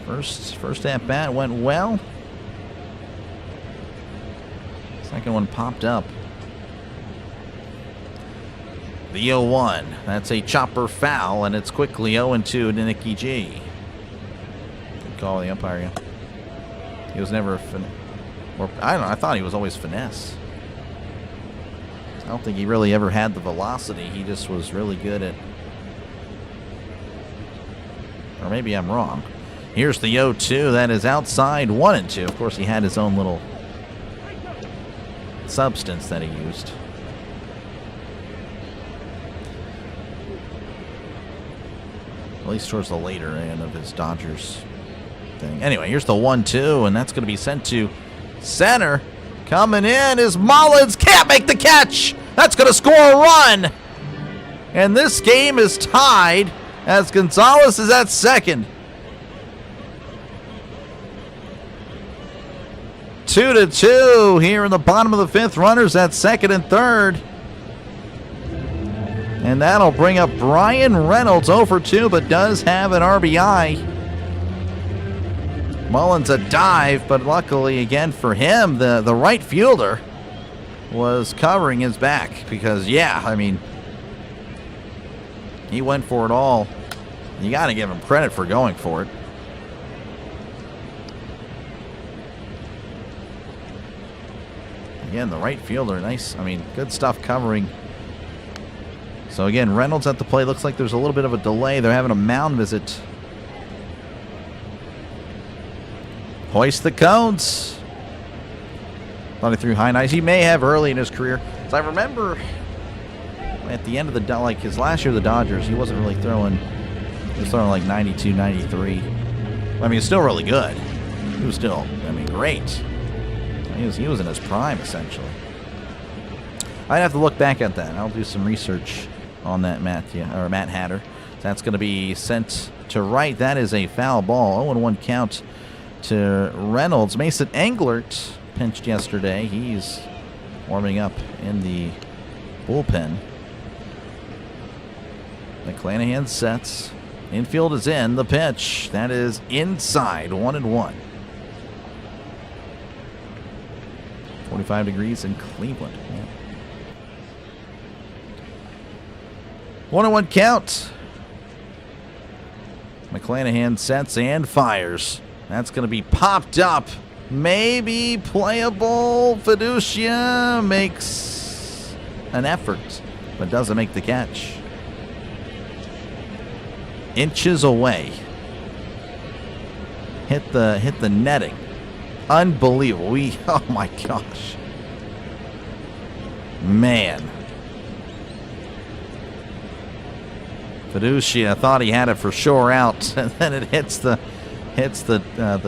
first at bat went well. Second one popped up. The 0-1. That's a chopper foul, and it's quickly 0-2 to Nicky G. Good call, the umpire. Yeah. He was never a or I don't know. I thought he was always finesse. I don't think he really ever had the velocity. He just was really good at. Or maybe I'm wrong. Here's the 0-2. That is outside 1-2. Of course, he had his own little substance that he used. At least towards the later end of his Dodgers thing. Anyway, here's the 1-2, and that's going to be sent to center. Coming in is Mullins. Can't make the catch. That's going to score a run. And this game is tied as Gonzalez is at second. 2-2 here in the bottom of the fifth. Runners at second and third. And that'll bring up Brian Reynolds, 0 for 2, but does have an RBI. Mullins a dive, but luckily again for him, the right fielder was covering his back because, yeah, I mean, he went for it all. You got to give him credit for going for it. Again, the right fielder, nice, I mean, good stuff covering. So again, Reynolds at the plate. Looks like there's a little bit of a delay. They're having a mound visit. Hoist the cones. Thought he threw high nice. He may have early in his career. So I remember at the end of the, like his last year of the Dodgers, he wasn't really throwing. He was throwing like 92, 93. I mean, he's still really good. He was still, I mean, great. He was in his prime, essentially. I'd have to look back at that. I'll do some research on that, Matt Hatter. That's going to be sent to right. That is a foul ball. 0-1 count to Reynolds. Mason Englert pinched yesterday. He's warming up in the bullpen. McClanahan sets. Infield is in. The pitch. That is inside. 1-1. 45 degrees in Cleveland. Yeah. 1-1 count. McClanahan sets and fires. That's going to be popped up. Maybe playable. Fiducia makes an effort, but doesn't make the catch. Inches away. Hit the netting. Unbelievable. Oh my gosh. Man. Fiducia thought he had it for sure out, and then it hits the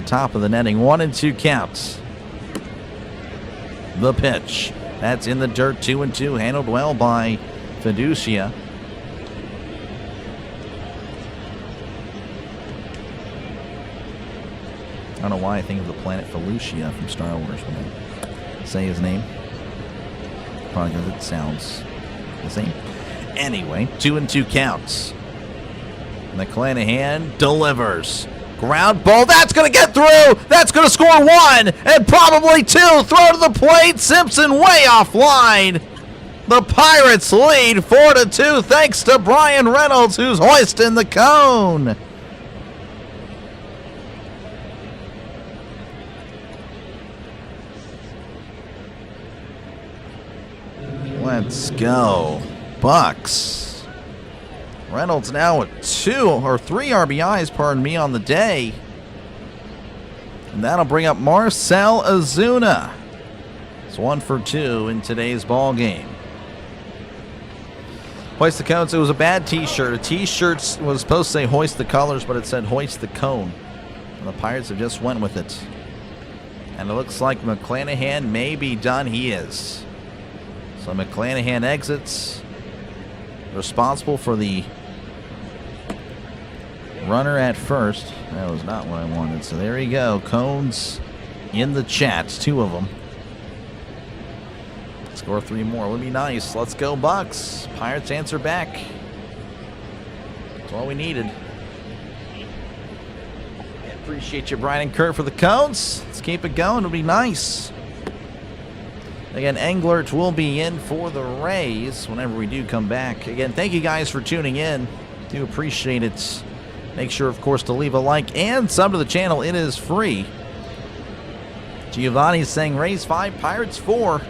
top of the netting. 1-2 counts. The pitch. That's in the dirt. 2-2. Handled well by Fiducia. I don't know why I think of the planet Felucia from Star Wars when I say his name. Probably because it sounds the same. Anyway, 2-2 counts. McClanahan delivers. Ground ball. That's going to get through. That's going to score 1 and probably 2. Throw to the plate. Simpson way offline. The Pirates lead 4-2 thanks to Brian Reynolds, who's hoisting the cone. Let's go Bucks. Reynolds now with 3 RBIs, pardon me, on the day. And that'll bring up Marcell Ozuna. It's 1 for 2 in today's ball game. Hoist the cones. It was a bad t-shirt. A t-shirt was supposed to say hoist the colors, but it said hoist the cone. And the Pirates have just went with it. And it looks like McClanahan may be done. He is. So McClanahan exits, responsible for the runner at first. That was not what I wanted. So there you go. Cones in the chats, 2 of them. Score 3 more. Would be nice. Let's go Bucks. Pirates answer back. That's all we needed. Appreciate you, Brian and Kurt, for the cones. Let's keep it going. It'll be nice. Again, Englert will be in for the Rays whenever we do come back. Again, thank you guys for tuning in. Do appreciate it. Make sure, of course, to leave a like and sub to the channel. It is free. Giovanni's saying Rays 5, Pirates 4.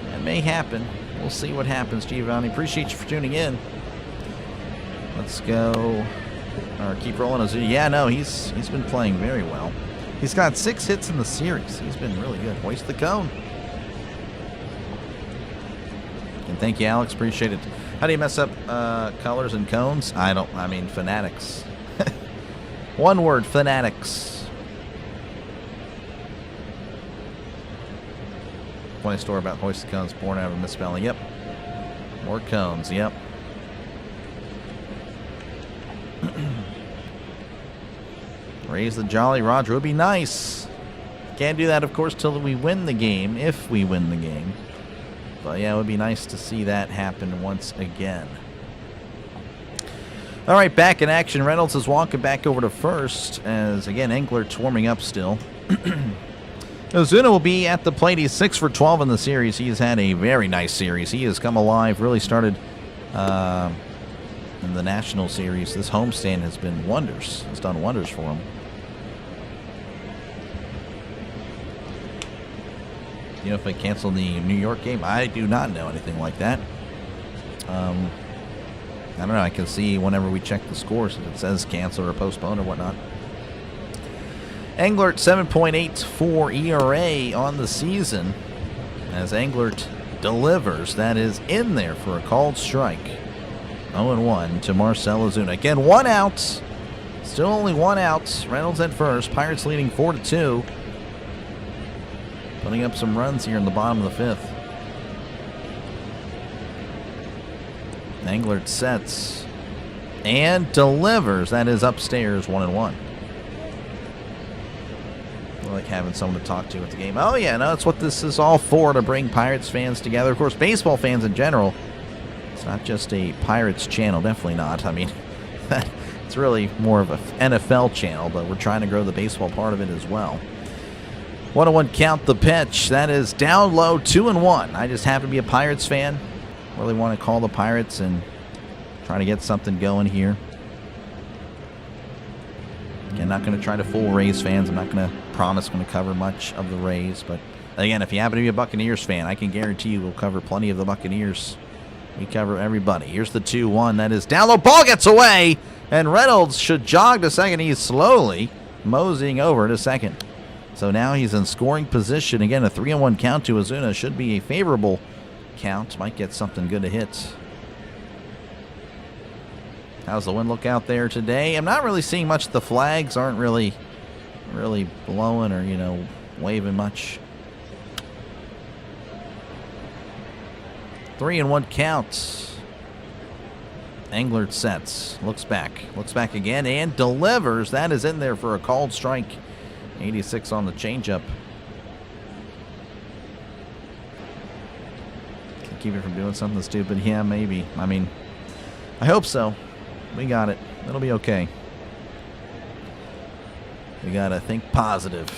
That may happen. We'll see what happens, Giovanni. Appreciate you for tuning in. Let's go. Or keep rolling. Yeah, no, he's been playing very well. He's got 6 hits in the series. He's been really good. Hoist the cone. And thank you, Alex. Appreciate it. How do you mess up colors and cones? I mean, fanatics. One word, fanatics. Funny story about hoist the cones. Born out of a misspelling. Yep. More cones. Yep. Raise the Jolly Roger would be nice. Can't do that, of course, till we win the game, if we win the game. But yeah, it would be nice to see that happen once again. All right, back in action. Reynolds is walking back over to first as, again, Englert's warming up still. Ozuna will be at the plate. He's 6 for 12 in the series. He has had a very nice series. He has come alive, really started in the National Series. This homestand has been wonders. It's done wonders for him. You know if they cancel the New York game? I do not know anything like that. I don't know. I can see whenever we check the scores if it says cancel or postpone or whatnot. Englert 7.84 ERA on the season as Englert delivers. That is in there for a called strike. 0-1 to Marcell Ozuna. Again, 1 out. Still only 1 out. Reynolds at first. Pirates leading 4-2. Putting up some runs here in the bottom of the 5th. Englert sets and delivers. That is upstairs, 1-1. I like having someone to talk to at the game. Oh, yeah, no, that's what this is all for, to bring Pirates fans together. Of course, baseball fans in general. It's not just a Pirates channel. Definitely not. I mean, it's really more of an NFL channel, but we're trying to grow the baseball part of it as well. 1-1 count the pitch. That is down low, 2-1. I just happen to be a Pirates fan. Really want to call the Pirates and try to get something going here. Again, not going to try to fool Rays fans. I'm not going to promise going to cover much of the Rays. But again, if you happen to be a Buccaneers fan, I can guarantee you we'll cover plenty of the Buccaneers. We cover everybody. Here's the 2-1. That is down low. Ball gets away. And Reynolds should jog to second. He's slowly moseying over to second. So now he's in scoring position. Again, a 3-1 count to Ozuna should be a favorable count. Might get something good to hit. How's the wind look out there today? I'm not really seeing much. The flags aren't really blowing or, you know, waving much. 3-1 count. Englert sets. Looks back. Looks back again and delivers. That is in there for a called strike. 86 on the changeup. Can keep it from doing something stupid. Yeah, maybe. I mean, I hope so. We got it. It'll be okay. We gotta think positive.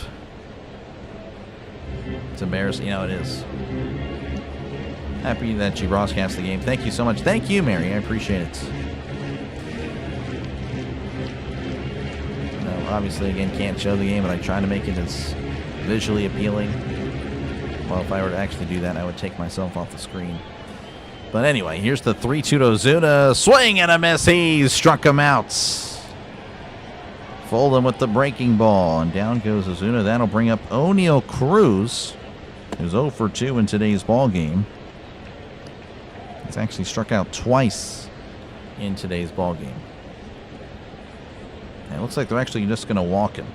It's embarrassing. You know, it is. Happy that you broadcast the game. Thank you so much. Thank you, Mary. I appreciate it. Obviously, again, can't show the game, but I try to make it as visually appealing. Well, if I were to actually do that, I would take myself off the screen. But anyway, here's the 3-2 to Ozuna. Swing and a miss. He struck him out. Fold him with the breaking ball, and down goes Ozuna. That'll bring up O'Neal Cruz, who's 0 for 2 in today's ball game. He's actually struck out twice in today's ball game. It looks like they're actually just going to walk him.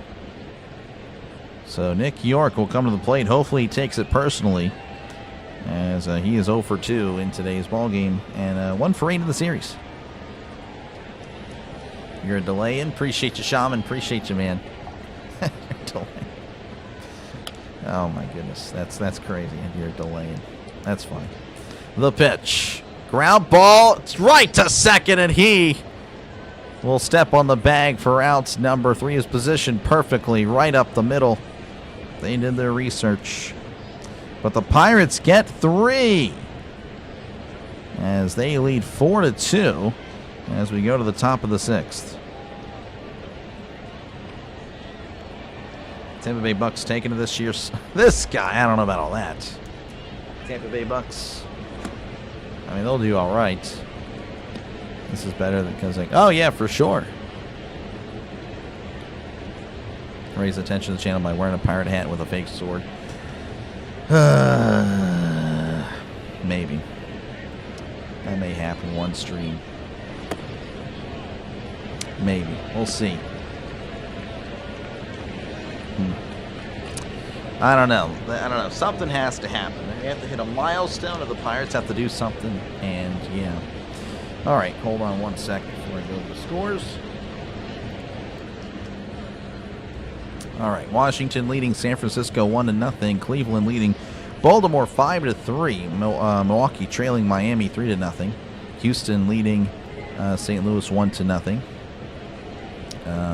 So Nick York will come to the plate. Hopefully he takes it personally, as he is 0 for 2 in today's ball game and 1 for 8 in the series. You're delaying. Appreciate you, Shaman. Appreciate you, man. You're delaying. Oh my goodness, that's crazy. You're delaying. That's fine. The pitch, ground ball. It's right to second, and he will step on the bag for outs number 3. Is positioned perfectly right up the middle. They did their research. But the Pirates get 3 as they lead 4-2 as we go to the top of the 6th. Tampa Bay Bucks taking to this year's... This guy, I don't know about all that. Tampa Bay Bucks. I mean, they'll do all right. This is better because, like, oh yeah, for sure. Raise attention to the channel by wearing a pirate hat with a fake sword. Maybe. That may happen one stream. Maybe. We'll see. I don't know. Something has to happen. They have to hit a milestone, or the Pirates have to do something. And, yeah. All right. Hold on one second before I go to the scores. All right. Washington leading San Francisco 1-0. Cleveland leading Baltimore 5-3. Milwaukee trailing Miami 3-0. Houston leading St. Louis 1-0.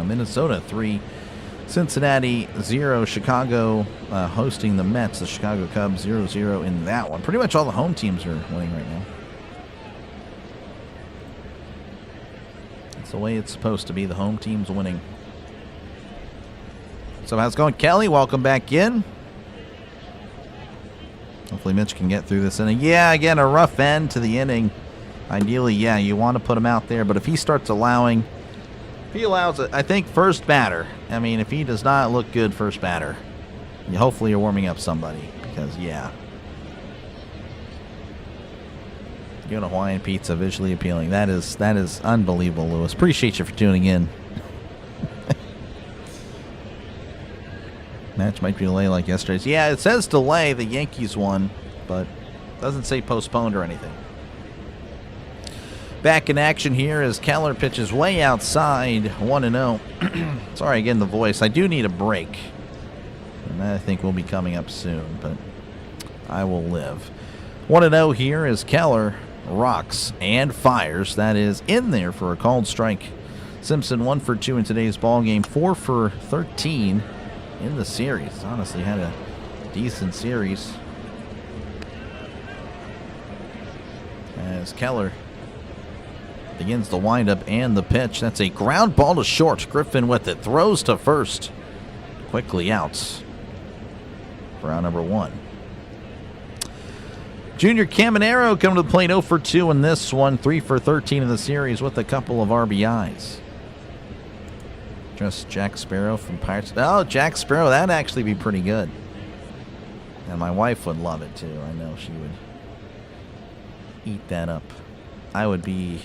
Minnesota 3. Cincinnati 0. Chicago hosting the Mets. The Chicago Cubs 0-0 in that one. Pretty much all the home teams are winning right now. That's the way it's supposed to be. The home team's winning. So how's it going, Kelly? Welcome back in. Hopefully Mitch can get through this inning. Yeah, again, a rough end to the inning. Ideally, yeah, you want to put him out there. But if he starts allowing... If he allows it, I think first batter. I mean, if he does not look good first batter, hopefully you're warming up somebody. Because, yeah. Doing a Hawaiian pizza, visually appealing. That is unbelievable, Lewis. Appreciate you for tuning in. Match might be delayed like yesterday's. Yeah, it says delay. The Yankees won, but doesn't say postponed or anything. Back in action here as Keller pitches way outside, 1-0. Sorry again, the voice. I do need a break, and that I think will be coming up soon, but I will live. 1-0 here as Keller rocks and fires. That is in there for a called strike. Simpson 1 for 2 in today's ball game, 4 for 13 in the series. Honestly, had a decent series as Keller begins the windup and the pitch. That's a ground ball to short. Griffin with it. Throws to first. Quickly out for out number 1. Junior Caminero coming to the plate 0 for 2 in this one. 3 for 13 in the series with a couple of RBIs. Just Jack Sparrow from Pirates. Oh, Jack Sparrow. That'd actually be pretty good. And my wife would love it too. I know she would eat that up. I would be...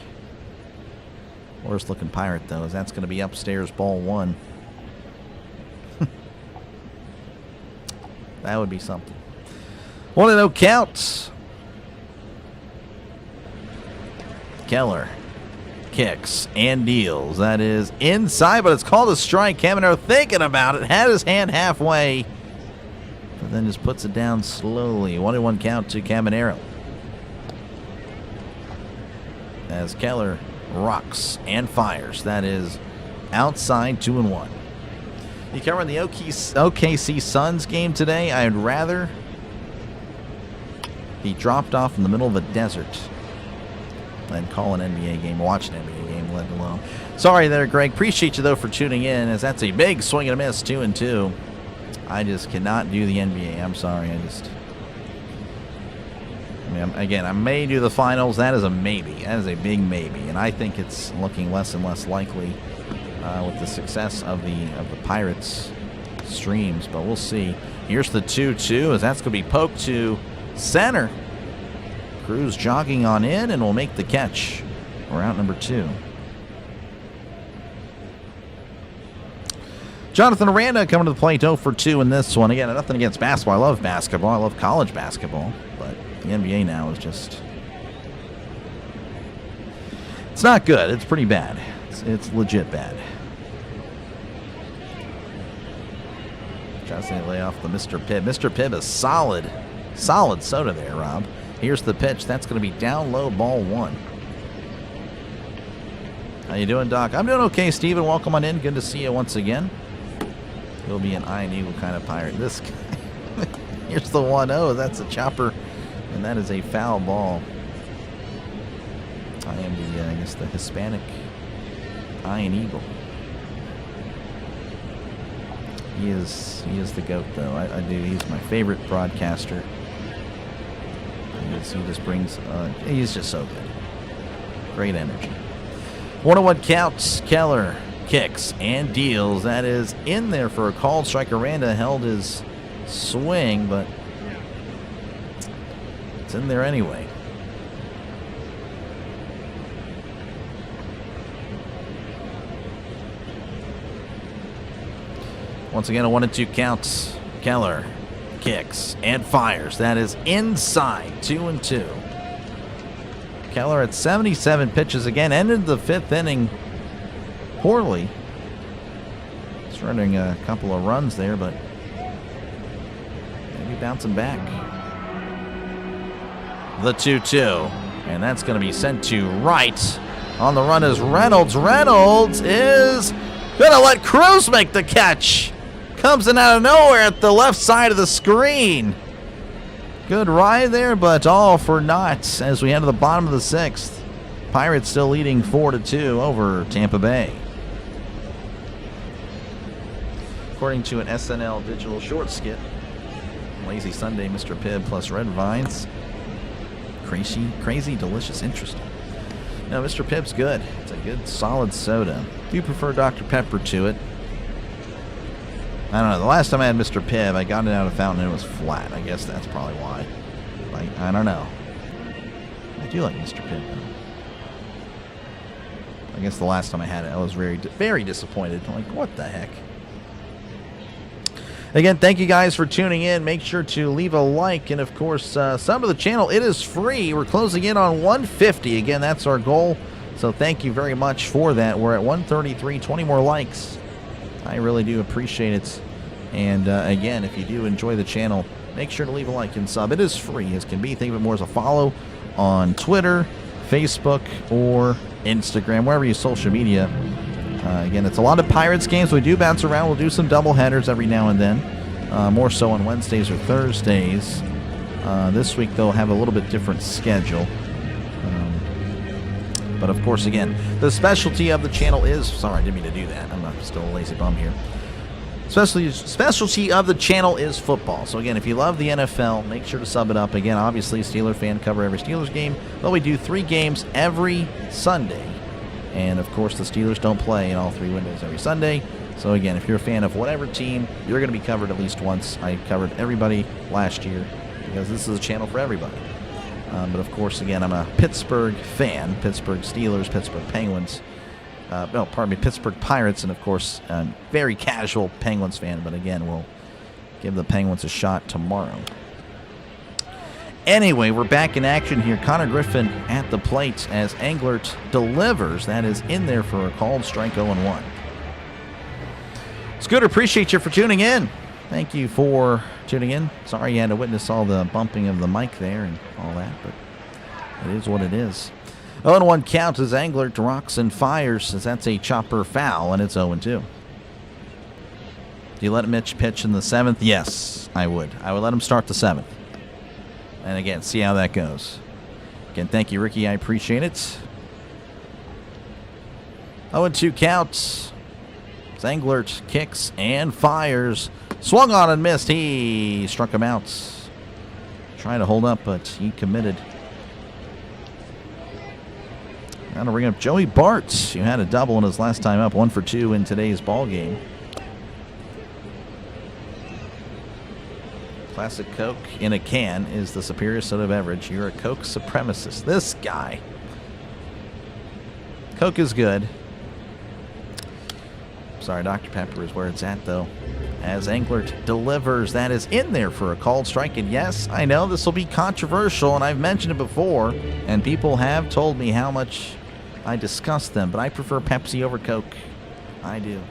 Worst looking Pirate, though, as that's going to be upstairs, ball 1. That would be something. 1-0 count. Keller kicks and deals. That is inside, but it's called a strike. Caminero thinking about it. Had his hand halfway, but then just puts it down slowly. 1-1 count to Caminero. As Keller rocks and fires. That is outside, 2-1. You covering the OKC Suns game today? I'd rather be dropped off in the middle of a desert than call an NBA game, watch an NBA game, let alone. Sorry there, Greg. Appreciate you, though, for tuning in, as that's a big swing and a miss, 2-2. I just cannot do the NBA. I'm sorry. Again, I may do the finals. That is a maybe. That is a big maybe, and I think it's looking less and less likely with the success of the Pirates streams. But we'll see. Here's the 2-2, as that's going to be poked to center. Cruz jogging on in and will make the catch. We're out number 2. Jonathan Aranda coming to the plate 0 for 2 in this one. Again, nothing against basketball. I love basketball. I love college basketball, but the NBA now is just... It's not good. It's pretty bad. It's legit bad. Tries to lay off the Mr. Pibb. Mr. Pibb is solid soda there, Rob. Here's the pitch. That's going to be down low, ball 1. How you doing, Doc? I'm doing okay, Steven. Welcome on in. Good to see you once again. He'll be an Iron Eagle kind of pirate. This guy. Here's the 1-0. That's a chopper, and that is a foul ball. I am the, I guess, the Hispanic Iron Eagle. He is the GOAT, though. I do. He's my favorite broadcaster. He just brings, he's just so good. Great energy. 1-1 counts. Keller kicks and deals. That is in there for a called strike. Aranda held his swing, but it's in there anyway. Once again, a 1-2 counts. Keller kicks and fires. That is inside. 2-2. Keller at 77 pitches again. Ended the 5th inning poorly. Surrendering a couple of runs there, but maybe bouncing back. The 2-2. And that's going to be sent to right. On the run is Reynolds. Reynolds is going to let Cruz make the catch. Comes in out of nowhere at the left side of the screen. Good ride there, but all for naught as we head to the bottom of the 6th. Pirates still leading 4-2 over Tampa Bay. According to an SNL digital short skit, Lazy Sunday, Mr. Pibb plus Red Vines. Crazy, delicious, interesting. No, Mr. Pibb's good. It's a good, solid soda. Do prefer Dr. Pepper to it. I don't know. The last time I had Mr. Pibb, I got it out of the fountain and it was flat. I guess that's probably why. Like, I don't know. I do like Mr. Pibb, though. I guess the last time I had it, I was very disappointed. Like, what the heck? Again, thank you guys for tuning in. Make sure to leave a like. And, of course, sub to the channel. It is free. We're closing in on 150. Again, that's our goal. So thank you very much for that. We're at 133. 20 more likes. I really do appreciate it. And again, if you do enjoy the channel, make sure to leave a like and sub. It is free as can be. Think of it more as a follow on Twitter, Facebook, or Instagram, wherever you social media. Again, it's a lot of Pirates games. We do bounce around. We'll do some double headers every now and then, more so on Wednesdays or Thursdays. This week, they'll have a little bit different schedule. But of course, again, the specialty of the channel is... Sorry, I didn't mean to do that. I'm still a lazy bum here. Specialty of the channel is football. So again, if you love the NFL, make sure to sub it up. Again, obviously, Steeler fan, cover every Steelers game. But we do 3 games every Sunday. And of course, the Steelers don't play in all 3 windows every Sunday. So again, if you're a fan of whatever team, you're going to be covered at least once. I covered everybody last year because this is a channel for everybody. But of course, again, I'm a Pittsburgh fan. Pittsburgh Steelers, Pittsburgh Penguins. Pittsburgh Pirates, and of course, very casual Penguins fan. But again, we'll give the Penguins a shot tomorrow. Anyway, we're back in action here. Connor Griffin at the plate as Englert delivers. That is in there for a called strike 0-1. Scooter, appreciate you for tuning in. Thank you for tuning in. Sorry you had to witness all the bumping of the mic there and all that, but it is what it is. 0-1 count as Englert rocks and fires as that's a chopper foul, and it's 0-2. Do you let Mitch pitch in the 7th? Yes, I would. I would let him start the 7th. And again, see how that goes. Again, thank you, Ricky. I appreciate it. 0-2 counts. Englert kicks and fires. Swung on and missed. He struck him out. Trying to hold up, but he committed. Now to bring up Joey Bart, who had a double in his last time up. 1 for 2 in today's ball game. Classic Coke in a can is the superior soda beverage. You're a Coke supremacist. This guy. Coke is good. Sorry, Dr. Pepper is where it's at, though. As Englert delivers, that is in there for a called strike. And yes, I know this will be controversial, and I've mentioned it before, and people have told me how much I discuss them, but I prefer Pepsi over Coke. I do.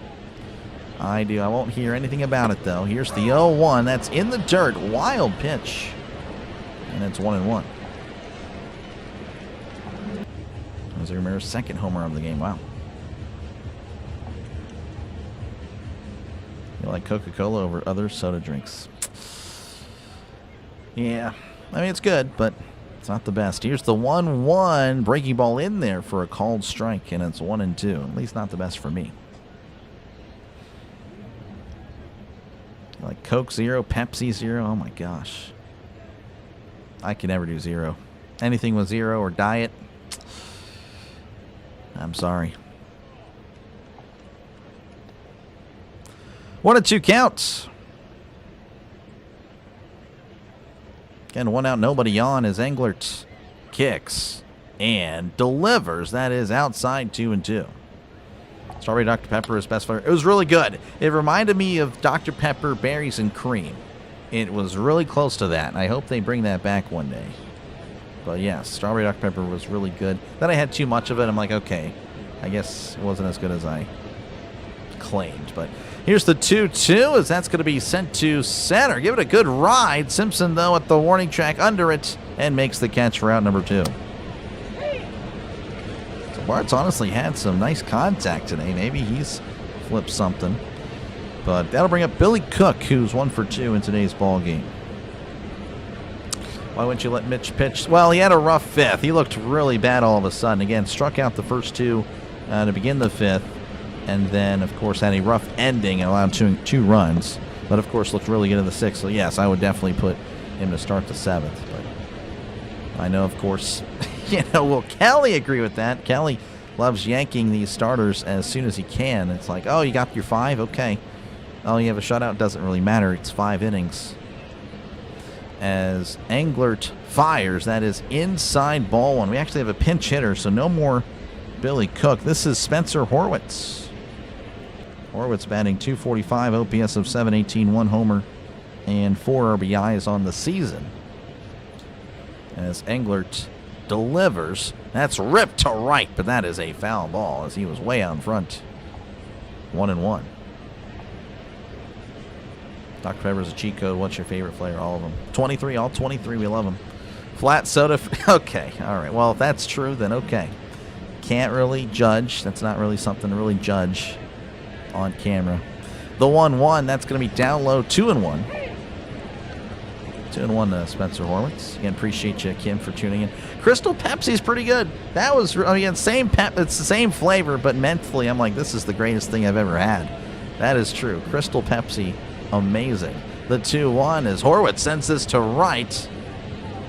I do. I won't hear anything about it, though. Here's the 0-1. That's in the dirt. Wild pitch. And it's 1-1. Jose Ramirez's second homer of the game. Wow. You like Coca-Cola over other soda drinks? Yeah, I mean, it's good, but it's not the best. Here's the 1-1 breaking ball in there for a called strike, and it's 1-2. At least not the best for me. Like Coke 0, Pepsi 0. Oh my gosh. I can never do 0. Anything with 0 or diet, I'm sorry. 1-2 counts. Again, 1 out, nobody on as Englert kicks and delivers. That is outside 2-2. Strawberry Dr. Pepper is best flavor. It was really good. It reminded me of Dr. Pepper berries and cream. It was really close to that. I hope they bring that back one day. But yes, Strawberry Dr. Pepper was really good. Then I had too much of it. I'm like, okay, I guess it wasn't as good as I claimed. But here's the 2-2 as that's going to be sent to center. Give it a good ride. Simpson, though, at the warning track under it and makes the catch for out number 2. So Bart's honestly had some nice contact today. Maybe he's flipped something. But that'll bring up Billy Cook, who's 1 for 2 in today's ball game. Why wouldn't you let Mitch pitch? Well, he had a rough 5th. He looked really bad all of a sudden. Again, struck out the first 2 to begin the 5th. And then, of course, had a rough ending and allowed two runs. But, of course, looked really good in the 6th. So, yes, I would definitely put him to start the 7th. But I know, of course, will Kelly agree with that? Kelly loves yanking these starters as soon as he can. It's like, oh, you got your 5? Okay. Oh, you have a shutout? Doesn't really matter. It's 5 innings. As Englert fires, that is inside ball 1. We actually have a pinch hitter, so no more Billy Cook. This is Spencer Horwitz. Horwitz batting .245, OPS of .718, 1 homer, and 4 RBIs on the season. As Englert delivers, that's ripped to right, but that is a foul ball as he was way out in front. 1-1. Dr. Pepper's a cheat code. What's your favorite flavor? All of them. 23, all 23. We love them. Flat soda. Okay. All right. Well, if that's true, then okay. Can't really judge. That's not really something to really judge on camera. The 1-1, that's going to be down low. 2-1. 2-1 to Spencer Horwitz. Again, appreciate you, Kim, for tuning in. Crystal Pepsi's pretty good. That was, again, same pep. It's the same flavor, but mentally, I'm like, this is the greatest thing I've ever had. That is true. Crystal Pepsi. Amazing. The 2-1 as Horwitz sends this to right.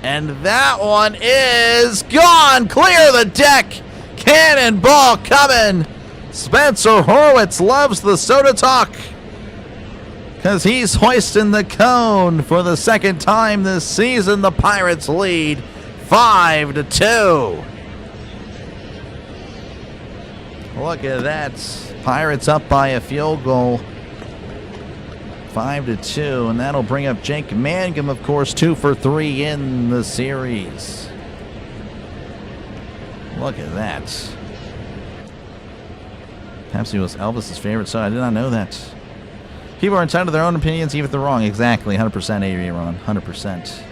And that one is gone. Clear the deck. Cannonball coming. Spencer Horwitz loves the soda talk because he's hoisting the cone for the 2nd time this season. The Pirates lead 5-2. Look at that. Pirates up by a field goal. 5-2, and that'll bring up Jake Mangum, of course, 2 for 3 in the series. Look at that. Pepsi was Elvis's favorite soda. I did not know that. People are entitled to their own opinions, even if they're wrong. Exactly, 100% Aaron, 100%.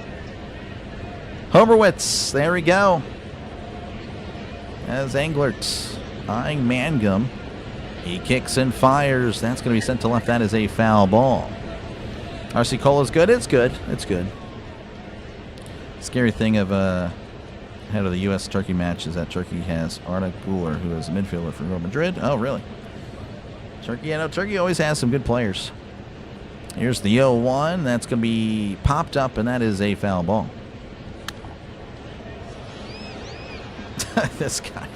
Homerwitz, there we go. As Englert eyeing Mangum. He kicks and fires. That's going to be sent to left. That is a foul ball. RC Cola's good. It's good. It's good. Scary thing of head of the U.S. Turkey match is that Turkey has Arda Güler, who is a midfielder for Real Madrid. Oh, really? Turkey, Turkey always has some good players. Here's the 0-1. That's going to be popped up, and that is a foul ball. This guy.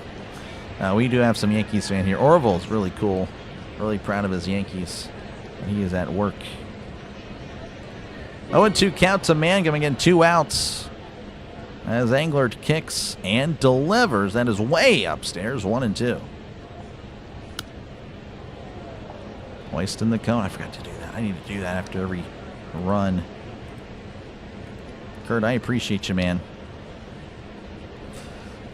We do have some Yankees fan here. Orville's really cool. Really proud of his Yankees. He is at work. 0-2 count to Mangum. Again, 2 outs. As Englert kicks and delivers. That is way upstairs. 1-2. Hoisting the cone. I forgot to do that. I need to do that after every run. Kurt, I appreciate you, man.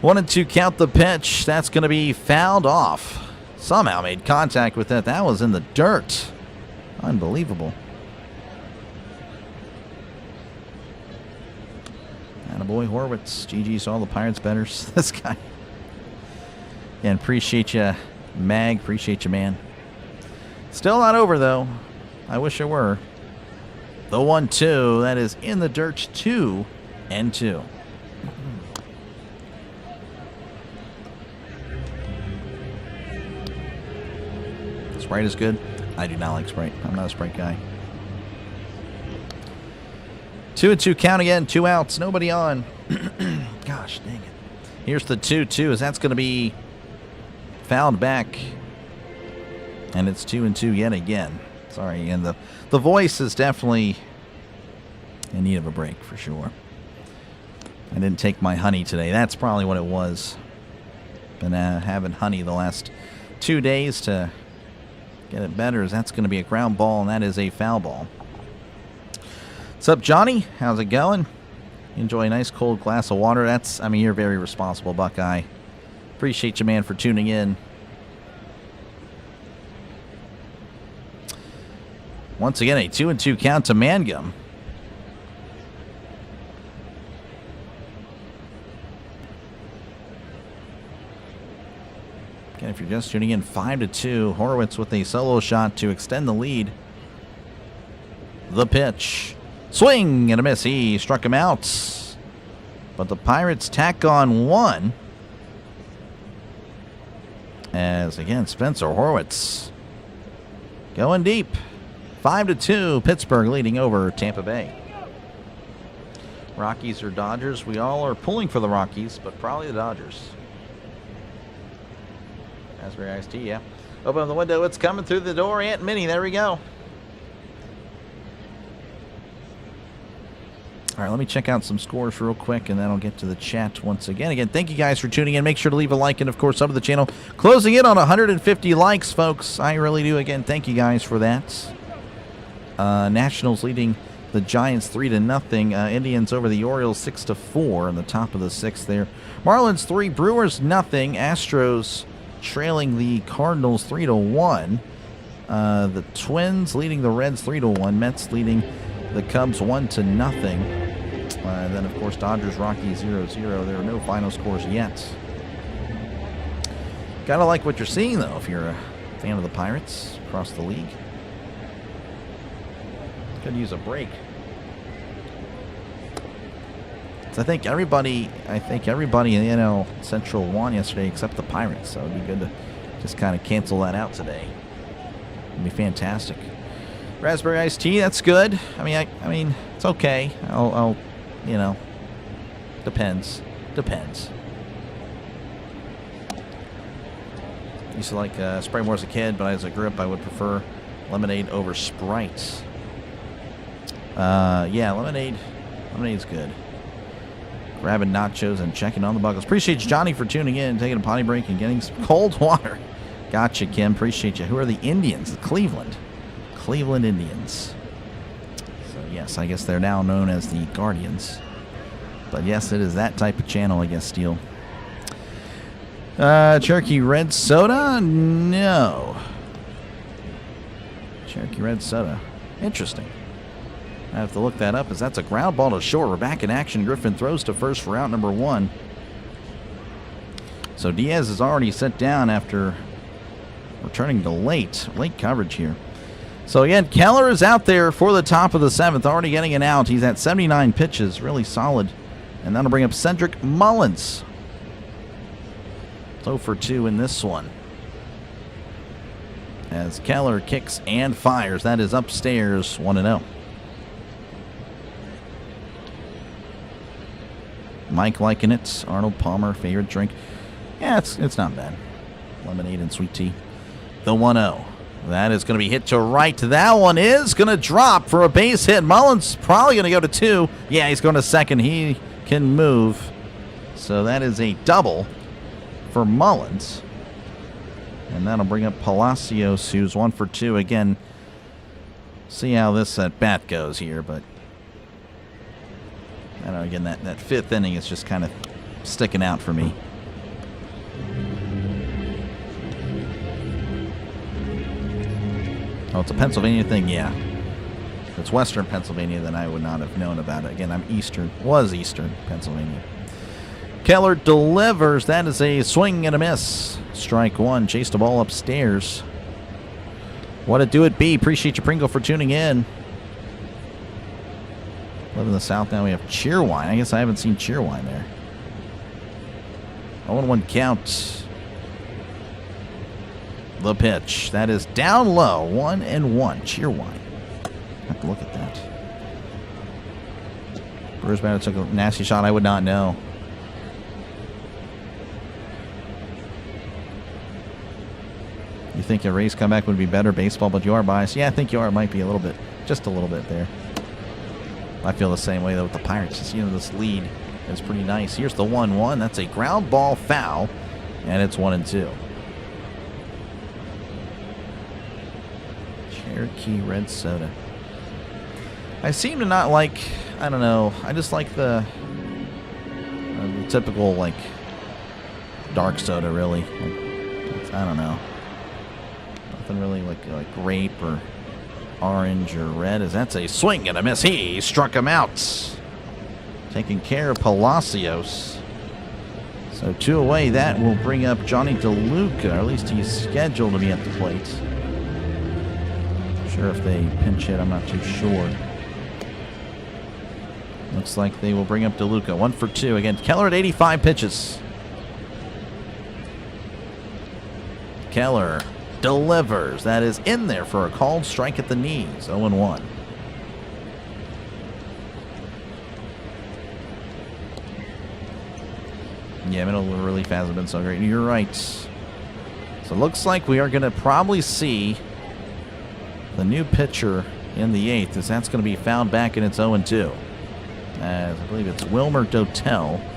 1-2 count the pitch. That's going to be fouled off. Somehow made contact with that. That was in the dirt. Unbelievable. Attaboy Horwitz. GG's all the Pirates betters. This guy. And appreciate you, Mag. Appreciate you, man. Still not over, though. I wish it were. The 1-2. That is in the dirt. 2-2. Sprite is good. I do not like Sprite. I'm not a Sprite guy. 2-2 count again. 2 outs. Nobody on. Gosh dang it. Here's the 2-2 as that's going to be fouled back. And it's 2-2 yet again. Sorry. And the voice is definitely in need of a break for sure. I didn't take my honey today. That's probably what it was. Been having honey the last 2 days to get it better, as that's going to be a ground ball, and that is a foul ball. What's up, Johnny? How's it going? Enjoy a nice cold glass of water. You're very responsible, Buckeye. Appreciate you, man, for tuning in. Once again, a 2-2 count to Mangum. Again, if you're just tuning in, 5-2. Horowitz with a solo shot to extend the lead. The pitch. Swing and a miss. He struck him out. But the Pirates tack on 1. As, again, Spencer Horowitz going deep. 5-2. Pittsburgh leading over Tampa Bay. Rockies or Dodgers? We all are pulling for the Rockies, but probably the Dodgers. Raspberry iced tea, yeah. Open the window. It's coming through the door. Aunt Minnie. There we go. All right, let me check out some scores real quick, and then I'll get to the chat once again. Again, thank you guys for tuning in. Make sure to leave a like and, of course, sub to the channel. Closing in on 150 likes, folks. I really do. Again, thank you guys for that. Nationals leading the Giants 3-0. Indians over the Orioles 6-4 in the top of the 6th there. Marlins 3, Brewers 0. Astros trailing the Cardinals 3-1. The Twins leading the Reds 3-1. Mets leading the Cubs 1-0. Then, of course, Dodgers, Rockies 0-0. There are no final scores yet. Gotta like what you're seeing, though, if you're a fan of the Pirates across the league. Could use a break. So I think everybody in the NL Central won yesterday except the Pirates. So it'd be good to just kind of cancel that out today. It'd be fantastic. Raspberry iced tea, that's good. I mean, it's okay. I'll depends. Used to like Sprite more as a kid, but as I grew up, I would prefer lemonade over Sprite. Yeah, lemonade's good. Grabbing nachos and checking on the buckles. Appreciate you, Johnny, for tuning in, taking a potty break, and getting some cold water. Gotcha, Kim. Appreciate you. Who are the Indians? Cleveland Indians. So, yes, I guess they're now known as the Guardians. But, yes, it is that type of channel, I guess, Steel. Cherokee Red Soda? No. Cherokee Red Soda. Interesting. I have to look that up, as that's a ground ball to short. We're back in action. Griffin throws to first for out number 1. So Diaz is already set down after returning to late coverage here. So again, Keller is out there for the top of the 7th, already getting an out. He's at 79 pitches, really solid. And that'll bring up Cedric Mullins. 0 for 2 in this one. As Keller kicks and fires. That is upstairs, 1-0. Mike liking it. Arnold Palmer, favorite drink. Yeah, it's not bad. Lemonade and sweet tea. The 1-0. That is going to be hit to right. That one is going to drop for a base hit. Mullins probably going to go to 2. Yeah, he's going to second. He can move. So that is a double for Mullins. And that'll bring up Palacios, who's 1 for 2. Again, see how this at bat goes here, but I don't know, again, that 5th inning is just kind of sticking out for me. Oh, it's a Pennsylvania thing? Yeah. If it's Western Pennsylvania, then I would not have known about it. Again, was Eastern Pennsylvania. Keller delivers. That is a swing and a miss. Strike 1. Chased the ball upstairs. What it do it be? Appreciate you, Pringle, for tuning in. Live in the South now. We have Cheerwine. I guess I haven't seen Cheerwine there. 0-1 count. The pitch. That is down low. 1-1. Cheerwine. Have to look at that. Brewers batter took a nasty shot. I would not know. You think a Rays comeback would be better baseball, but you are biased. Yeah, I think you are. It might be a little bit. Just a little bit there. I feel the same way, though, with the Pirates. Just, this lead is pretty nice. Here's the 1-1. That's a ground ball foul, and it's 1-2. Cherokee Red Soda. I seem to not like, I don't know, I just like the typical, like, dark soda, really. Like, I don't know. Nothing really like grape or orange or red. As that's a swing and a miss. He struck him out. Taking care of Palacios. So 2 away. That will bring up Johnny DeLuca. Or at least he's scheduled to be at the plate. Sure, if they pinch hit, I'm not too sure. Looks like they will bring up DeLuca. 1 for 2. Again, Keller at 85 pitches. Keller delivers. That is in there for a called strike at the knees. 0-1. Yeah, middle relief hasn't been so great. You're right. So it looks like we are going to probably see the new pitcher in the 8th, as that's going to be found back in its 0-2. As I believe it's Wilmer Dotel.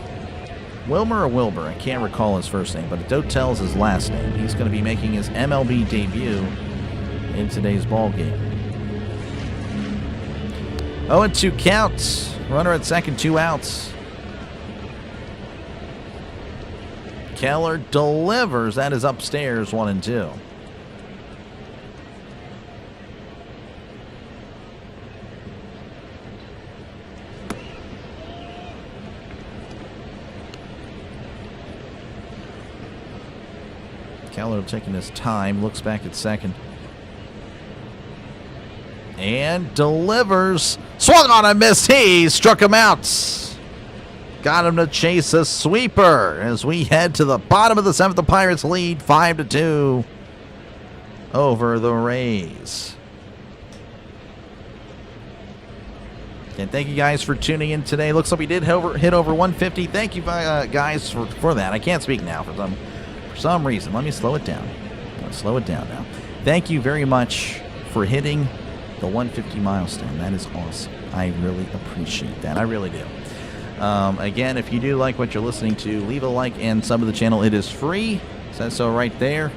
Wilmer or Wilbur, I can't recall his first name, but Dotel is his last name. He's going to be making his MLB debut in today's ball game. 0-2 count. Runner at second, 2 outs. Keller delivers. That is upstairs, 1-2. Keller taking his time, looks back at second. And delivers. Swung on a miss. He struck him out. Got him to chase a sweeper as we head to the bottom of the 7th. The Pirates lead 5-2 over the Rays. And thank you guys for tuning in today. Looks like we did hit over 150. Thank you guys for that. I can't speak now for some reason. Let me slow it down. Slow it down now. Thank you very much for hitting the 150 milestone. That is awesome. I really appreciate that. I really do. Again, if you do like what you're listening to, leave a like and sub to the channel. It is free. It says so right there.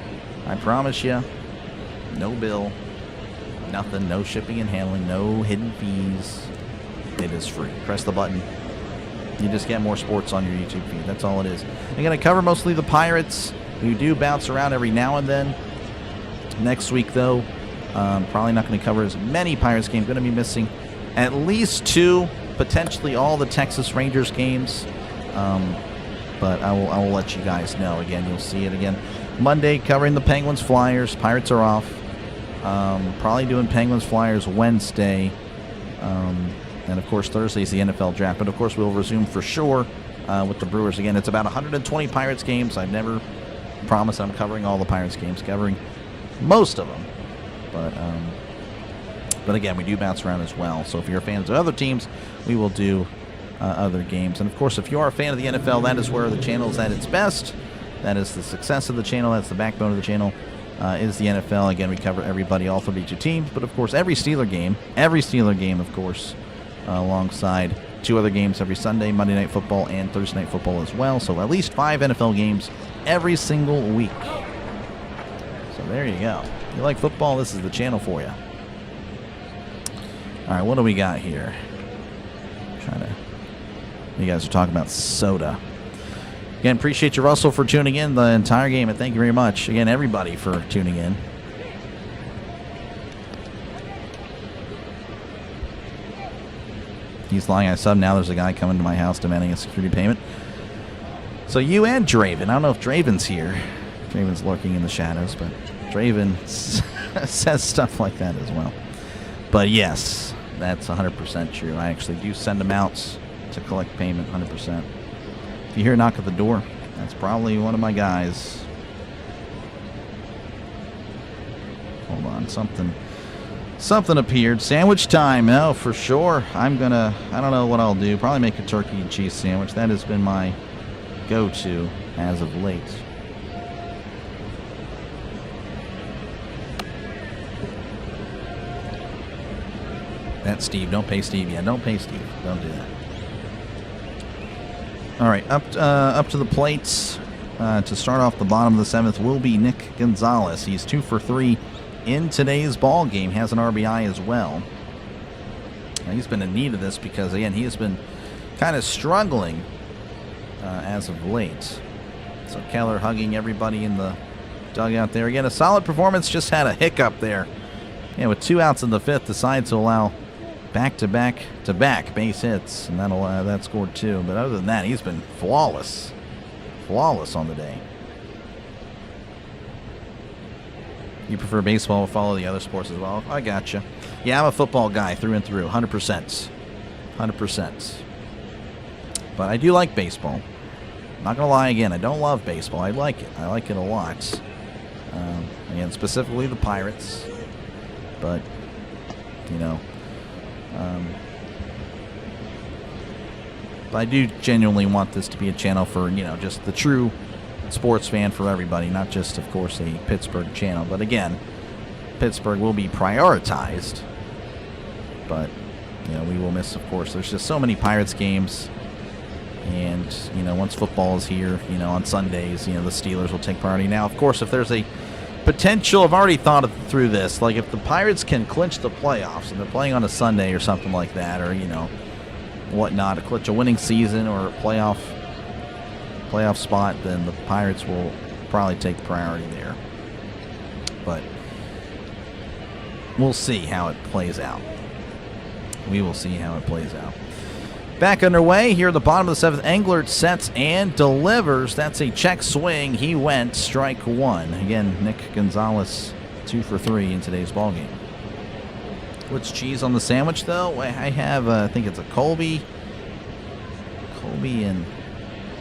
I promise you. No bill. Nothing. No shipping and handling. No hidden fees. It is free. Press the button. You just get more sports on your YouTube feed. That's all it is. I'm going to cover mostly the Pirates. We do bounce around every now and then. Next week, though, probably not going to cover as many Pirates games. Going to be missing at least 2, potentially all the Texas Rangers games. But I will let you guys know. Again, you'll see it again. Monday, covering the Penguins Flyers. Pirates are off. Probably doing Penguins Flyers Wednesday. And, of course, Thursday is the NFL draft. But, of course, we'll resume for sure with the Brewers. Again, it's about 120 Pirates games. I've never promised I'm covering all the Pirates games. Covering most of them. But again, we do bounce around as well. So if you're fans of other teams, we will do other games. And, of course, if you are a fan of the NFL, that is where the channel is at its best. That is the success of the channel. That's the backbone of the channel. Is the NFL. Again, we cover everybody, all 32 teams. But, of course, every Steeler game, of course, alongside 2 other games every Sunday, Monday Night Football and Thursday Night Football as well. So at least 5 NFL games every single week. So there you go. If you like football, this is the channel for you. All right, what do we got here? You guys are talking about soda. Again, appreciate you, Russell, for tuning in the entire game, and thank you very much. Again, everybody for tuning in. He's lying. I sub. Now there's a guy coming to my house demanding a security payment. So you and Draven. I don't know if Draven's here. Draven's lurking in the shadows, but Draven says stuff like that as well. But yes, that's 100% true. I actually do send them out to collect payment 100%. If you hear a knock at the door, that's probably one of my guys. Hold on, something appeared. Sandwich time. No, for sure. I don't know what I'll do. Probably make a turkey and cheese sandwich. That has been my go-to as of late. That's Steve. Don't pay Steve. Yeah, don't pay Steve. Don't do that. All right, up to the plates to start off the bottom of the 7th will be Nick Gonzalez. He's 2 for 3 in today's ball game. Has an RBI as well. Now, he's been in need of this because, again, he has been kind of struggling as of late. So Keller hugging everybody in the dugout there. Again, a solid performance. Just had a hiccup there. Yeah, with 2 outs in the 5th, decides to allow back-to-back base hits, and that scored 2. But other than that, he's been flawless on the day. You prefer baseball or follow the other sports as well? I gotcha. Yeah, I'm a football guy through and through, 100%. 100%. But I do like baseball. Not going to lie again, I don't love baseball. I like it. I like it a lot. Again, specifically the Pirates. But, you know, but I do genuinely want this to be a channel for, you know, just the true sports fan for everybody, not just, of course, a Pittsburgh channel. But again, Pittsburgh will be prioritized. But, you know, we will miss, of course. There's just so many Pirates games. And, you know, once football is here, you know, on Sundays, you know, the Steelers will take priority. Now, of course, if there's a potential, I've already thought through this, like if the Pirates can clinch the playoffs and they're playing on a Sunday or something like that, or, you know, whatnot, to clinch a winning season or a playoff spot, then the Pirates will probably take priority there. But we'll see how it plays out. We will see how it plays out. Back underway here at the bottom of the 7th. Englert sets and delivers. That's a check swing. He went strike 1. Again, Nick Gonzalez 2 for 3 in today's ballgame. What's cheese on the sandwich, though? I have, I think it's a Colby and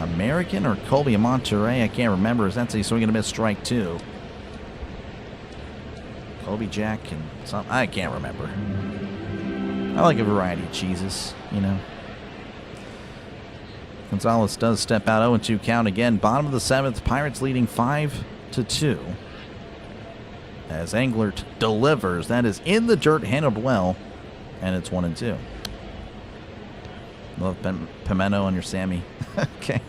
American, or Colby and Monterey. I can't remember. That's a swing and a miss, strike 2. Colby Jack and some. I can't remember. I like a variety of cheeses, you know. Gonzalez does step out. 0-2 count again. Bottom of the 7th. Pirates leading 5-2. As Englert delivers. That is in the dirt, handled well, and it's 1-2. Love pimento on your Sammy. Okay.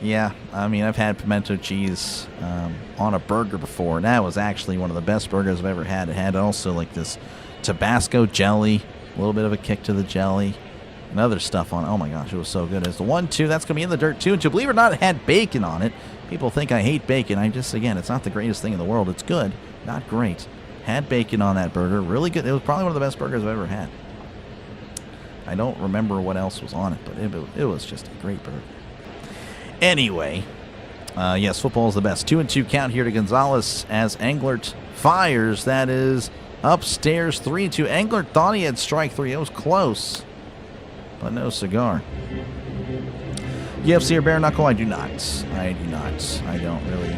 Yeah, I mean, I've had pimento cheese on a burger before. And that was actually one of the best burgers I've ever had. It had also like this Tabasco jelly, a little bit of a kick to the jelly, and other stuff on it. Oh my gosh, it was so good. It's the 1-2. That's going to be in the dirt, 2-2. Believe it or not, it had bacon on it. People think I hate bacon. Again, it's not the greatest thing in the world. It's good, not great. Had bacon on that burger. Really good. It was probably one of the best burgers I've ever had. I don't remember what else was on it, but it was just a great burger. Anyway, yes, football is the best. 2-2 count here to Gonzalez as Englert fires. That is upstairs, 3-2. Englert thought he had strike 3. It was close, but no cigar. UFC or bare knuckle? I do not. I don't really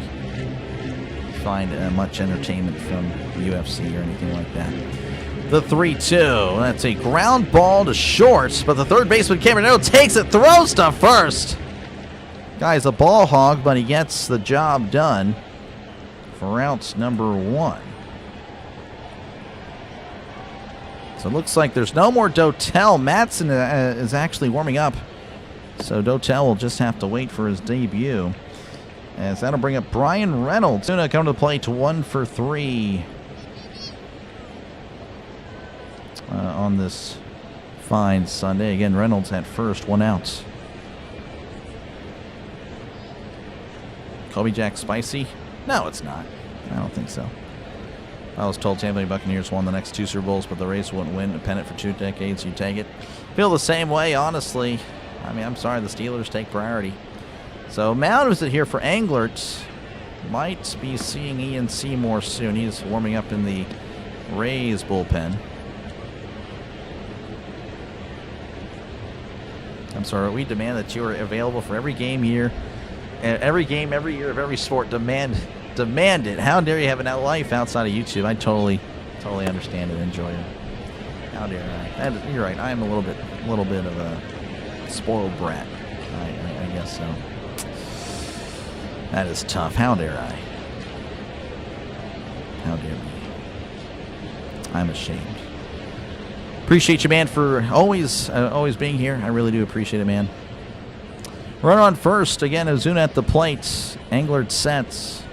find much entertainment from UFC or anything like that. The 3-2. That's a ground ball to short, but the third baseman Cameron No takes it, throws to first. Guy's a ball hog, but he gets the job done for out number 1. So it looks like there's no more Dotel. Matson is actually warming up, so Dotel will just have to wait for his debut. As that'll bring up Brian Reynolds. Tuna coming to the plate, 1 for 3 on this fine Sunday. Again, Reynolds at first, 1 out. Colby Jack spicy? No, it's not. I don't think so. I was told Tampa Bay Buccaneers won the next 2 Super Bowls, but the Rays wouldn't win a pennant for 2 decades. You take it. Feel the same way, honestly. I mean, I'm sorry, the Steelers take priority. So mound is it here for Englert. Might be seeing Ian Seymour soon. He's warming up in the Rays bullpen. I'm sorry. We demand that you are available for every game year, every game every year of every sport. Demand it. How dare you have a life outside of YouTube? I totally understand and enjoy it. How dare I? You're right. I am a little bit of a spoiled brat. I guess so. That is tough. How dare I? How dare me? I'm ashamed. Appreciate you, man, for always being here. I really do appreciate it, man. Runner on first. Again, Ozuna at the plate. Englert sets.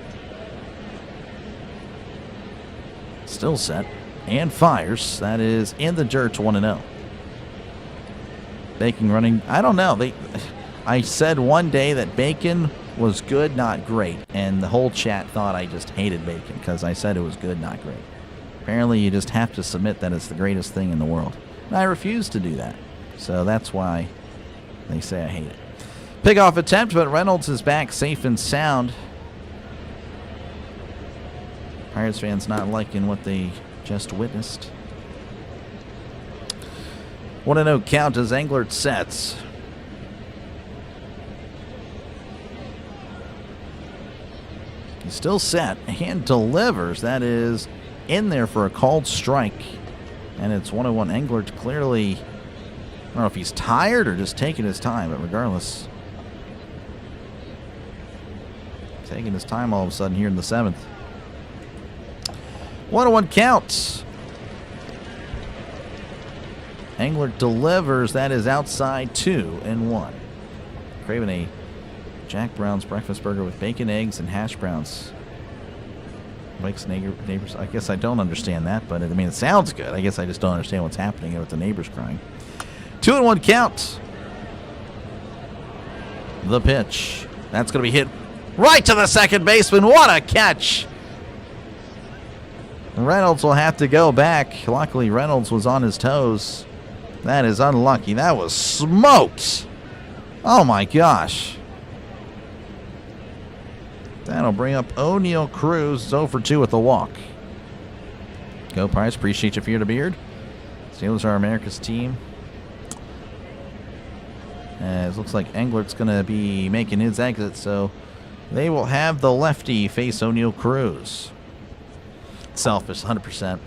Still set. And fires. That is in the dirt, 1-0. Bacon running. I don't know. I said one day that Bacon was good, not great. And the whole chat thought I just hated Bacon because I said it was good, not great. Apparently, you just have to submit that it's the greatest thing in the world. And I refuse to do that. So that's why they say I hate it. Pick-off attempt, but Reynolds is back safe and sound. Pirates fans not liking what they just witnessed. 1-0 count as Englert sets. He's still set and delivers. That is in there for a called strike. And it's 1-1. Englert clearly, I don't know if he's tired or just taking his time, but regardless, taking his time all of a sudden here in the 7th. 1-1 count. Englert delivers. That is outside 2-1. Craving a Jack Brown's breakfast burger with bacon, eggs, and hash browns. Wakes neighbors. I guess I don't understand that, but I mean, it sounds good. I guess I just don't understand what's happening with the neighbors crying. 2-1 count. The pitch. That's going to be hit right to the second baseman. What a catch. Reynolds will have to go back. Luckily, Reynolds was on his toes. That is unlucky. That was smoked. Oh, my gosh. That'll bring up O'Neal Cruz. 0 for 2 with the walk. Go Pirates. Appreciate you, Fear to Beard. Steelers are America's team. It looks like Englert's going to be making his exit, so they will have the lefty face O'Neal Cruz. Selfish, 100%.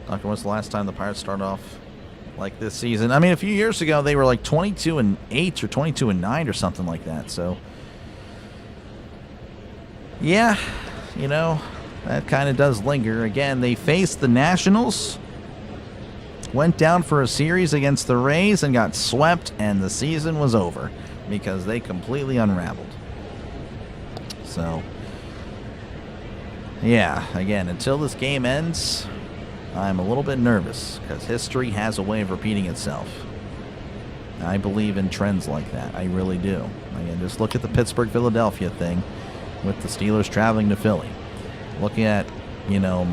Doctor, when's the last time the Pirates started off like this season? I mean, a few years ago, they were like 22-8 or 22-9 or something like that. So, yeah, you know, that kind of does linger. Again, they faced the Nationals, went down for a series against the Rays and got swept, and the season was over because they completely unraveled. So, yeah, again, until this game ends, I'm a little bit nervous because history has a way of repeating itself. I believe in trends like that. I really do. Again, just look at the Pittsburgh-Philadelphia thing with the Steelers traveling to Philly. Looking at, you know,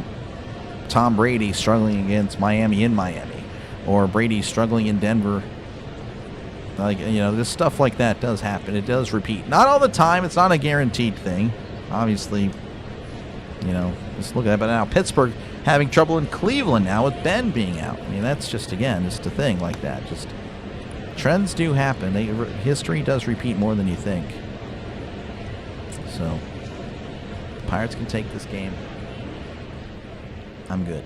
Tom Brady struggling against Miami in Miami, or Brady struggling in Denver. Like, you know, this stuff like that does happen. It does repeat. Not all the time. It's not a guaranteed thing. Obviously, you know, just look at it. But now Pittsburgh having trouble in Cleveland now with Ben being out. I mean, that's just, again, just a thing like that. Just trends do happen. History does repeat more than you think. So, Pirates can take this game. I'm good.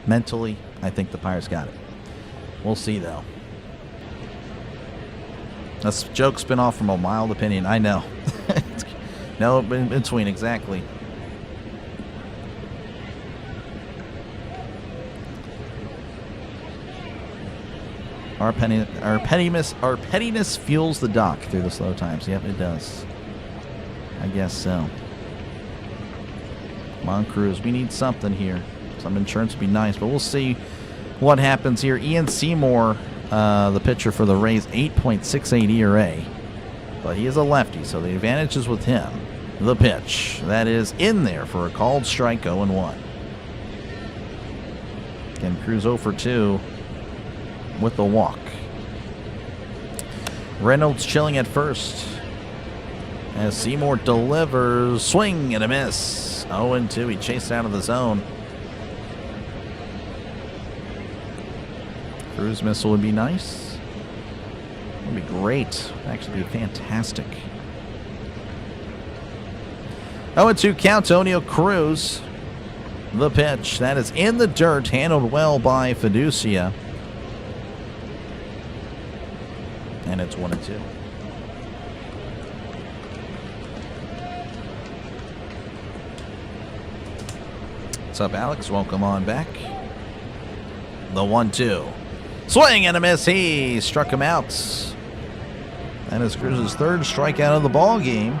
Mentally, I think the Pirates got it. We'll see, though. That's a joke spin off from a mild opinion. I know. No, in between, exactly. Our pettiness fuels the dock through the slow times. Yep, it does. I guess so. Come on, Cruz. We need something here. Some insurance would be nice, but we'll see what happens here. Ian Seymour, the pitcher for the Rays, 8.68 ERA. But he is a lefty, so the advantage is with him. The pitch. That is in there for a called strike, 0-1. Again, Cruz 0 for 2 with the walk. Reynolds chilling at first as Seymour delivers. Swing and a miss. 0-2. He chased out of the zone. Cruise missile would be nice. Would be great. Actually, be fantastic. 0-2 count. O'Neill Cruz. The pitch. That is in the dirt. Handled well by Fiducia. And it's 1-2. What's up, Alex? Welcome on back. The 1-2. Swing and a miss. He struck him out. That is Cruz's third strikeout of the ball game.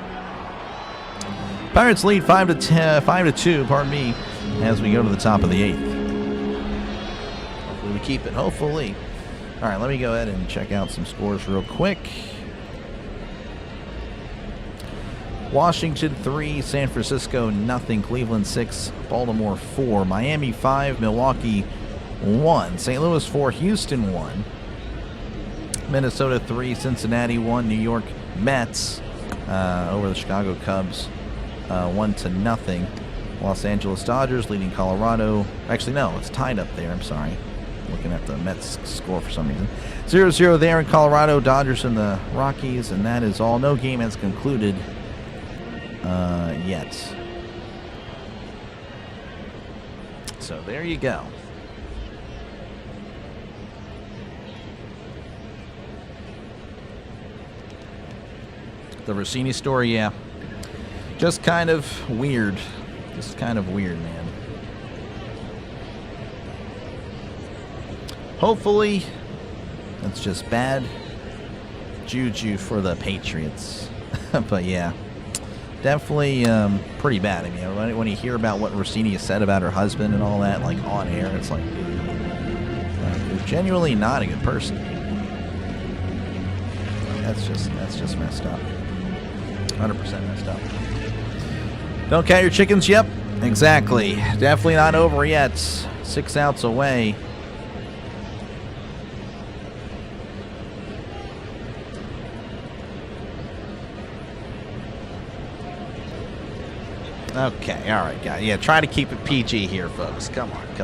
Pirates lead 5-2, pardon me, as we go to the top of the 8th. Hopefully we keep it. Hopefully. All right, let me go ahead and check out some scores real quick. Washington 3, San Francisco nothing, Cleveland 6, Baltimore 4, Miami 5, Milwaukee 1, St. Louis 4, Houston 1, Minnesota 3, Cincinnati 1, New York Mets over the Chicago Cubs 1-0. Los Angeles Dodgers leading Colorado. Actually, no, it's tied up there. I'm sorry. Looking at the Mets score for some reason. 0-0 there in Colorado. Dodgers and the Rockies, and that is all. No game has concluded yet. So there you go. The Rossini story, yeah. Just kind of weird. Just kind of weird, man. Hopefully, that's just bad juju for the Patriots. But yeah, definitely pretty bad. I mean, when you hear about what Rossini has said about her husband and all that, like on air, it's like, you're genuinely not a good person. That's just messed up. 100% messed up. Don't count your chickens? Yep, exactly. Definitely not over yet. 6 outs away. Okay, all right, guys. Yeah, try to keep it PG here, folks. Come on. Yeah,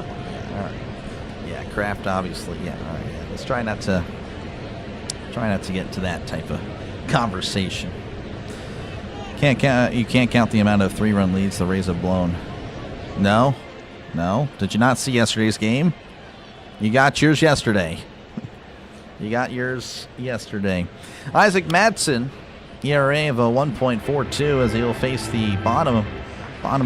all right. Yeah, Kraft, obviously. Yeah, all right. Yeah. Let's try not to get into that type of conversation. You can't count the amount of 3-run leads the Rays have blown. No. Did you not see yesterday's game? You got yours yesterday. Isaac Madsen, ERA of a 1.42 as he'll face the bottom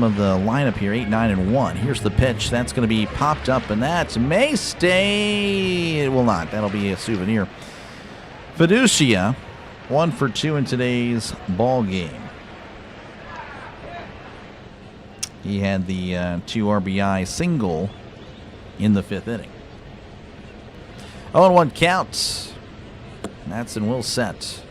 of the lineup here, 8-9-1. Here's the pitch. That's going to be popped up, and that may stay. It will not. That'll be a souvenir. Fiducia, 1 for 2 in today's ball game. He had the 2 RBI single in the 5th inning. 0-1 count. Madsen will set.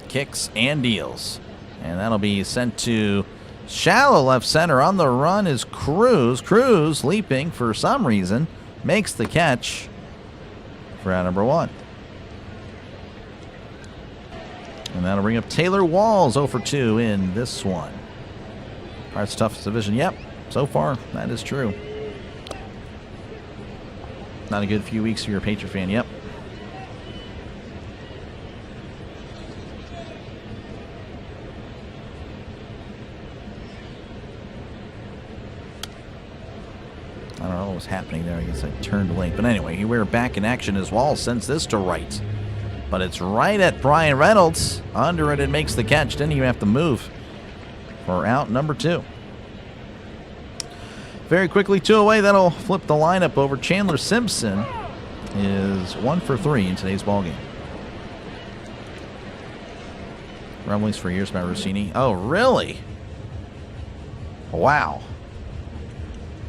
Kicks and deals. And that'll be sent to shallow left center. On the run is Cruz. Cruz leaping for some reason. Makes the catch for out number 1. And that'll bring up Taylor Walls, 0 for 2 in this one. Pirates' toughest division. Yep, so far, that is true. Not a good few weeks if you're a Patriot fan. Yep. I don't know what was happening there. I guess I turned late. But anyway, we're back in action as Walls sends this to right. But it's right at Brian Reynolds. Under it, it makes the catch. Didn't even have to move for out number 2. Very quickly, 2 away. That'll flip the lineup over. Chandler Simpson is 1 for 3 in today's ballgame. Rumblings for years about Rossini. Oh, really? Wow.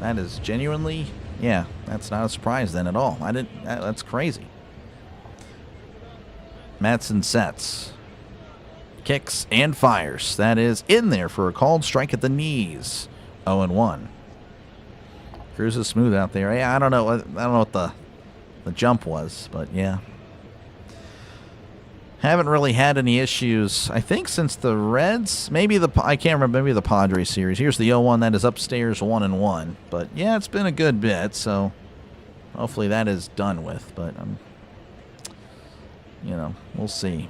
That is genuinely, yeah, that's not a surprise then at all. That's crazy. Madsen sets. Kicks and fires. That is in there for a called strike at the knees. 0-1. Cruz is smooth out there. Yeah, I don't know what the jump was, but yeah. Haven't really had any issues, I think, since the Reds. Maybe I can't remember, maybe the Padres series. Here's the 0-1 that is upstairs 1-1. But yeah, it's been a good bit, so hopefully that is done with. But, you know, we'll see.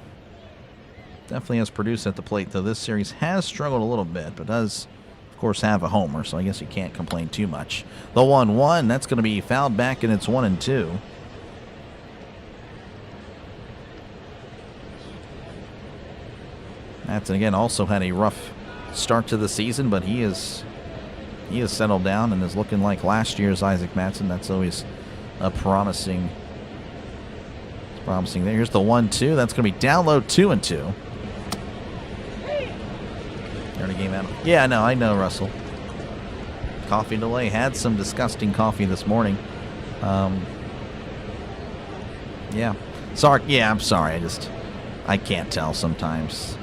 Definitely has produced at the plate, though. This series has struggled a little bit, but does, of course, have a homer, so I guess you can't complain too much. The 1-1, that's going to be fouled back, and it's 1-2. Matson again also had a rough start to the season, but he is settled down and is looking like last year's Isaac Matson. That's always a promising there. Here's the 1-2. That's going to be down low, 2-2. They're in a game out. Yeah, no, I know, Russell. Coffee delay. Had some disgusting coffee this morning. Yeah. Sorry. Yeah, I'm sorry. I can't tell sometimes.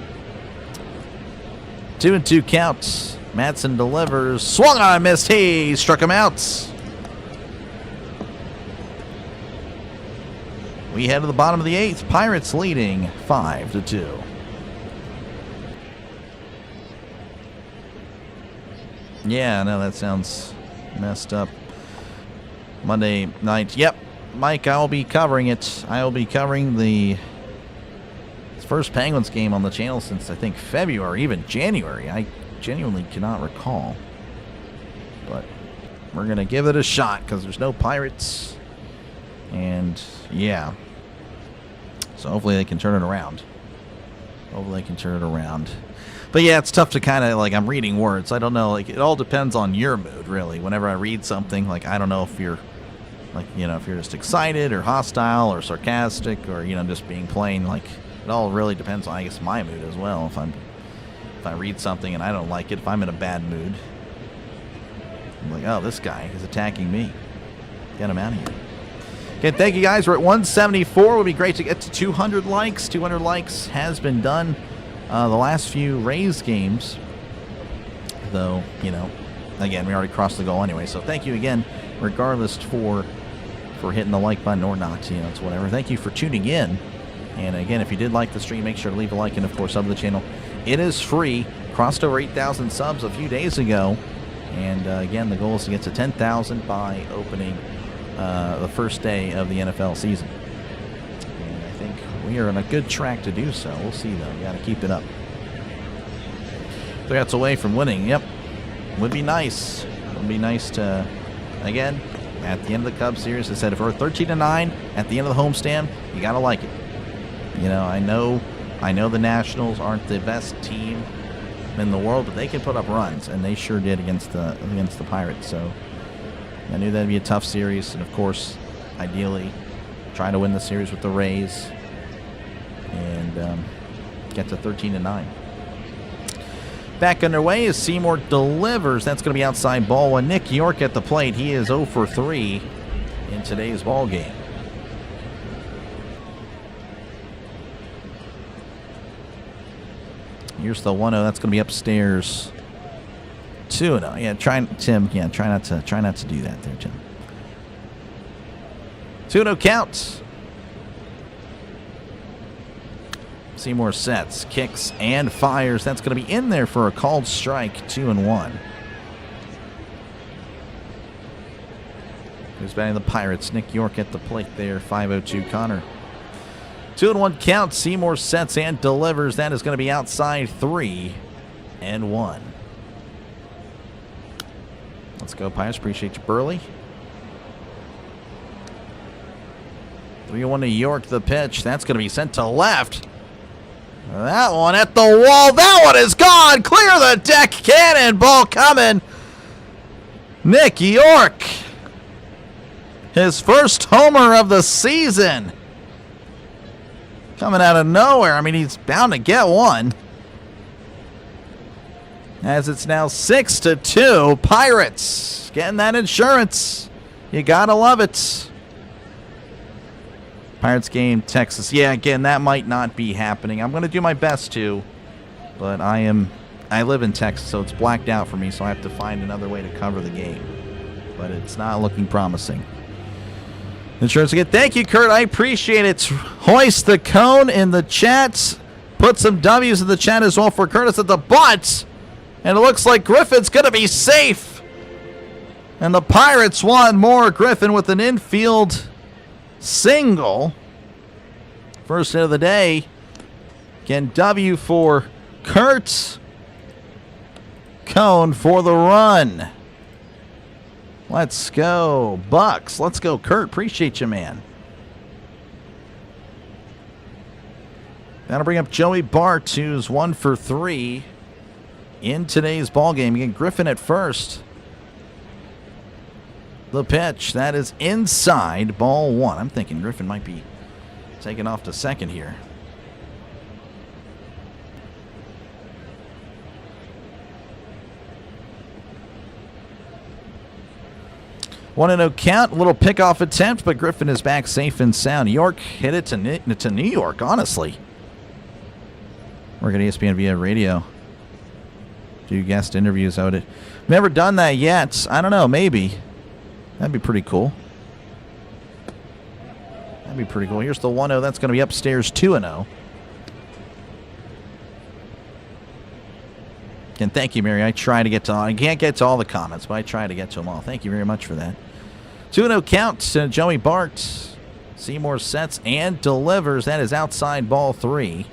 2-2 counts. Matson delivers. Swung on, missed. He struck him out. We head to the bottom of the 8th. Pirates leading 5-2. Yeah, no, that sounds messed up. Monday night. Yep, Mike, I will be covering it. I will be covering the first Penguins game on the channel since, I think, February, even January. I genuinely cannot recall. But we're going to give it a shot because there's no Pirates. And, yeah. So hopefully they can turn it around. But, yeah, it's tough to kind of, like, I'm reading words. I don't know. Like, it all depends on your mood, really. Whenever I read something, like, I don't know if you're, like, you know, if you're just excited or hostile or sarcastic or, you know, just being plain, like, it all really depends on, I guess, my mood as well. If I read something and I don't like it, if I'm in a bad mood, I'm like, oh, this guy is attacking me. Get him out of here. Okay, thank you guys. We're at 174. It would be great to get to 200 likes. 200 likes has been done the last few Rays games. Though, you know, again, we already crossed the goal anyway. So thank you again, regardless for hitting the like button or not. You know, it's whatever. Thank you for tuning in. And again, if you did like the stream, make sure to leave a like and, of course, sub to the channel. It is free. Crossed over 8,000 subs a few days ago. And, again, the goal is to get to 10,000 by opening the first day of the NFL season. And I think we are on a good track to do so. We'll see, though. We got to keep it up. 3 outs away from winning. Yep. Would be nice. Would be nice to, again, at the end of the Cubs series, I said if we're 13-9 at the end of the homestand, you got to like it. You know, I know the Nationals aren't the best team in the world, but they can put up runs, and they sure did against the Pirates. So I knew that'd be a tough series, and of course, ideally, try to win the series with the Rays and get to 13-9. Back underway as Seymour delivers. That's going to be outside ball one. Nick York at the plate. He is 0 for 3 in today's ball game. Here's the 1-0. That's going to be upstairs. 2-0. Yeah, Tim. Yeah, try not to do that there, Tim. 2-0 count. Seymour sets, kicks, and fires. That's going to be in there for a called strike. 2-1. Who's batting the Pirates? Nick York at the plate there. 5-0-2 Connor. 2-1 count. Seymour sets and delivers. That is going to be outside 3-1. Let's go, Pirates. Appreciate you, Burley. 3-1 to York, the pitch. That's going to be sent to left. That one at the wall. That one is gone. Clear the deck. Cannonball coming. Nick York. His first homer of the season. Coming out of nowhere. I mean, he's bound to get one. As it's now 6-2. Pirates getting that insurance. You gotta love it. Pirates game, Texas. Yeah, again, that might not be happening. I'm going to do my best to, but I live in Texas, so it's blacked out for me, so I have to find another way to cover the game. But it's not looking promising. Insurance again. Thank you, Kurt. I appreciate it. Hoist the cone in the chat. Put some W's in the chat as well for Curtis at the butt. And it looks like Griffin's going to be safe. And the Pirates want more. Griffin with an infield single. First hit of the day. Again, W for Kurt. Cone for the run. Let's go, Bucks. Let's go, Kurt. Appreciate you, man. That'll bring up Joey Bart, who's 1 for 3 in today's ballgame. Again, Griffin at first. The pitch, that is inside, ball 1. I'm thinking Griffin might be taking off to second here. 1-0 count, a little pickoff attempt, but Griffin is back safe and sound. York hit it to New York, honestly. Work at ESPN via radio. Do guest interviews out it. Never done that yet. I don't know, maybe. That'd be pretty cool. That'd be pretty cool. Here's the 1-0. That's going to be upstairs 2-0. And thank you, Mary. I try to get to all. I can't get to all the comments, but I try to get to them all. Thank you very much for that. 2-0 count. Joey Bart. Seymour sets and delivers. That is outside ball 3.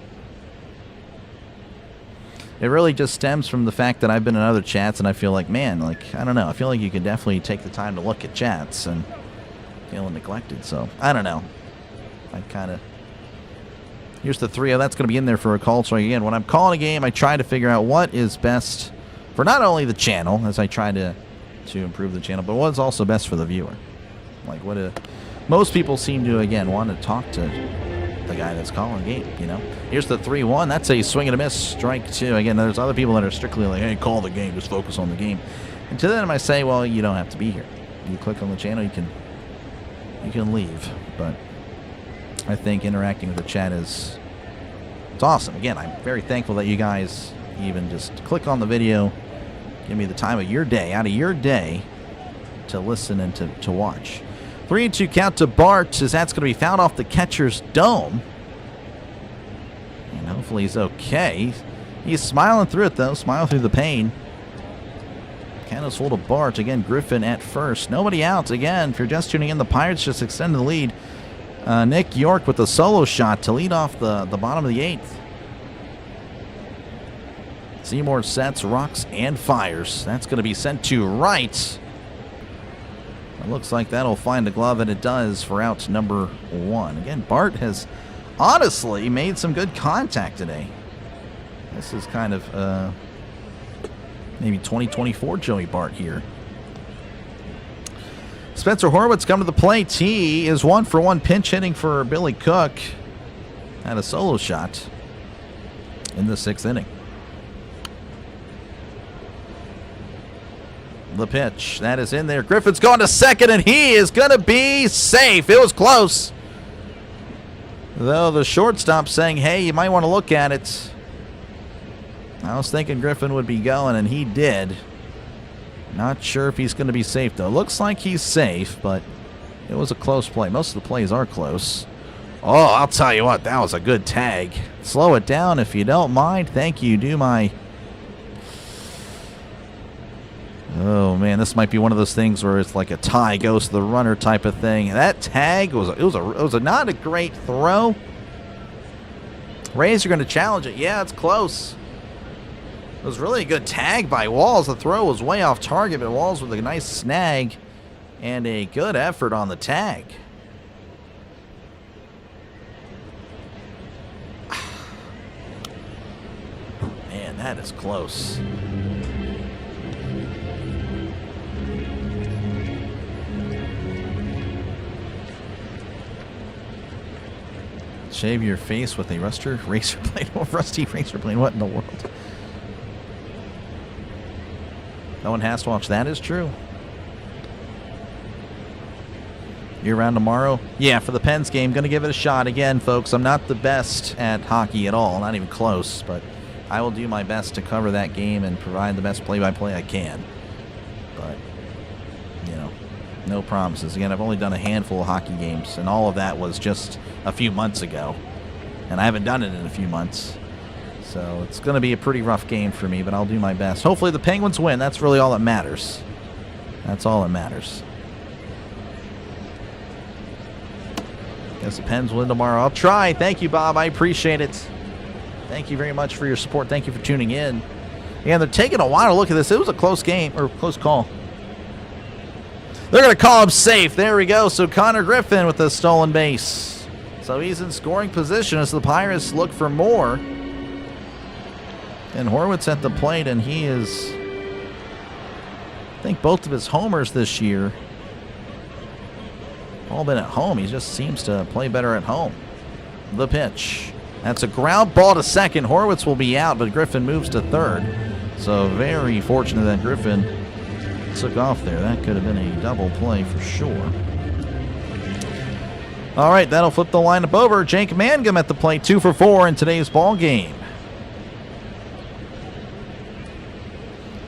It really just stems from the fact that I've been in other chats, and I feel like, man, like, I don't know. I feel like you could definitely take the time to look at chats and feeling neglected. So, I don't know. I kind of... Here's the 3-0. That's going to be in there for a call. So, again, when I'm calling a game, I try to figure out what is best for not only the channel, as I try to improve the channel, but what's also best for the viewer. Like, most people seem to, again, want to talk to the guy that's calling a game, you know. Here's the 3-1. That's a swing and a miss. Strike 2. Again, there's other people that are strictly like, hey, call the game. Just focus on the game. And to them, I say, well, you don't have to be here. You click on the channel, you can leave. But I think interacting with the chat it's awesome. Again, I'm very thankful that you guys even just click on the video, give me the time of your day, out of your day, to listen and to watch. 3-2 count to Bart, as that's going to be fouled off the catcher's dome. And hopefully he's okay. He's smiling through it, though, smiling through the pain. Count is full to Bart. Again, Griffin at first. Nobody out. Again, if you're just tuning in, the Pirates just extended the lead. Nick York with a solo shot to lead off the bottom of the 8th. Seymour sets, rocks, and fires. That's going to be sent to right. It looks like that'll find the glove, and it does for out number 1. Again, Bart has honestly made some good contact today. This is kind of maybe 2024 Joey Bart here. Spencer Horwitz come to the plate. He is 1 for 1 pinch hitting for Billy Cook. Had a solo shot in the 6th inning. The pitch. That is in there. Griffin's going to second, and he is going to be safe. It was close. Though the shortstop saying, hey, you might want to look at it. I was thinking Griffin would be going, and he did. Not sure if he's going to be safe, though. Looks like he's safe, but it was a close play. Most of the plays are close. Oh, I'll tell you what. That was a good tag. Slow it down if you don't mind. Thank you. Do my... Oh, man, this might be one of those things where it's like a tie goes to the runner type of thing. That tag was not a great throw. Rays are going to challenge it. Yeah, it's close. It was really a good tag by Walls. The throw was way off target, but Walls with a nice snag and a good effort on the tag. Man, that is close. Shave your face with a razor blade. Rusty razor blade. What in the world? No one has to watch. That is true. You're around tomorrow? Yeah, for the Pens game. Going to give it a shot. Again, folks, I'm not the best at hockey at all. Not even close. But I will do my best to cover that game and provide the best play-by-play I can. But, you know, No promises. Again, I've only done a handful of hockey games, and all of that was just a few months ago. And I haven't done it in a few months. So it's going to be a pretty rough game for me, but I'll do my best. Hopefully the Penguins win. That's really all that matters. That's all that matters. Guess the Pens win tomorrow. I'll try. Thank you, Bob. I appreciate it. Thank you very much for your support. Thank you for tuning in. Yeah, they're taking a while to look at this. It was a close game, or close call. They're going to call him safe. There we go. So Connor Griffin with the stolen base. So he's in scoring position as the Pirates look for more. And Horwitz at the plate, and he is, I think, both of his homers this year all been at home. He just seems to play better at home. The pitch. That's a ground ball to second. Horwitz will be out, but Griffin moves to third. So very fortunate that Griffin took off there. That could have been a double play for sure. All right, that'll flip the lineup over. Jake Mangum at the plate, 2 for 4 in today's ball game.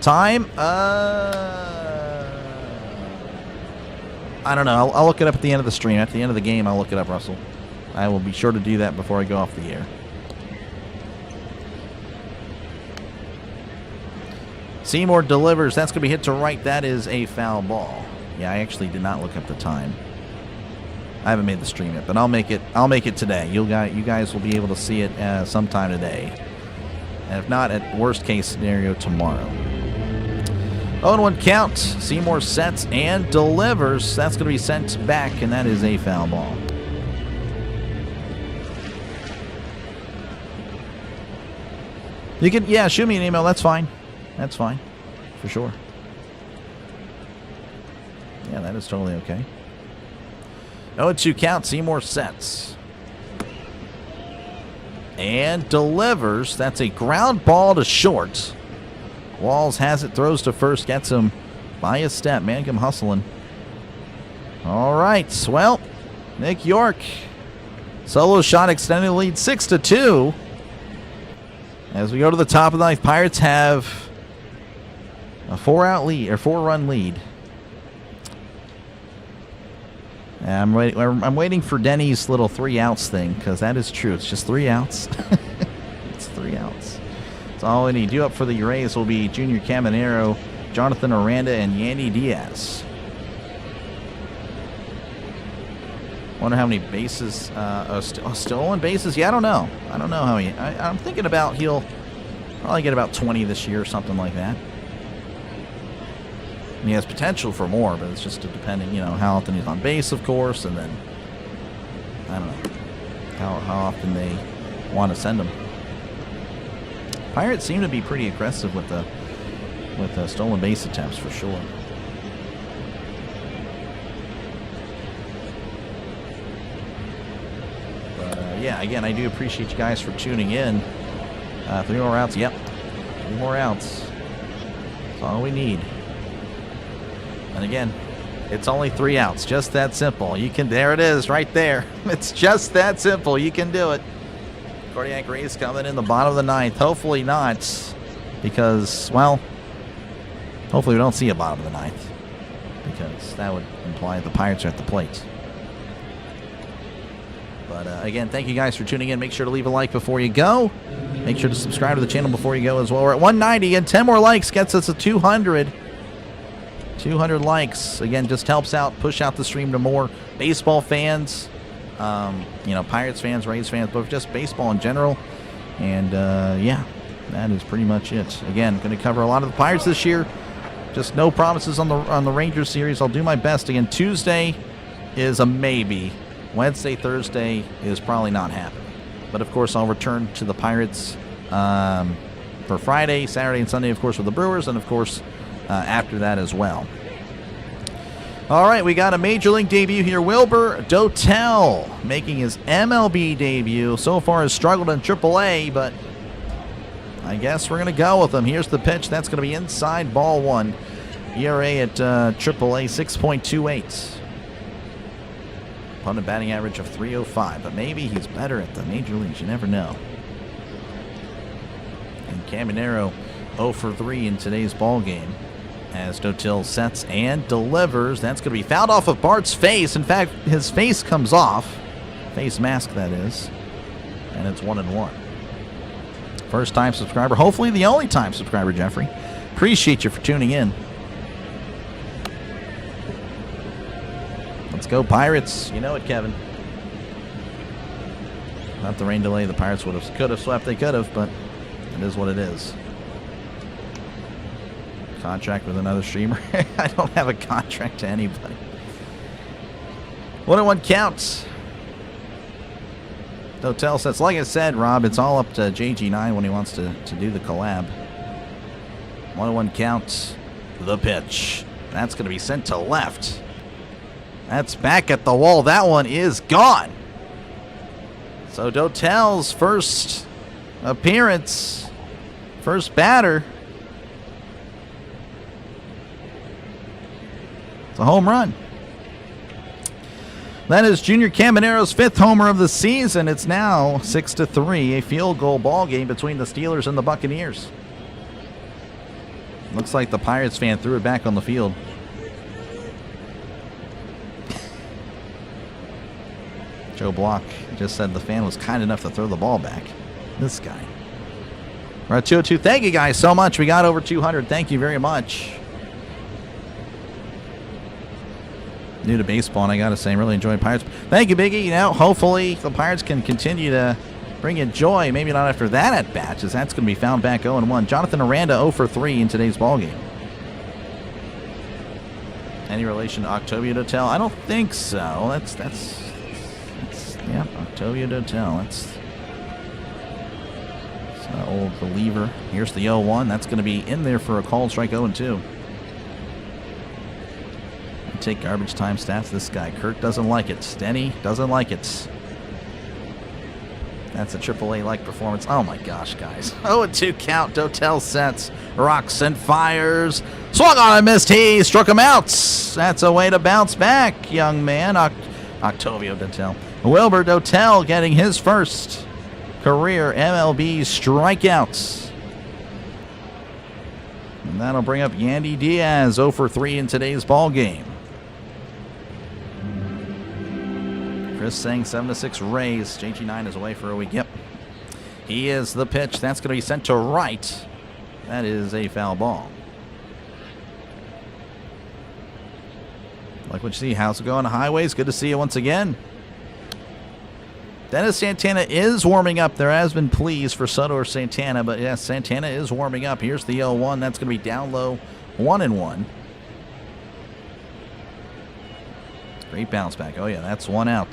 Time? I don't know. I'll look it up at the end of the stream. At the end of the game, I'll look it up, Russell. I will be sure to do that before I go off the air. Seymour delivers. That's going to be hit to right. That is a foul ball. Yeah, I actually did not look up the time. I haven't made the stream yet, but I'll make it. I'll make it today. You guys will be able to see it sometime today, and if not, at worst case scenario, tomorrow. 0-1 count. Seymour sets and delivers. That's going to be sent back, and that is a foul ball. You can, yeah, shoot me an email. That's fine. That's fine, for sure. Yeah, that is totally okay. 0-2 count. Seymour sets and delivers. That's a ground ball to short. Walls has it, throws to first, gets him by a step. Mangum hustling. All right, well, Nick York. Solo shot extending the lead 6-2. As we go to the top of the ninth, Pirates have a 4-run lead. I'm waiting for Denny's little 3 outs thing, because that is true. It's just 3 outs. It's 3 outs. That's all we need. Due up for the Rays will be Junior Caminero, Jonathan Aranda, and Yandy Diaz. Wonder how many bases, stolen bases? Yeah, I don't know. I don't know how he. I'm thinking about he'll probably get about 20 this year or something like that. And he has potential for more, but it's just depending, how often he's on base, of course, and then I don't know how often they want to send him. Pirates seem to be pretty aggressive with the stolen base attempts for sure. Yeah, again, I do appreciate you guys for tuning in. 3 more outs. Yep, 3 more outs. That's all we need. And again, it's only 3 outs. Just that simple. You can. There it is, right there. It's just that simple. You can do it. Cardiac Rays coming in the bottom of the ninth. Hopefully not, because, well, hopefully we don't see a bottom of the ninth, because that would imply the Pirates are at the plate. But again, thank you guys for tuning in. Make sure to leave a like before you go. Make sure to subscribe to the channel before you go as well. We're at 190, and 10 more likes gets us to 200. 200 likes. Again, just helps out, push out the stream to more baseball fans, Pirates fans, Rays fans, but just baseball in general. And, yeah, that is pretty much it. Again, going to cover a lot of the Pirates this year. Just no promises on the Rangers series. I'll do my best. Again, Tuesday is a maybe. Wednesday, Thursday is probably not happening. But, of course, I'll return to the Pirates for Friday, Saturday, and Sunday, of course, with the Brewers, and, of course, after that as well. All right, we got a Major League debut here. Wilbur Dotel making his MLB debut. So far has struggled in AAA, but I guess we're going to go with him. Here's the pitch. That's going to be inside, ball 1. ERA at AAA, 6.28. Opponent batting average of 305, but maybe he's better at the major leagues. You never know. And Caminero 0 for 3 in today's ball game. As Dotil sets and delivers. That's going to be fouled off of Bart's face. In fact, his face comes off. Face mask, that is. And it's 1-1. First time subscriber. Hopefully the only time subscriber, Jeffrey. Appreciate you for tuning in. Let's go, Pirates. You know it, Kevin. Not the rain delay the Pirates could have swept. They could have, but it is what it is. Contract with another streamer. I don't have a contract to anybody. 1-1 counts. Dotel sets. Like I said, Rob, it's all up to JG9 when he wants to do the collab. 1-1 count. The pitch. That's going to be sent to left. That's back at the wall. That one is gone. So Dotel's first appearance, first batter. It's a home run. That is Junior Camanero's 5th homer of the season. It's now 6-3, a field goal ball game between the Steelers and the Buccaneers. Looks like the Pirates fan threw it back on the field. Joe Block just said the fan was kind enough to throw the ball back. This guy. We're at 202. Thank you guys so much. We got over 200. Thank you very much. New to baseball, and I got to say, I'm really enjoying Pirates. Thank you, Biggie. You know, hopefully the Pirates can continue to bring you joy. Maybe not after that at bat, as that's going to be found back 0-1. Jonathan Aranda 0-3 in today's ball game. Any relation to Octavio Dotel? I don't think so. That's yeah, Octavio Dotel. That's old reliever. Here's the 0-1. That's going to be in there for a called strike 0-2. Take garbage time stats. This guy, Kurt, doesn't like it. Denny doesn't like it. That's a AAA-like performance. Oh my gosh, guys. 0-2 count. Dotel sets, rocks and fires. Swung on and missed. He struck him out. That's a way to bounce back, young man. Octavio Dotel. Wilbur Dotel getting his first career MLB strikeouts. And that'll bring up Yandy Diaz, 0-3 in today's ball game. Chris saying 7-6 Rays. JG9 is away for a week. Yep. He is the pitch. That's going to be sent to right. That is a foul ball. Like what you see. How's it going? Highways. Good to see you once again. Dennis Santana is warming up. There has been pleas for Soto or Santana, but yes, Santana is warming up. Here's the 0-1. That's going to be down low. 1-1. Great bounce back. Oh, yeah, that's one out.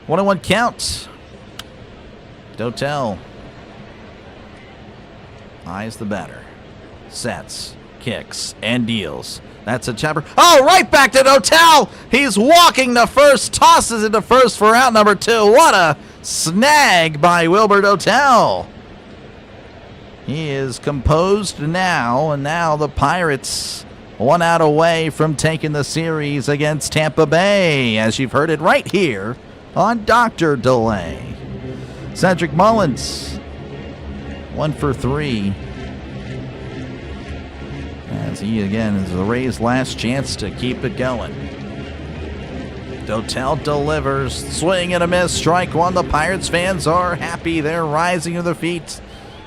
1-1 count. Dotel eyes the batter. Sets, kicks, and deals. That's a chopper. Oh, right back to Dotel. He's walking to first, tosses it to first for out number 2. What a snag by Wilbur Dotel. He is composed now, and now the Pirates 1 out away from taking the series against Tampa Bay, as you've heard it right here on Dr. Delay. Cedric Mullins, 1-for-3. As he, again, is the Rays' last chance to keep it going. Dotel delivers. Swing and a miss. Strike 1. The Pirates fans are happy. They're rising to their feet,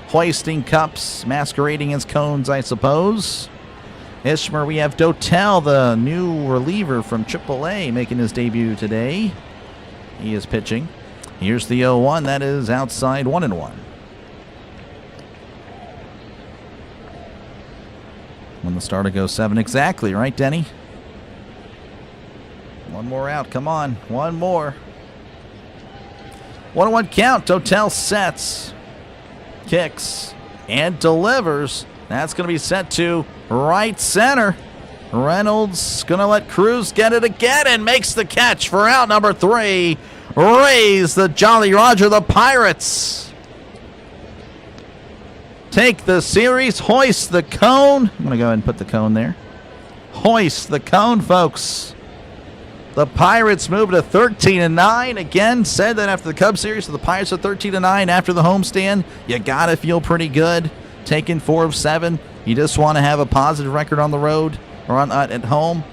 hoisting cups, masquerading as cones, I suppose. Ishmer, we have Dotel, the new reliever from AAA, making his debut today. He is pitching. Here's the 0-1. That is outside 1-1. When the starter goes 7 exactly, right, Denny? One more out. Come on. One more. 1-1 count. Dotel sets, kicks, and delivers. That's going to be sent to right center. Reynolds going to let Cruz get it again and makes the catch for out number 3. Rays the Jolly Roger. The Pirates take the series, hoist the cone. I'm going to go ahead and put the cone there. Hoist the cone, folks. The Pirates move to 13-9. Again, said that after the Cubs series, so the Pirates are 13-9 after the homestand. You got to feel pretty good. Taking 4 of 7. You just want to have a positive record on the road or at home.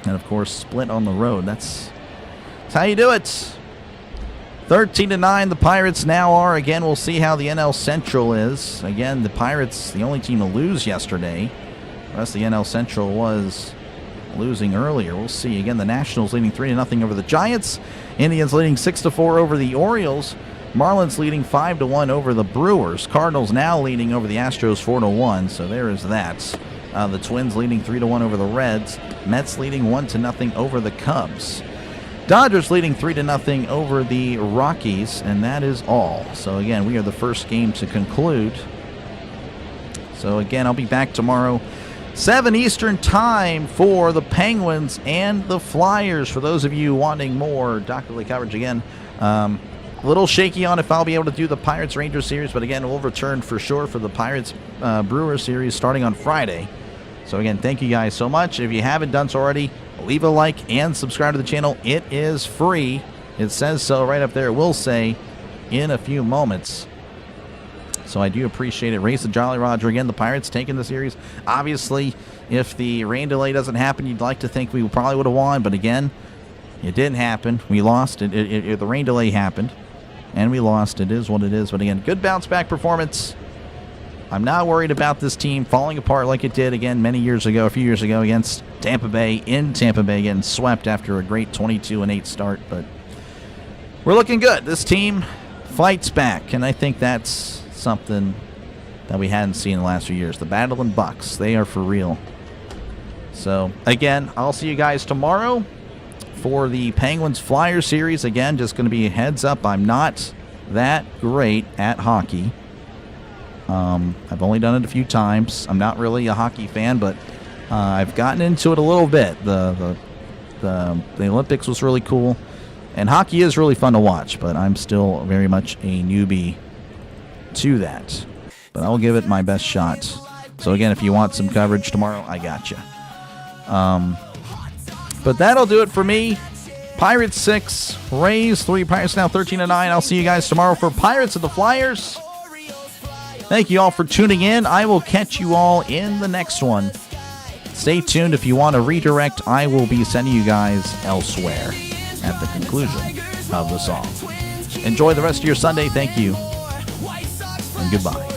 And, of course, split on the road. That's how you do it. 13-9, the Pirates now are. Again, we'll see how the NL Central is. Again, the Pirates, the only team to lose yesterday. The rest of the NL Central was losing earlier. We'll see. Again, the Nationals leading 3-0 over the Giants. Indians leading 6-4 over the Orioles. Marlins leading 5-1 over the Brewers. Cardinals now leading over the Astros 4-1. So there is that. The Twins leading 3-1 over the Reds. Mets leading 1-0 over the Cubs. Dodgers leading 3-0 over the Rockies, and that is all. So again, we are the first game to conclude. So again, I'll be back tomorrow, 7 Eastern time for the Penguins and the Flyers. For those of you wanting more Dr. Lee coverage, again, a little shaky on if I'll be able to do the Pirates-Rangers series, but again, we'll return for sure for the Pirates-Brewers series starting on Friday. So again, thank you guys so much. If you haven't done so already, leave a like and subscribe to the channel. It is free. It says so right up there. It will say in a few moments. So I do appreciate it. Race the Jolly Roger. Again, the Pirates taking the series. Obviously, if the rain delay doesn't happen, you'd like to think we probably would have won. But again, it didn't happen. We lost. The rain delay happened, and we lost. It is what it is. But again, good bounce-back performance. I'm not worried about this team falling apart like it did, again, a few years ago against Tampa Bay, in Tampa Bay, getting swept after a great 22-8 start. But we're looking good. This team fights back, and I think that's something that we hadn't seen in the last few years. The Battling Bucks, they are for real. So, again, I'll see you guys tomorrow for the Penguins-Flyers series. Again, just going to be a heads up, I'm not that great at hockey. I've only done it a few times. I'm not really a hockey fan, but I've gotten into it a little bit. The Olympics was really cool, and hockey is really fun to watch, but I'm still very much a newbie to that. But I'll give it my best shot. So again, if you want some coverage tomorrow, I got you. But that'll do it for me. Pirates 6, Rays 3. Pirates now 13-9. I'll see you guys tomorrow for Pirates and the Flyers. Thank you all for tuning in. I will catch you all in the next one. Stay tuned. If you want to redirect, I will be sending you guys elsewhere at the conclusion of the song. Enjoy the rest of your Sunday. Thank you, and goodbye.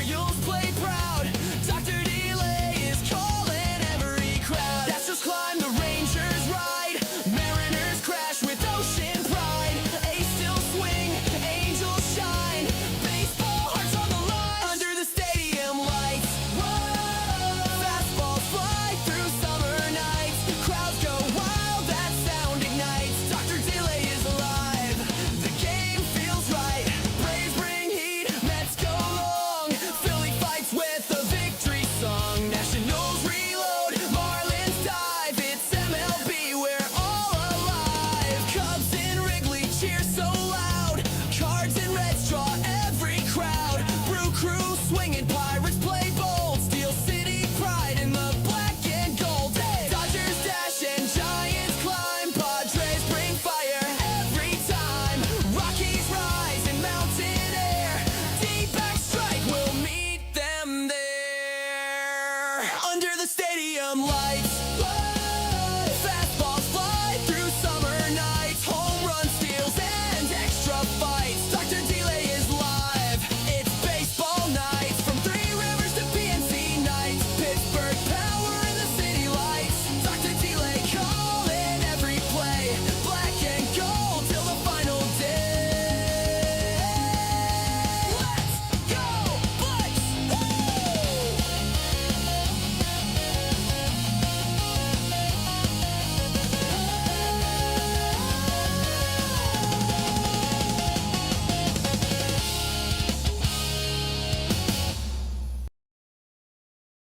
Under the stadium lights.